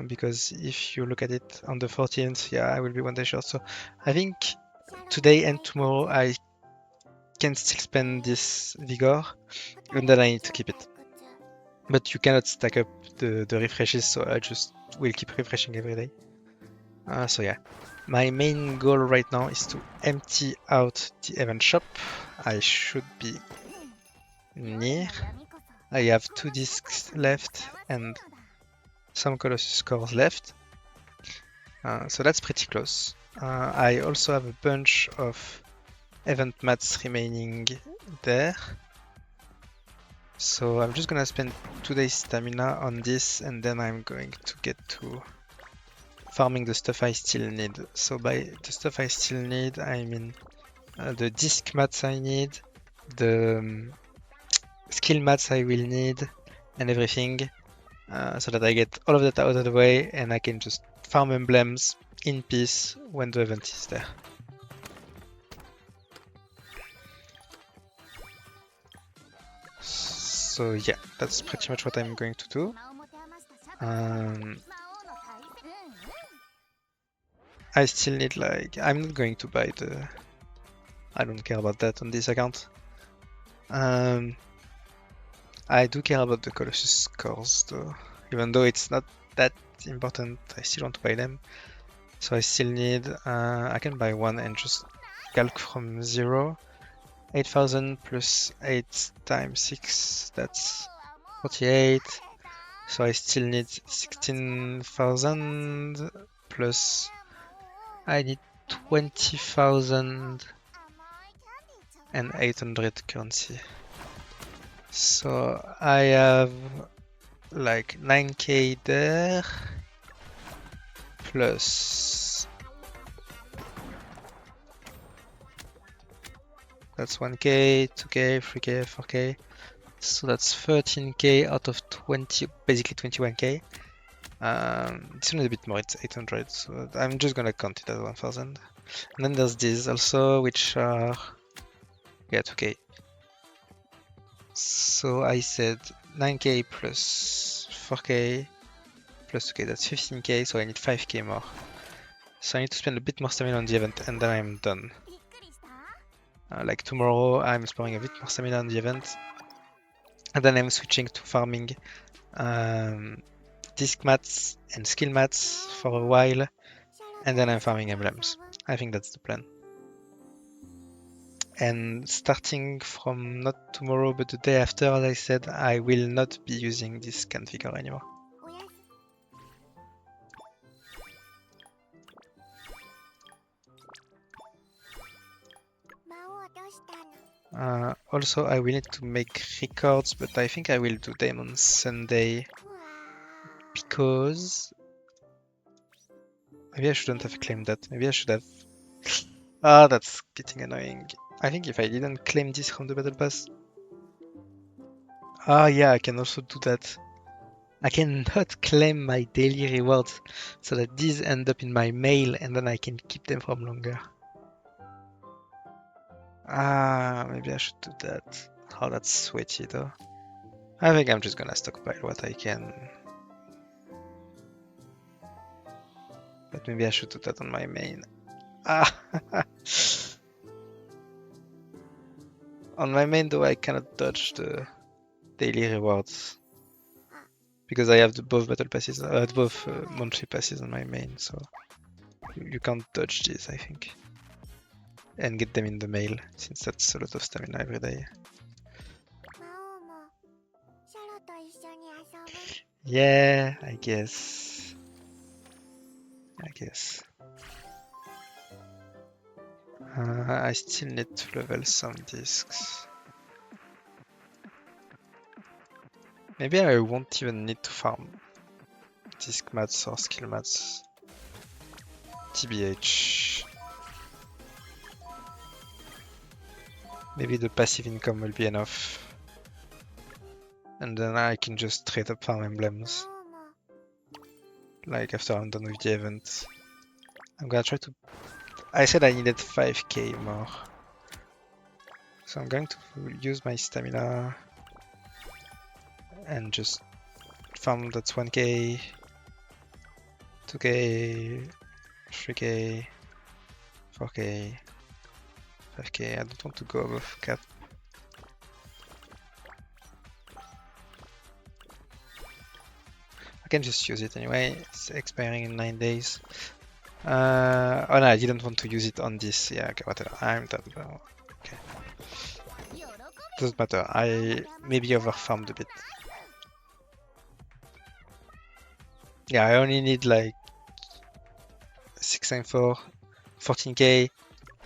Because if you look at it on the 14th, yeah, I will be 1 day short. So I think today and tomorrow I can still spend this vigor, and then I need to keep it. But you cannot stack up the refreshes, so I just will keep refreshing every day. So yeah, my main goal right now is to empty out the event shop. I should be near. I have 2 discs left and some Colossus cores left. So that's pretty close. I also have a bunch of event mats remaining there. So I'm just gonna spend 2 days stamina on this, and then I'm going to get to farming the stuff I still need. So by the stuff I still need, I mean the disc mats I need, the skill mats I will need, and everything, so that I get all of that out of the way and I can just farm emblems in peace when the event is there. So yeah, that's pretty much what I'm going to do. I still need, like, I'm not going to buy the, I don't care about that on this account. I do care about the Colossus scores though. Even though it's not that important, I still want to buy them. So I still need, I can buy one and just calc from 0. 8,000 plus 8 times 6, that's 48. So I still need 16,000 plus I need 20,800 currency. So I have like 9k there plus that's 1k, 2k, 3k, 4k. So that's 13k out of 20, basically 21k. It's only a bit more, it's 800, so I'm just gonna count it as 1000. And then there's these also, which are, yeah, 2k. So I said 9k plus 4k plus 2k, that's 15k, so I need 5k more. So I need to spend a bit more stamina on the event, and then I'm done. Like tomorrow, I'm spending a bit more stamina on the event, and then I'm switching to farming disc mats and skill mats for a while, and then I'm farming emblems. I think that's the plan. And starting from not tomorrow but the day after, as I said, I will not be using this scan figure anymore. Also, I will need to make records, but I think I will do them on Sunday because maybe I shouldn't have claimed that. Maybe I should have. Ah, that's getting annoying. I think if I didn't claim this from the battle pass. Ah, yeah, I can also do that. I cannot claim my daily rewards so that these end up in my mail and then I can keep them for longer. Ah, maybe I should do that. Oh, that's sweaty though. I think I'm just gonna stockpile what I can. But maybe I should do that on my main. Ah! On my main though, I cannot dodge the daily rewards. Because I have the both battle passes, both monthly passes on my main, so you can't dodge these, I think. And get them in the mail, since that's a lot of stamina every day. Yeah, I guess. I still need to level some discs. Maybe I won't even need to farm disc mats or skill mats. TBH. Maybe the passive income will be enough. And then I can just straight up farm emblems. Like after I'm done with the event. I'm gonna try to... I said I needed 5k more. So I'm going to use my stamina and just farm that's 1k, 2k, 3k, 4k, 5k. I don't want to go above cap. I can just use it anyway, it's expiring in 9 days. Oh no, I didn't want to use it on this. Yeah, okay, whatever. I'm done. Okay. Doesn't matter. I maybe overfarmed a bit. Yeah, I only need like 6 and 4, 14k,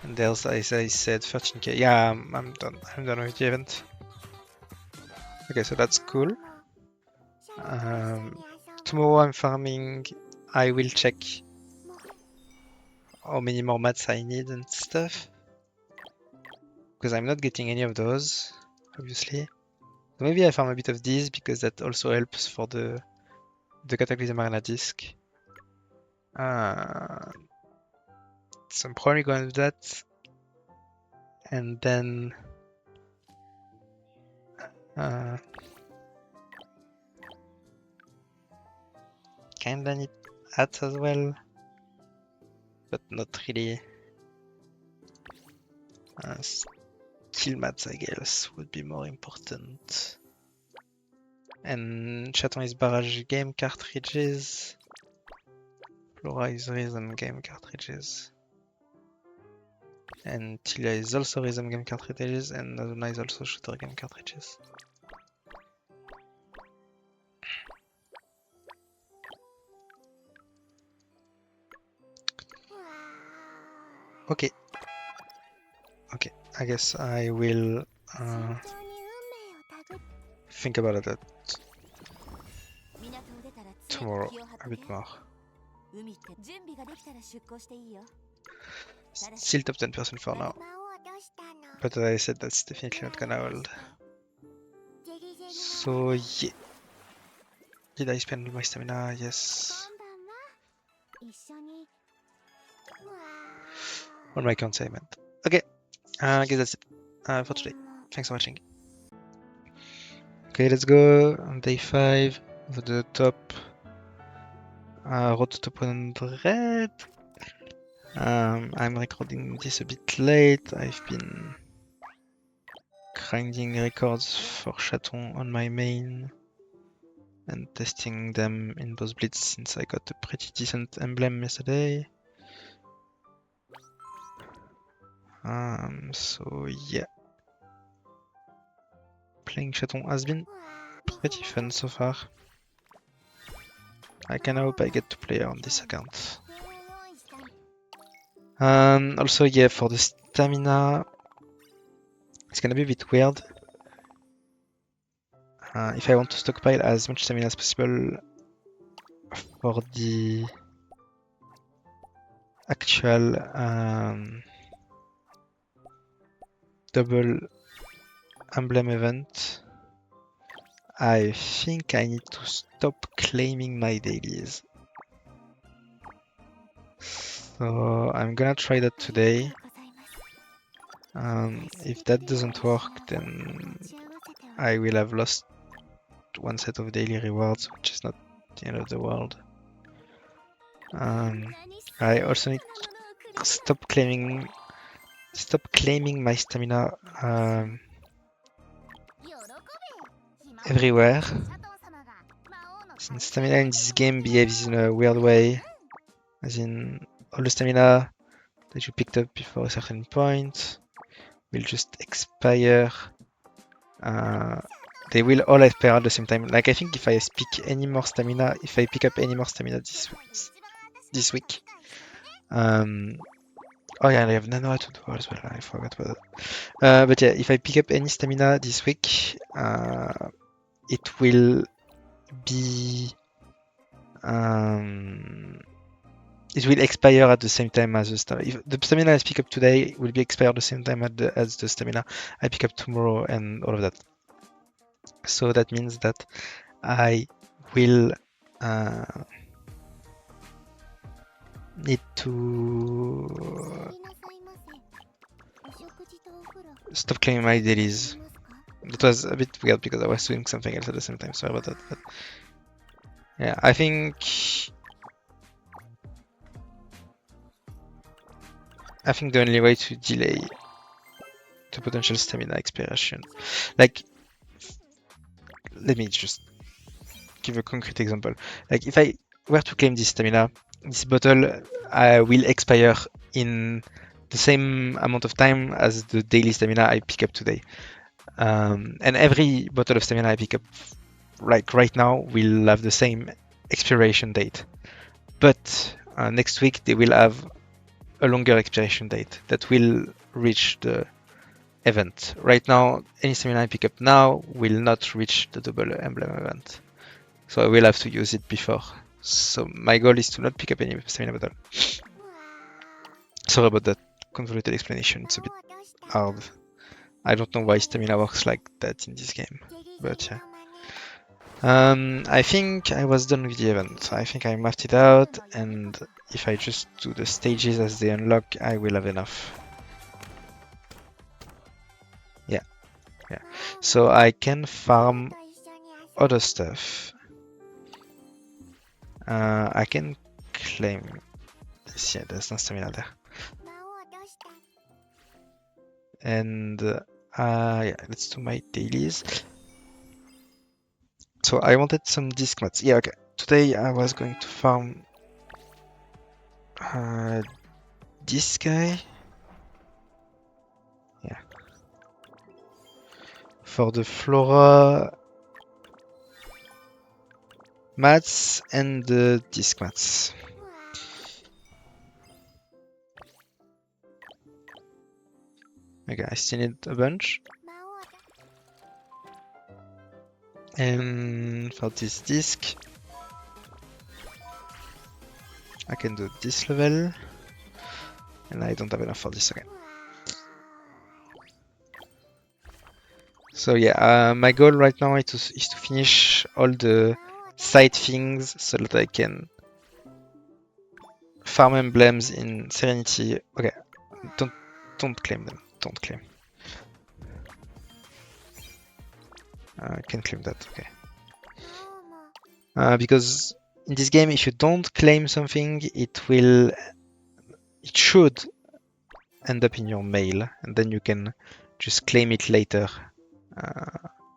and there's, as I said, 13k. Yeah, I'm done. I'm done with the event. Okay, so that's cool. Tomorrow I'm farming. I will check how many more mats I need and stuff. Because I'm not getting any of those, obviously. So maybe I farm a bit of these because that also helps for the Cataclysm Arena disc. So I'm probably going to do that. And then kinda need hats as well, but not really. Skill mats, I guess, would be more important. And Chaton is barrage game cartridges. Flora is rhythm game cartridges. And Tilia is also rhythm game cartridges, and Azuna is also shooter game cartridges. Okay. Okay, I guess I will think about it tomorrow a bit more. Still top 10% for now. But as I said, that's definitely not gonna hold. So yeah. Did I spend all my stamina? Yes. On my consignment. Okay, I guess that's it for today. Thanks for watching. Okay, let's go on day 5 for the top. Road to top 100. I'm recording this a bit late. I've been grinding records for Chaton on my main and testing them in both blitz since I got a pretty decent emblem yesterday. So yeah, playing Chaton has been pretty fun so far. I can hope I get to play on this account. Also yeah, for the stamina, it's gonna be a bit weird. If I want to stockpile as much stamina as possible for the actual double emblem event, I think I need to stop claiming my dailies. So I'm gonna try that today. If that doesn't work, then I will have lost one set of daily rewards, which is not the end of the world. I also need to stop claiming my stamina everywhere. Since stamina in this game behaves in a weird way, as in all the stamina that you picked up before a certain point will just expire. They will all expire at the same time. Like I think if I pick any more stamina, if I pick up any more stamina this week, oh yeah, I have nano to do as well. I forgot about that. But yeah, if I pick up any stamina this week, it will be it will expire at the same time as the stamina. If the stamina I pick up today will be expired at the same time as the stamina I pick up tomorrow and all of that. So that means that I will need to stop claiming my dailies. That was a bit weird because I was doing something else at the same time. Sorry about that. But yeah, I think the only way to delay the potential stamina expiration, like, let me just give a concrete example. Like if I were to claim this stamina, this bottle will expire in the same amount of time as the daily stamina I pick up today. And every bottle of stamina I pick up like right now will have the same expiration date. But next week they will have a longer expiration date that will reach the event. Right now, any stamina I pick up now will not reach the double emblem event. So I will have to use it before. So my goal is to not pick up any stamina bottle. Sorry about that convoluted explanation, it's a bit hard. I don't know why stamina works like that in this game, but yeah. I think I was done with the event. I think I mapped it out, and if I just do the stages as they unlock, I will have enough. Yeah. So I can farm other stuff. I can claim this. Yeah, there's no stamina there. And yeah, let's do my dailies. So I wanted some disc mats. Yeah, okay. Today I was going to farm this guy. Yeah. For the flora mats and the disc mats. Okay, I still need a bunch. And for this disc, I can do this level. And I don't have enough for this again. So yeah, my goal right now is to finish all the side things so that I can farm emblems in Serenity. Okay, don't claim them. Don't claim. I can claim that. Okay. Because in this game, if you don't claim something, it should end up in your mail, and then you can just claim it later.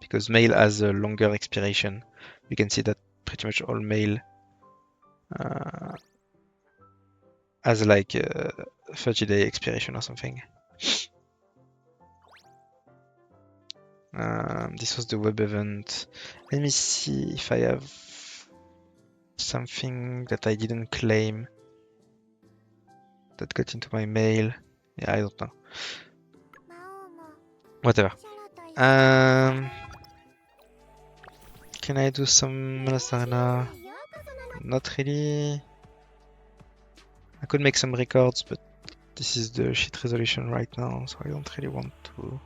Because mail has a longer expiration. You can see that pretty much all mail has like a 30-day expiration or something. This was the web event. Let me see if I have something that I didn't claim that got into my mail. Yeah, I don't know. Whatever. Can I do some Last Arena? Not really. I could make some records, but this is the shit resolution right now, so I don't really want to.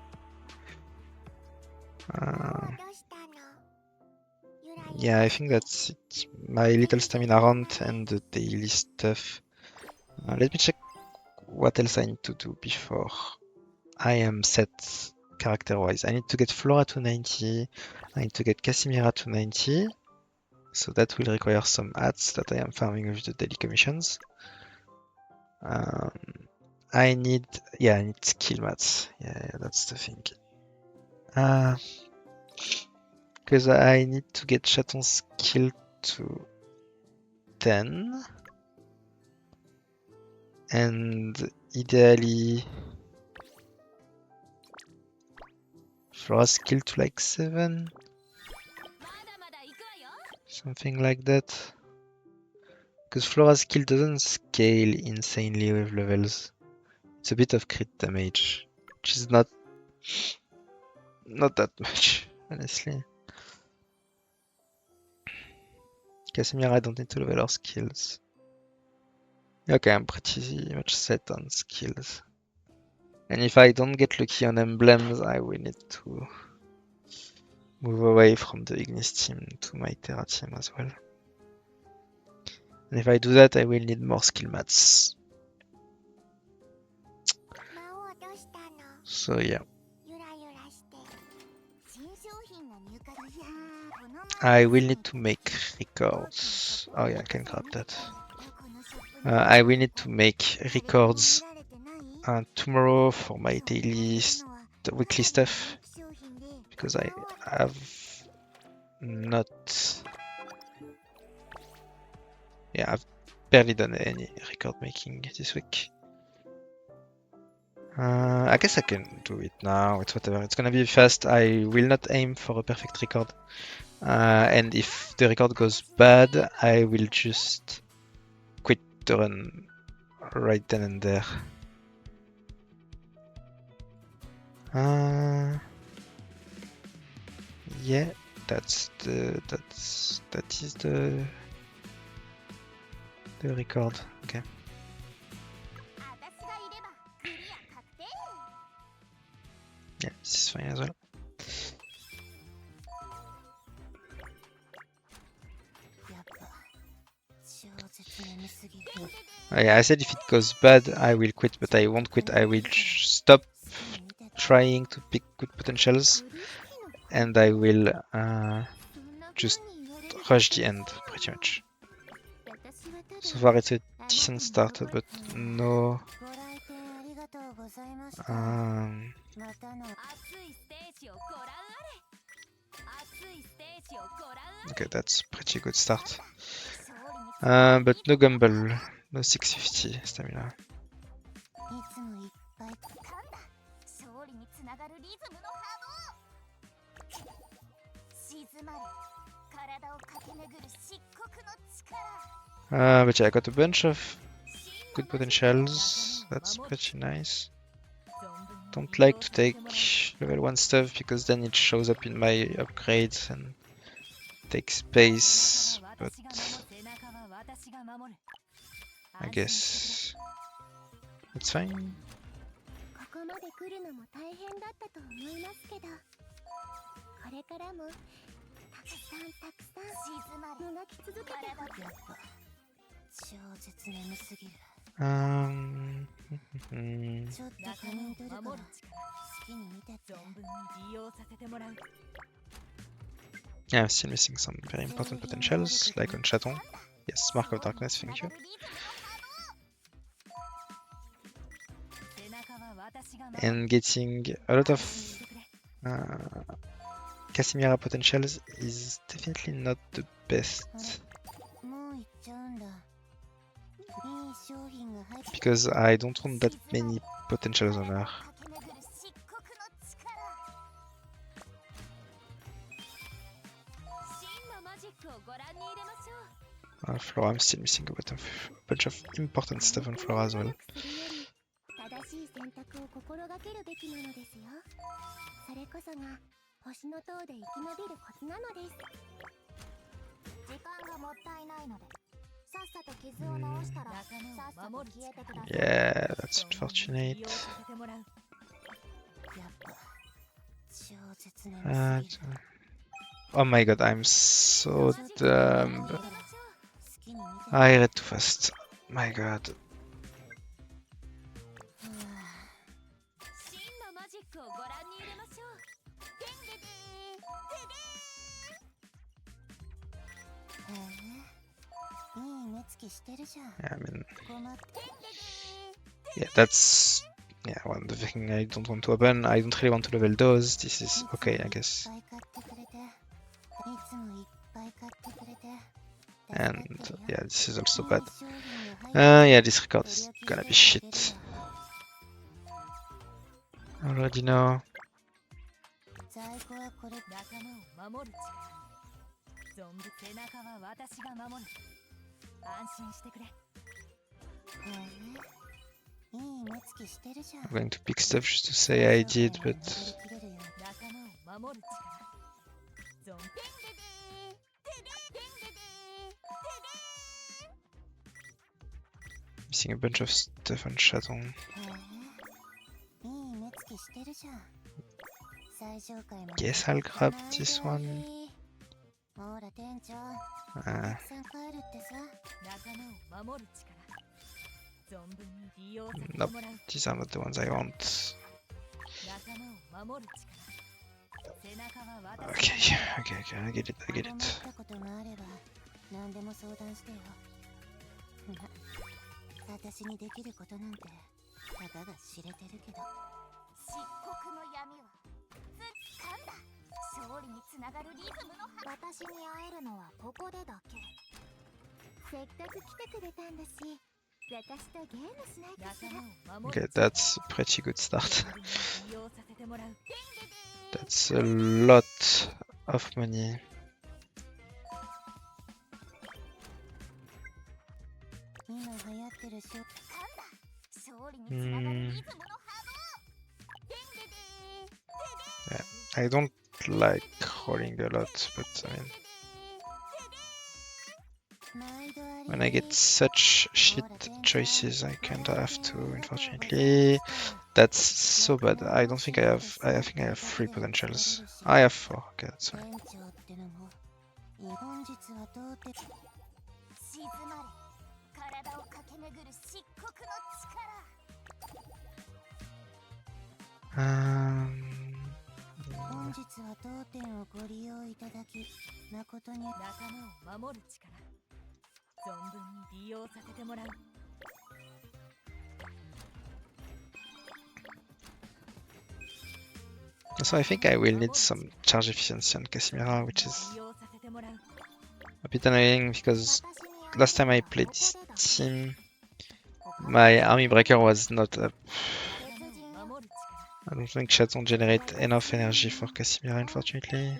Yeah, I think that's it. My little stamina rant and the daily stuff. Let me check what else I need to do before I am set character-wise. I need to get Flora to 90. I need to get Casimira to 90. So that will require some ads that I am farming with the daily commissions. I need skill mats. Yeah, that's the thing. Because I need to get Chaton's skill to 10. And ideally Flora's skill to like 7. Something like that. Because Flora's skill doesn't scale insanely with levels. It's a bit of crit damage, which is not that much, honestly. Casimir, I don't need to level her skills. Okay, I'm pretty much set on skills. And if I don't get lucky on emblems, I will need to move away from the Ignis team to my Terra team as well. And if I do that, I will need more skill mats. So yeah. I will need to make records. Oh yeah, I can grab that. I will need to make records tomorrow for my daily, weekly stuff. Because I have not... Yeah, I've barely done any record making this week. I guess I can do it now. It's whatever. It's gonna be fast. I will not aim for a perfect record. And if the record goes bad, I will just quit the run right then and there. Yeah, that is the record. Okay. Yeah, this is fine as well. Yeah, I said if it goes bad, I will quit, but I won't quit. I will stop trying to pick good potentials, and I will just rush the end, pretty much. So far it's a decent start, but no... Okay, that's pretty good start. But no gamble, no 650 stamina. But yeah, I got a bunch of good potentials. That's pretty nice. Don't like to take level 1 stuff because then it shows up in my upgrades and takes space, but I guess it's fine. Yeah, I'm still missing some very important potentials, like on Chaton. Yes, Mark of Darkness, thank you. And getting a lot of Casimira potentials is definitely not the best. Because I don't want that many potentials on her. Flora, I'm still missing a bunch of important stuff on Flora as well. Yeah, that's unfortunate. Oh my god, I'm so dumb. I read too fast. My god. Yeah, I mean, yeah, that's one of the things I don't want to open. I don't really want to level those. This is okay, I guess. And yeah, this is also bad. Yeah, this record is gonna be shit. I already know. I'm going to pick stuff just to say I did, but missing a bunch of stuff on Chaton. Guess I'll grab this one. Nope, these are not the ones I want. Okay, I get it. Okay, that's a pretty good start. That's a lot of money. Yeah, I don't like rolling a lot, but I mean, when I get such shit choices, I kinda have to, unfortunately. That's so bad. I don't think I have. I think I have 3 potentials. I have 4. Okay, that's fine. So I think I will need some charge efficiency on Casimira, which is a bit annoying because last time I played this team, my army breaker was not up. I don't think Chaton generate enough energy for Casimira, unfortunately.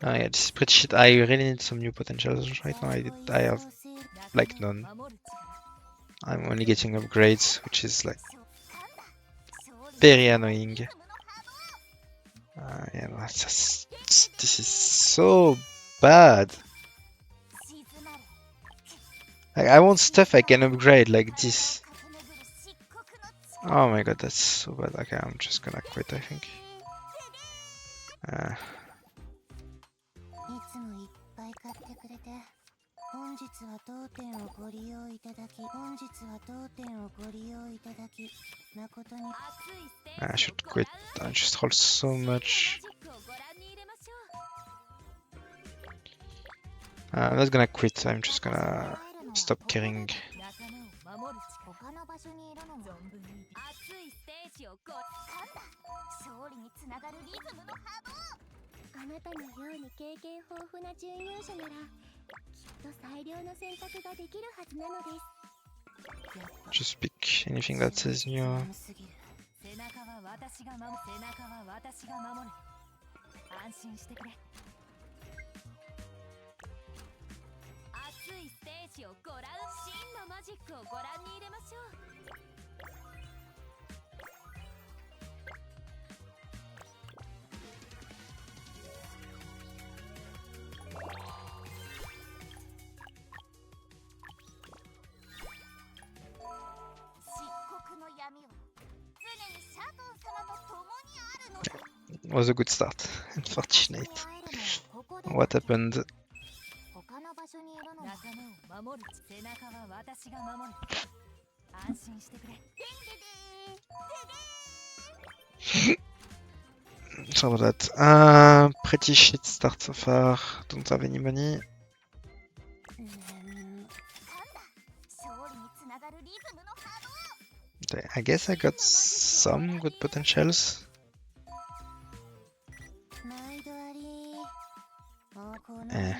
Yeah, this is pretty shit. I really need some new potentials right now. I have like none. I'm only getting upgrades, which is like very annoying. Yeah, this is so bad. Like, I want stuff I can upgrade like this. Oh my god, that's so bad. Okay, I'm just gonna quit, I think. Uh, 本日は当店をご利用いただき、本日は当店をご利用いただき、誠に I should quit. I just roll so much. I'm not gonna quit. I'm just gonna stop caring. 他の場所にいるのも存分に熱いステージをご掴んだ勝利につながるリズムの波動あなたのように経験豊富な準優勝ならきっと最良の選択ができるはずなのです Just pick anything that says new. 背中は私が守る背中は私が守る安心してくれ熱いステージをご覧真のマジックをご覧に入れましょう Was a good start. Unfortunate. What happened? 他の場所にいるの仲間を守る背中は私が守る安心してくれ Sorry about that. Pretty shit start so far. Don't have any money. Okay, I guess I got some good potentials. Eh.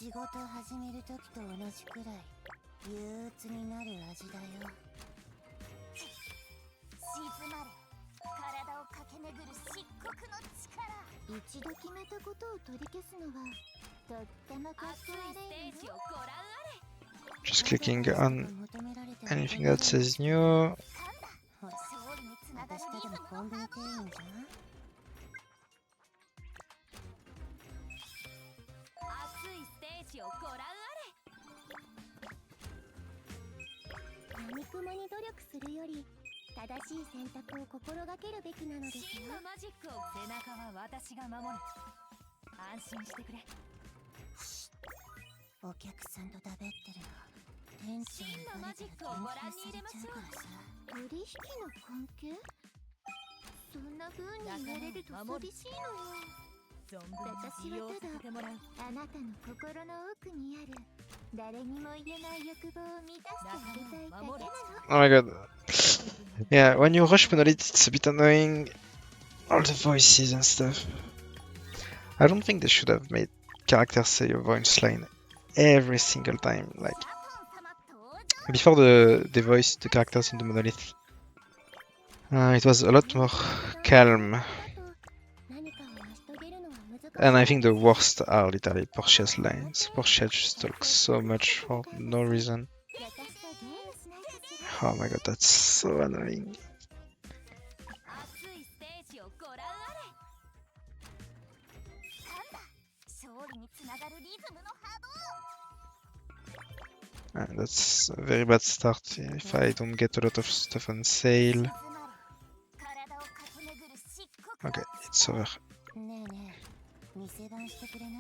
仕事始める時と同じくらい憂鬱になる味だよ静まれ体を駆け巡る漆黒の力一度決めたことを取り消すのはとってもかっこ悪いよ Just clicking on anything that says new. 勝利につながるリズムの波動 何くもに努力するより正しい選択を心がけるべきなのですよ真のマジックを背中は私が守る安心してくれお客さんとだべってるの店長にバレたら研究されちゃうからさ取引の関係そんな風に言われると寂しいのよ私はただあなたの心の奥にある誰にも言えない欲望を満たしてあげたいだけなの Oh my god. Yeah, when you rush Monolith, it's a bit annoying. All the voices and stuff. I don't think they should have made characters say a voice line every single time. Like, before the voice, the characters in the Monolith, it was a lot more calm. And I think the worst are literally Portia's lines. Portia just talks so much for no reason. Oh my god, that's so annoying. And that's a very bad start if I don't get a lot of stuff on sale. Okay, it's over. 店番してくれない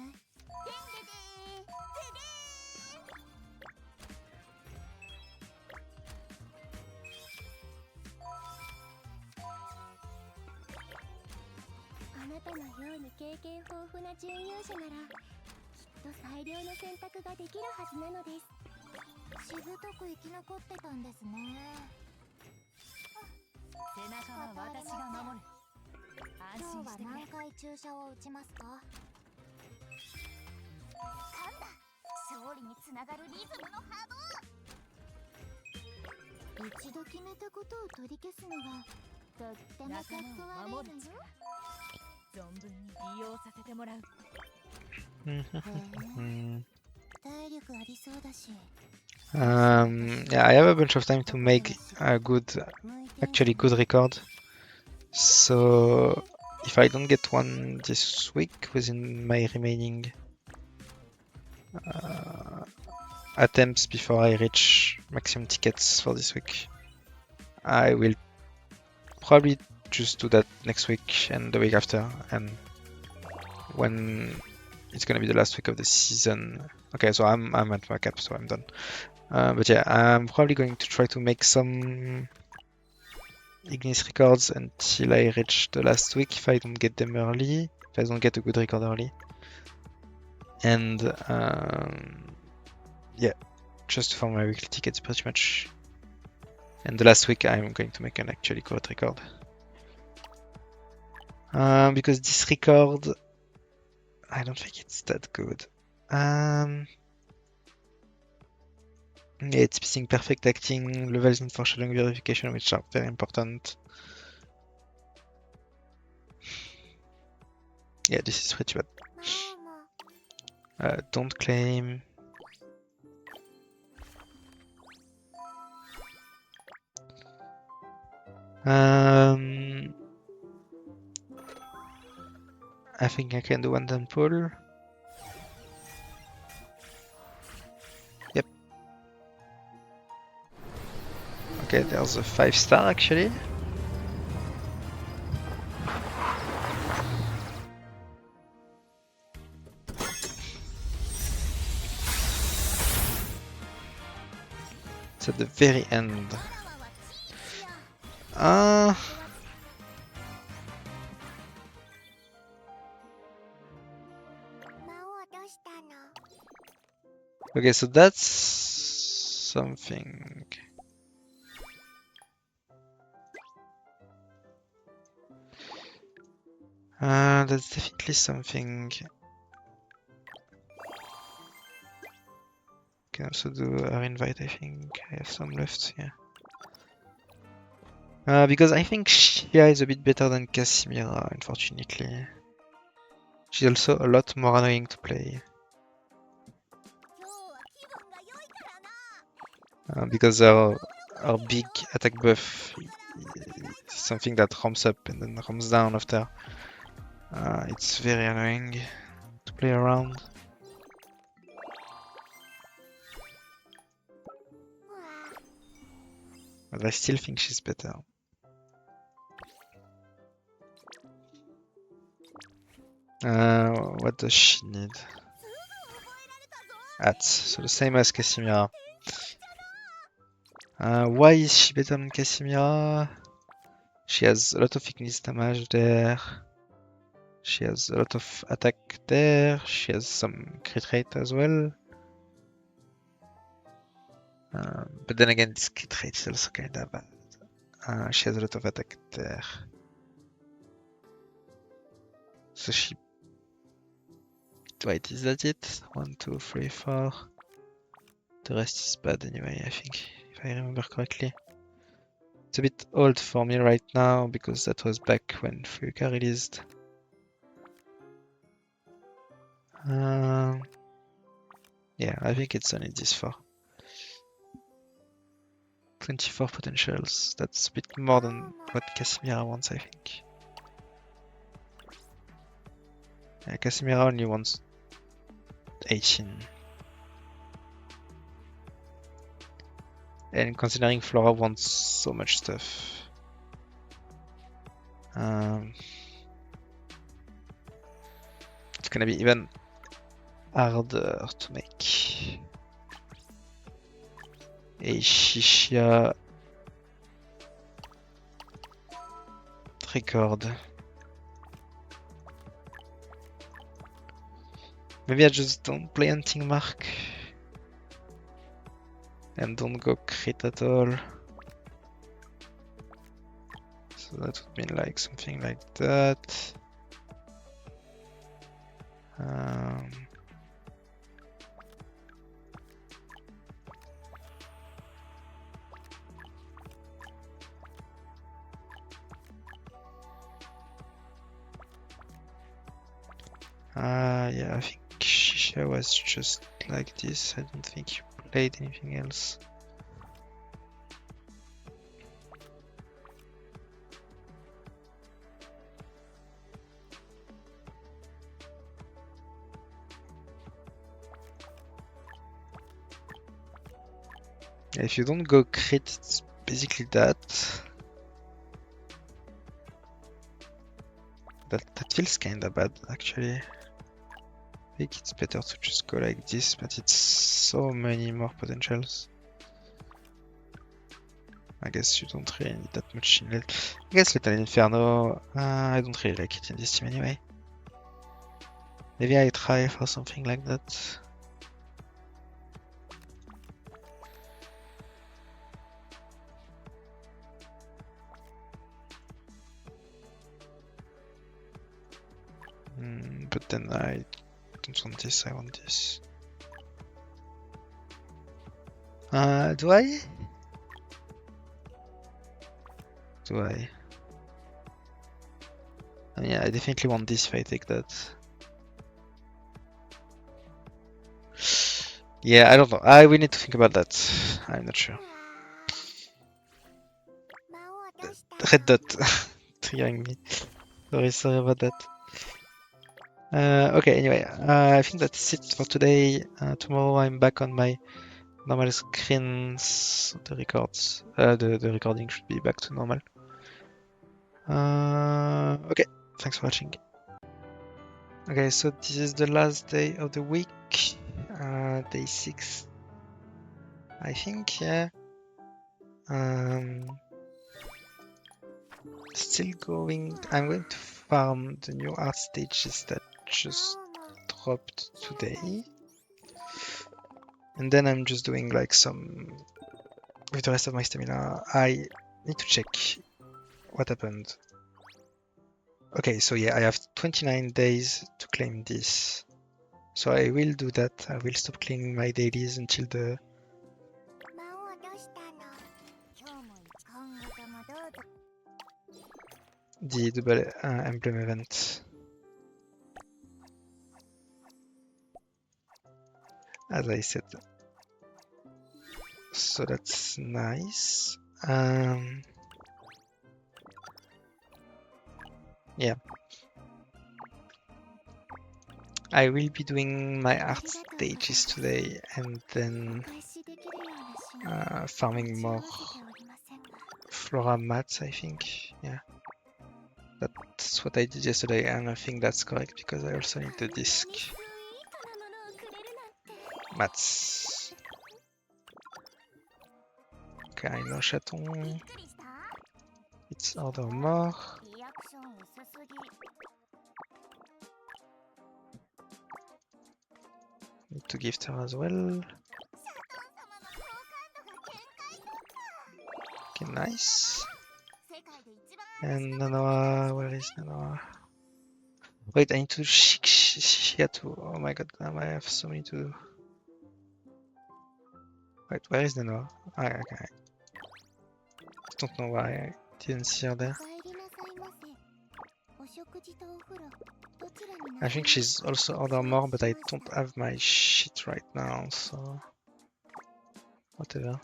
あなたのように経験豊富な準優勝ならきっと最良の選択ができるはずなのですしぶとく生き残ってたんですね。背中は私が守る。安今日は心してくれ。何回注射を打ちますか？噛んだ。勝利につながるリズムの波動。一度決めたことを取り消すのがとってもかっこ悪いのよ。存分に利用させてもらう。体力ありそうだし。Yeah, I have a bunch of time to make a good, actually good record. So if I don't get one this week within my remaining attempts before I reach maximum tickets for this week, I will probably just do that next week and the week after, and when it's gonna be the last week of the season. Okay, so I'm at my cap, so I'm done. But yeah, I'm probably going to try to make some Ignis records until I reach the last week if I don't get them early, if I don't get a good record early. And yeah, just for my weekly tickets pretty much. And the last week I'm going to make an actually good record. Because this record, I don't think it's that good. Yeah, it's missing perfect acting, levels and foreshadowing verification, which are very important. Yeah, this is pretty bad. Don't claim. I think I can do one down pull. Yep. Okay, there's a 5-star actually. It's at the very end. Okay, so that's something. That's definitely something. Can also do our invite, I think. I have some left here. Because I think Shia is a bit better than Casimira, unfortunately. She's also a lot more annoying to play. Because her big attack buff is something that ramps up and then ramps down after. It's very annoying to play around. But I still think she's better. What does she need? So the same as Casimira. Why is she better than Casimira? She has a lot of Ignis damage there. She has a lot of attack there. She has some crit rate as well. But then again, this crit rate is also kinda bad. She has a lot of attack there. So she... Wait, is that it? 1, 2, 3, 4. The rest is bad anyway, I think, if I remember correctly. It's a bit old for me right now, because that was back when Fuka released. Yeah, I think it's only this far. 24 potentials, that's a bit more than what Casimira wants, I think. Yeah, Casimira only wants 18. And considering Flora wants so much stuff. It's gonna be even harder to make a Shishia record. Maybe I just don't play Hunting Mark. And don't go crit at all. So that would mean like something like that. Yeah, I think Shisha was just like this. I don't think you played anything else. If you don't go crit, it's basically that. That feels kinda bad, actually. I think it's better to just go like this, but it's so many more potentials. I guess you don't really need that much in it. I guess Lethal Inferno, I don't really like it in this team anyway. Maybe I try for something like that. But then I don't want this, I want this. Do I? Do I? I mean, yeah, I definitely want this if I take that. Yeah, I don't know. We need to think about that. I'm not sure. Red dot triggering me. Sorry about that. Okay, anyway, I think that's it for today. Tomorrow I'm back on my normal screens. So the recording should be back to normal. Okay, thanks for watching. Okay, so this is the last day of the week, day 6, I think, yeah. Still going. I'm going to farm the new art stages that just dropped today. And then I'm just doing like some with the rest of my stamina. I need to check what happened. Okay, so yeah, I have 29 days to claim this. So I will do that. I will stop claiming my dailies until the double emblem event. As I said. So that's nice. Yeah. I will be doing my art stages today and then farming more flora mats, I think. Yeah. That's what I did yesterday, and I think that's correct because I also need the disc mats. Okay, no chaton. It's order more. Need to gift her as well. Okay, nice. And Nanoa, where is Nanoa? Wait, I need to Shiatu. Oh my god, I have so many to do. Wait, where is Nanoa? Okay. I don't know why I didn't see her there. I think she's also order more, but I don't have my shit right now, so whatever.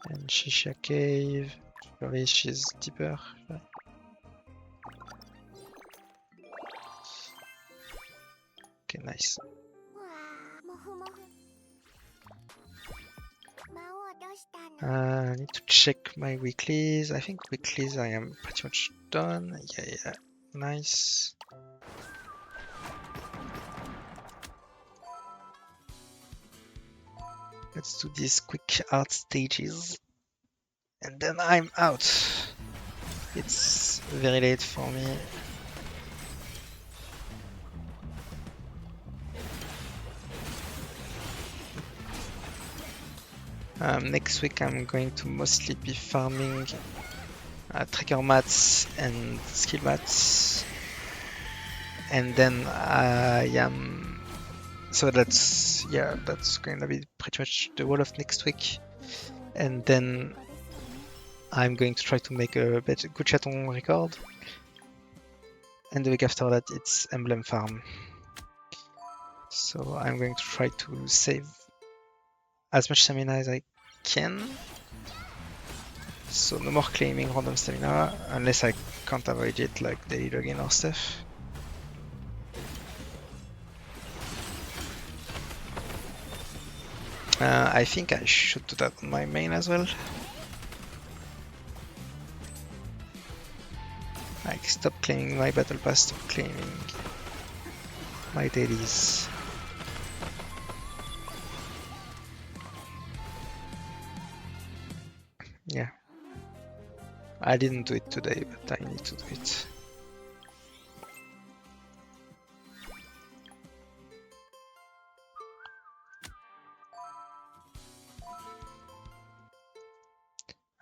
And Shisha Cave. Probably she's deeper. Okay, nice. I need to check my weeklies. I think weeklies I am pretty much done. Yeah, nice. Let's do these quick art stages. And then I'm out. It's very late for me. Next week I'm going to mostly be farming trigger mats and skill mats, and then I am so that's gonna be pretty much the whole of next week, and then I'm going to try to make a good chaton record, and the week after that it's emblem farm. So I'm going to try to save as much stamina as I can. So no more claiming random stamina, unless I can't avoid it, like daily login or stuff. I think I should do that on my main as well. Like, stop claiming my battle pass, stop claiming my dailies. Yeah. I didn't do it today, but I need to do it.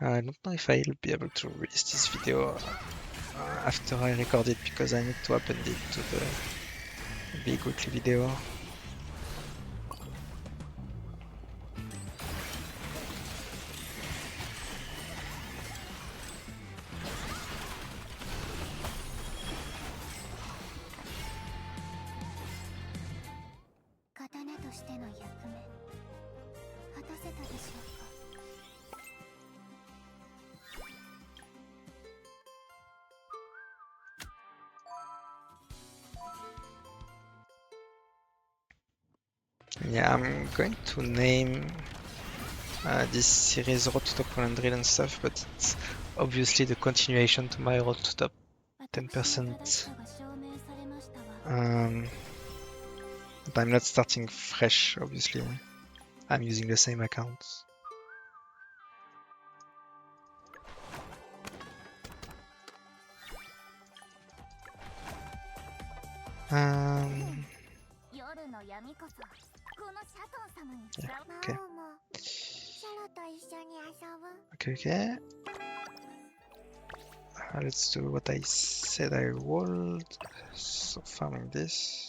I don't know if I'll be able to release this video after I record it, because I need to append it to the big weekly video. Yeah, I'm going to name this series Road to Top 100 and stuff, but it's obviously the continuation to my Road to Top 10%. But I'm not starting fresh, obviously. I'm using the same account. Yeah, okay. Okay. Let's do what I said I would. So farming this.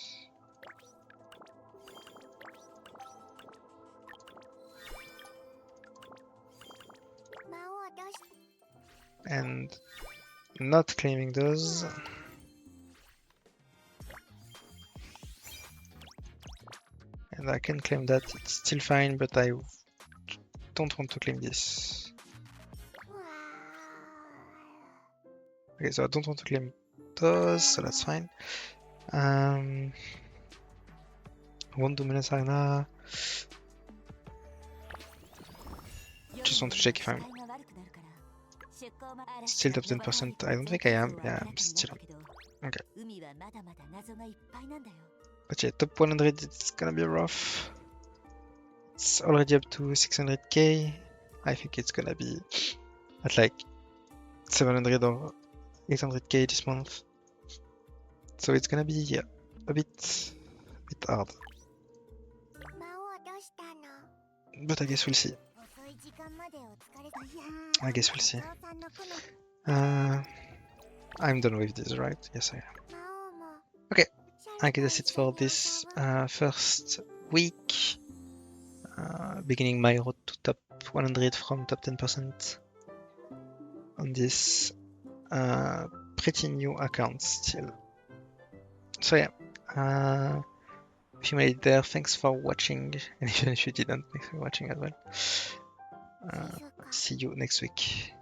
And not claiming those. And I can claim that, it's still fine, but I don't want to claim this. Okay, so I don't want to claim those, so that's fine. Won't do Menace Arena. Just want to check if I'm still top 10%. I don't think I am. Yeah, I'm still. Okay. But yeah, top 100, it's gonna be rough. It's already up to 600k. I think it's gonna be at like 700 or 800k this month. So it's gonna be a bit hard. But I guess we'll see. I guess we'll see. I'm done with this, right? Yes, I am. Okay, I guess that's it for this first week. Beginning my road to top 100 from top 10% on this pretty new account still. So yeah, if you made it there, thanks for watching, and even if you didn't, thanks for watching as well. See you next week.